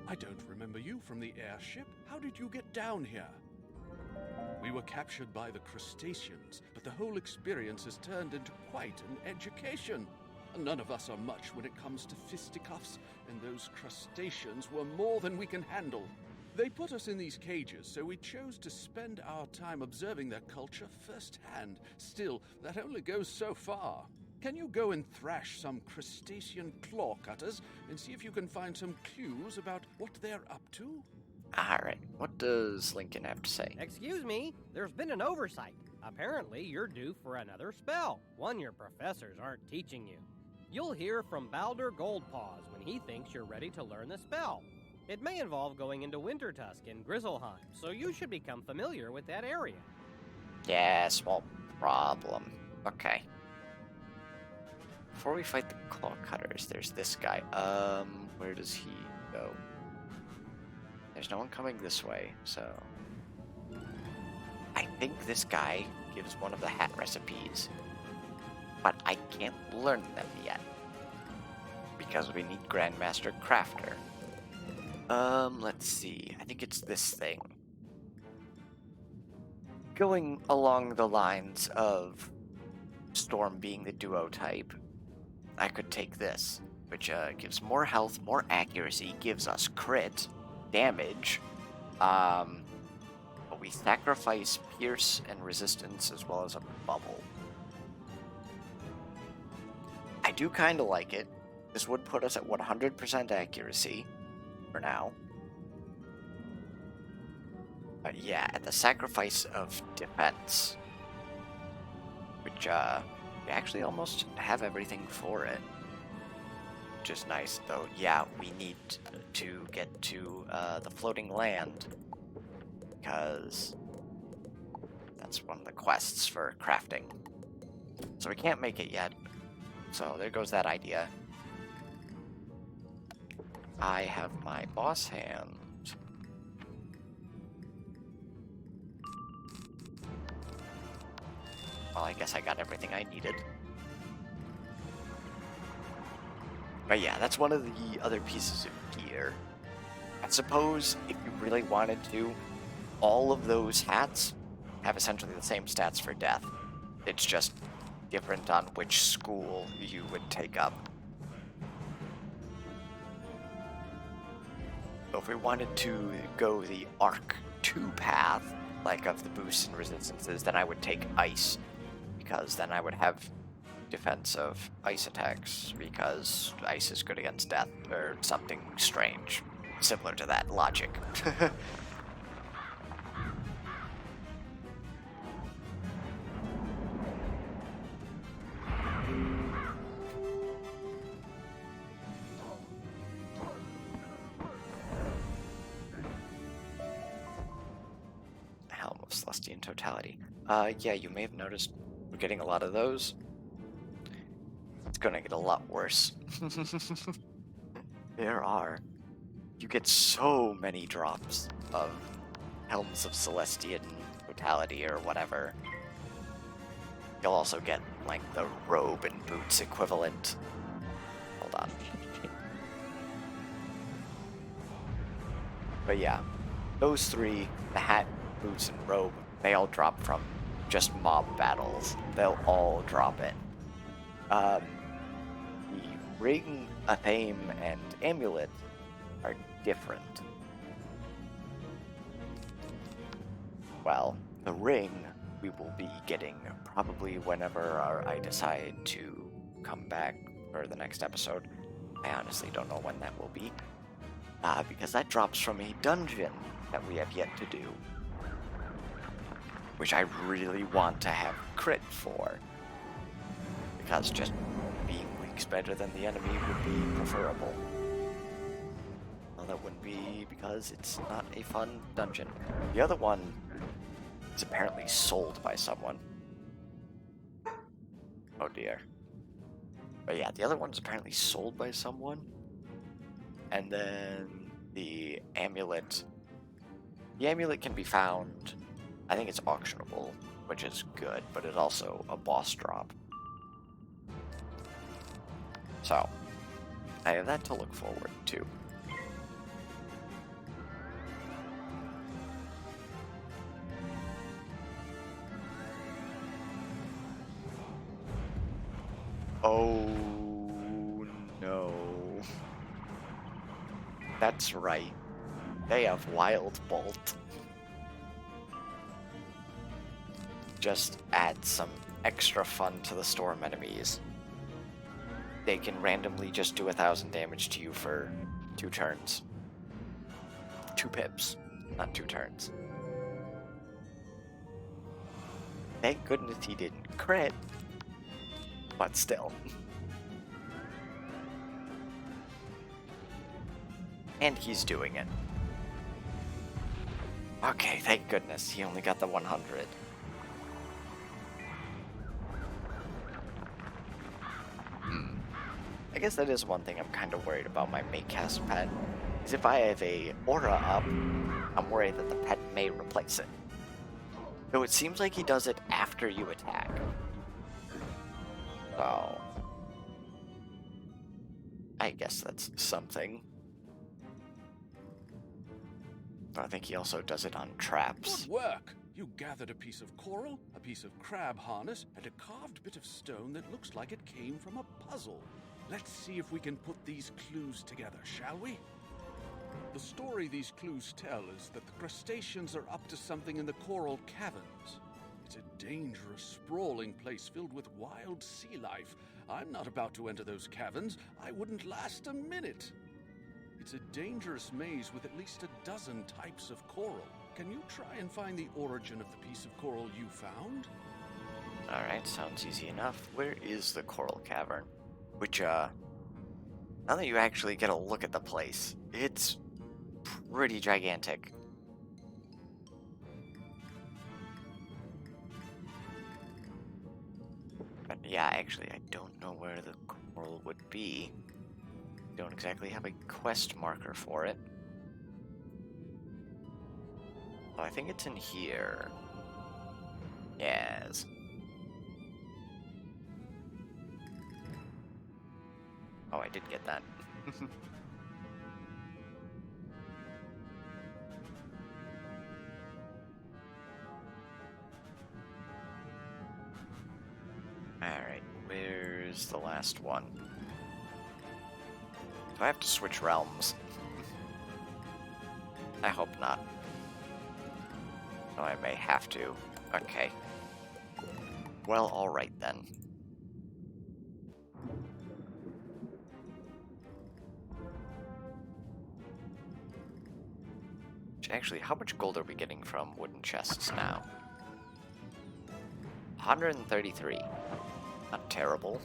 I don't remember you from the airship. How did you get down here? We were captured by the crustaceans, but the whole experience has turned into quite an education. None of us are much when it comes to fisticuffs, and those crustaceans were more than we can handle. They put us in these cages, so we chose to spend our time observing their culture firsthand. Still, that only goes so far. Can you go and thrash some crustacean claw cutters and see if you can find some clues about what they're up to? Alright, what does Lincoln have to say? Excuse me, there's been an oversight. Apparently, you're due for another spell, one your professors aren't teaching you. You'll hear from Baldur Goldpaws when he thinks you're ready to learn the spell. It may involve going into Wintertusk and Grizzleheim, so you should become familiar with that area. Yeah, small problem. Okay. Before we fight the claw cutters, there's this guy. Where does he go? There's no one coming this way, so... I think this guy gives one of the hat recipes, but I can't learn them yet, because we need Grandmaster Crafter. Let's see. I think it's this thing. Going along the lines of Storm being the duo type, I could take this, which gives more health, more accuracy, gives us crit, damage, but we sacrifice pierce and resistance as well as a bubble. I do kind of like it. This would put us at 100% accuracy for now. But yeah, at the sacrifice of defense, which we actually almost have everything for it, which is nice. Though, yeah, we need to get to the floating land, because that's one of the quests for crafting. So we can't make it yet. So there goes that idea. I have my boss hand. Well, I guess I got everything I needed. But yeah, that's one of the other pieces of gear. I suppose if you really wanted to, all of those hats have essentially the same stats for death. It's just different on which school you would take up. So if we wanted to go the Arc 2 path, like of the boosts and resistances, then I would take Ice, because then I would have defense of ice attacks, because ice is good against death, or something strange, similar to that logic. Helm of Celestian Totality. Yeah, you may have noticed we're getting a lot of those. It's gonna get a lot worse. There are. You get so many drops of Helms of Celestian Totality or whatever. You'll also get, like, the robe and boots equivalent. Hold on. But yeah, those three, the hat, boots, and robe, They all drop from just mob battles. They'll all drop it. The ring, Athame, and amulet are different. Well, the ring we will be getting probably whenever I decide to come back for the next episode. I honestly don't know when that will be. Because that drops from a dungeon that we have yet to do. Which I really want to have crit for. Because just being weak's better than the enemy would be preferable. Well, that wouldn't be because it's not a fun dungeon. The other one is apparently sold by someone. Oh dear. But yeah, the other one's apparently sold by someone. And then the amulet. The amulet can be found. I think it's auctionable, which is good, but it's also a boss drop. So, I have that to look forward to. Oh no. That's right. They have Wild Bolt. Just add some extra fun to the storm enemies. They can randomly just do 1,000 damage to you for 2 turns. 2 pips, not 2 turns. Thank goodness he didn't crit, but still. And he's doing it. Okay, thank goodness he only got the 100. I guess that is one thing I'm kind of worried about my Maycast pet, is if I have a aura up, I'm worried that the pet may replace it. Though it seems like he does it after you attack. So, I guess that's something. I think he also does it on traps. Good work! You gathered a piece of coral, a piece of crab harness, and a carved bit of stone that looks like it came from a puzzle. Let's see if we can put these clues together, shall we? The story these clues tell is that the crustaceans are up to something in the coral caverns. It's a dangerous, sprawling place filled with wild sea life. I'm not about to enter those caverns. I wouldn't last a minute. It's a dangerous maze with at least a dozen types of coral. Can you try and find the origin of the piece of coral you found? Alright, sounds easy enough. Where is the coral cavern? Which, now that you actually get a look at the place, it's pretty gigantic. But yeah, actually, I don't know where the coral would be. Don't exactly have a quest marker for it. Oh, I think it's in here. Yes. Oh, I did get that. Alright, where's the last one? Do I have to switch realms? I hope not. No, I may have to. Okay. Well, alright then. Actually, how much gold are we getting from wooden chests now? 133. Not terrible.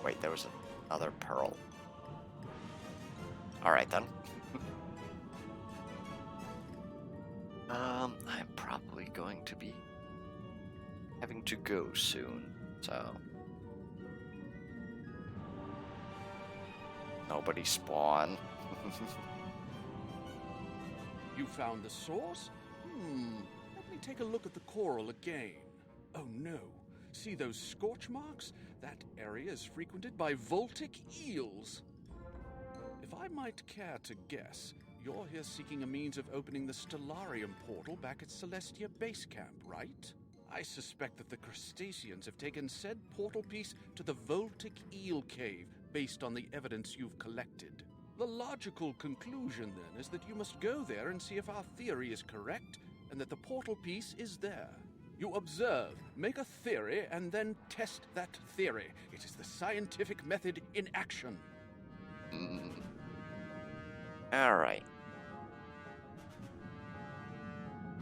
Wait, there was another pearl. Alright then. I'm probably going to be having to go soon, so... Nobody spawn. You found the source? Let me take a look at the coral again. Oh no. See those scorch marks? That area is frequented by voltic eels. If I might care to guess, You're here seeking a means of opening the Stellarium portal back at Celestia Base Camp, right? I suspect that the crustaceans have taken said portal piece to the Voltic Eel Cave based on the evidence you've collected. The logical conclusion, then, is that you must go there and see if our theory is correct and that the portal piece is there. You observe, make a theory, and then test that theory. It is the scientific method in action. Alright.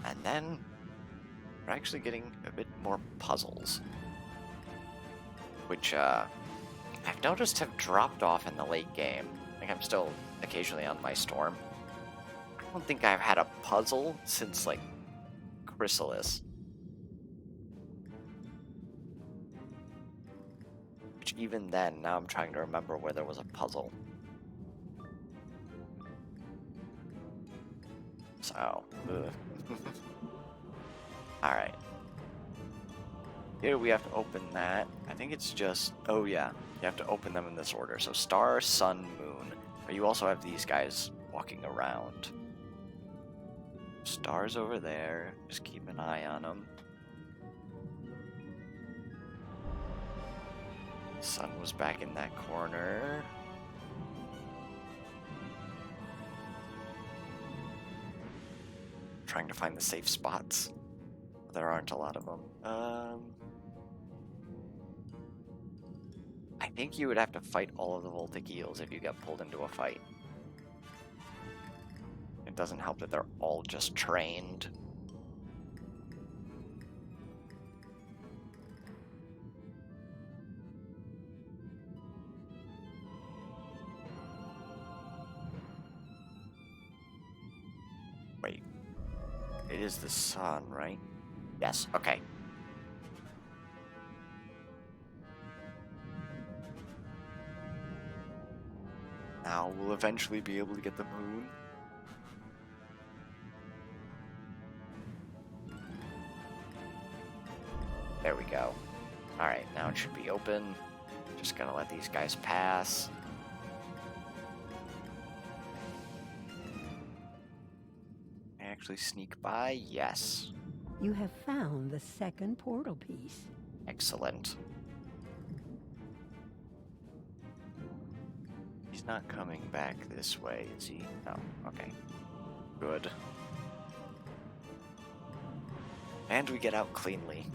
And then we're actually getting a bit more puzzles, which I've noticed have dropped off in the late game. Like, I'm still occasionally on my storm. I don't think I've had a puzzle since, like, Chrysalis. Which even then, now I'm trying to remember where there was a puzzle. So, alright. Here we have to open that. I think it's just... Oh yeah, you have to open them in this order. So star, sun, moon. But you also have these guys walking around. Stars over there. Just keep an eye on them. Sun was back in that corner. Trying to find the safe spots. There aren't a lot of them. I think you would have to fight all of the Voltic Eels if you get pulled into a fight. It doesn't help that they're all just trained. Wait. It is the sun, right? Yes, okay. Now we'll eventually be able to get the moon. There we go. Alright, now it should be open. Just gonna let these guys pass. Actually sneak by? Yes. You have found the second portal piece. Excellent. He's not coming back this way, is he? No. Okay. Good. And we get out cleanly.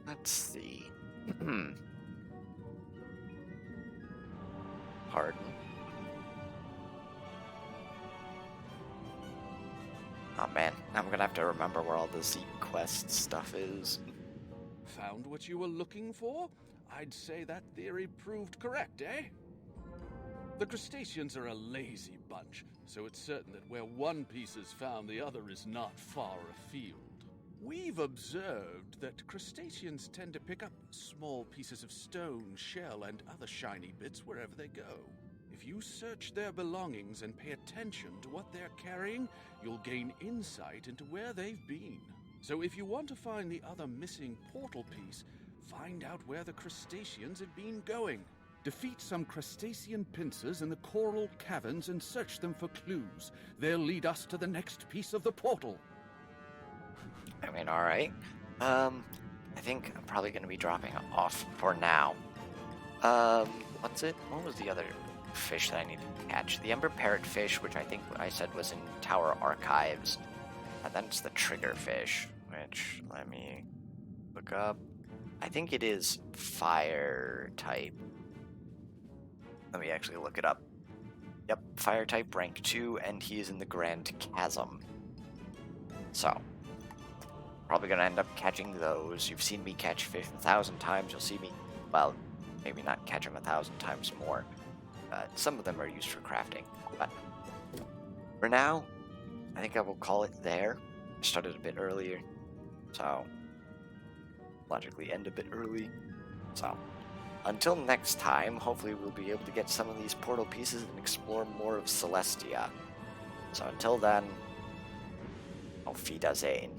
Let's see. Pardon. Oh man, I'm gonna have to remember where all the Zeke Quest stuff is. Found what you were looking for? I'd say that theory proved correct, eh? The crustaceans are a lazy bunch, so it's certain that where one piece is found, the other is not far afield. We've observed that crustaceans tend to pick up small pieces of stone, shell, and other shiny bits wherever they go. If you search their belongings and pay attention to what they're carrying, you'll gain insight into where they've been. So if you want to find the other missing portal piece, find out where the crustaceans have been going. Defeat some crustacean pincers in the coral caverns and search them for clues. They'll lead us to the next piece of the portal. I mean, alright. I think I'm probably going to be dropping off for now. What's it? What was the other fish that I needed to catch? The ember parrotfish, which I think I said was in Tower Archives. And then it's the triggerfish, which, let me look up. I think it is fire type. Let me actually look it up. Yep, fire type, rank 2, and he is in the Grand Chasm. So, probably gonna end up catching those. You've seen me catch fish 1,000 times. You'll see me, well, maybe not catch them 1,000 times more. Some of them are used for crafting. But for now, I think I will call it there. I started a bit earlier, so logically end a bit early. So, until next time, hopefully we'll be able to get some of these portal pieces and explore more of Celestia. So until then, auf Wiedersehen.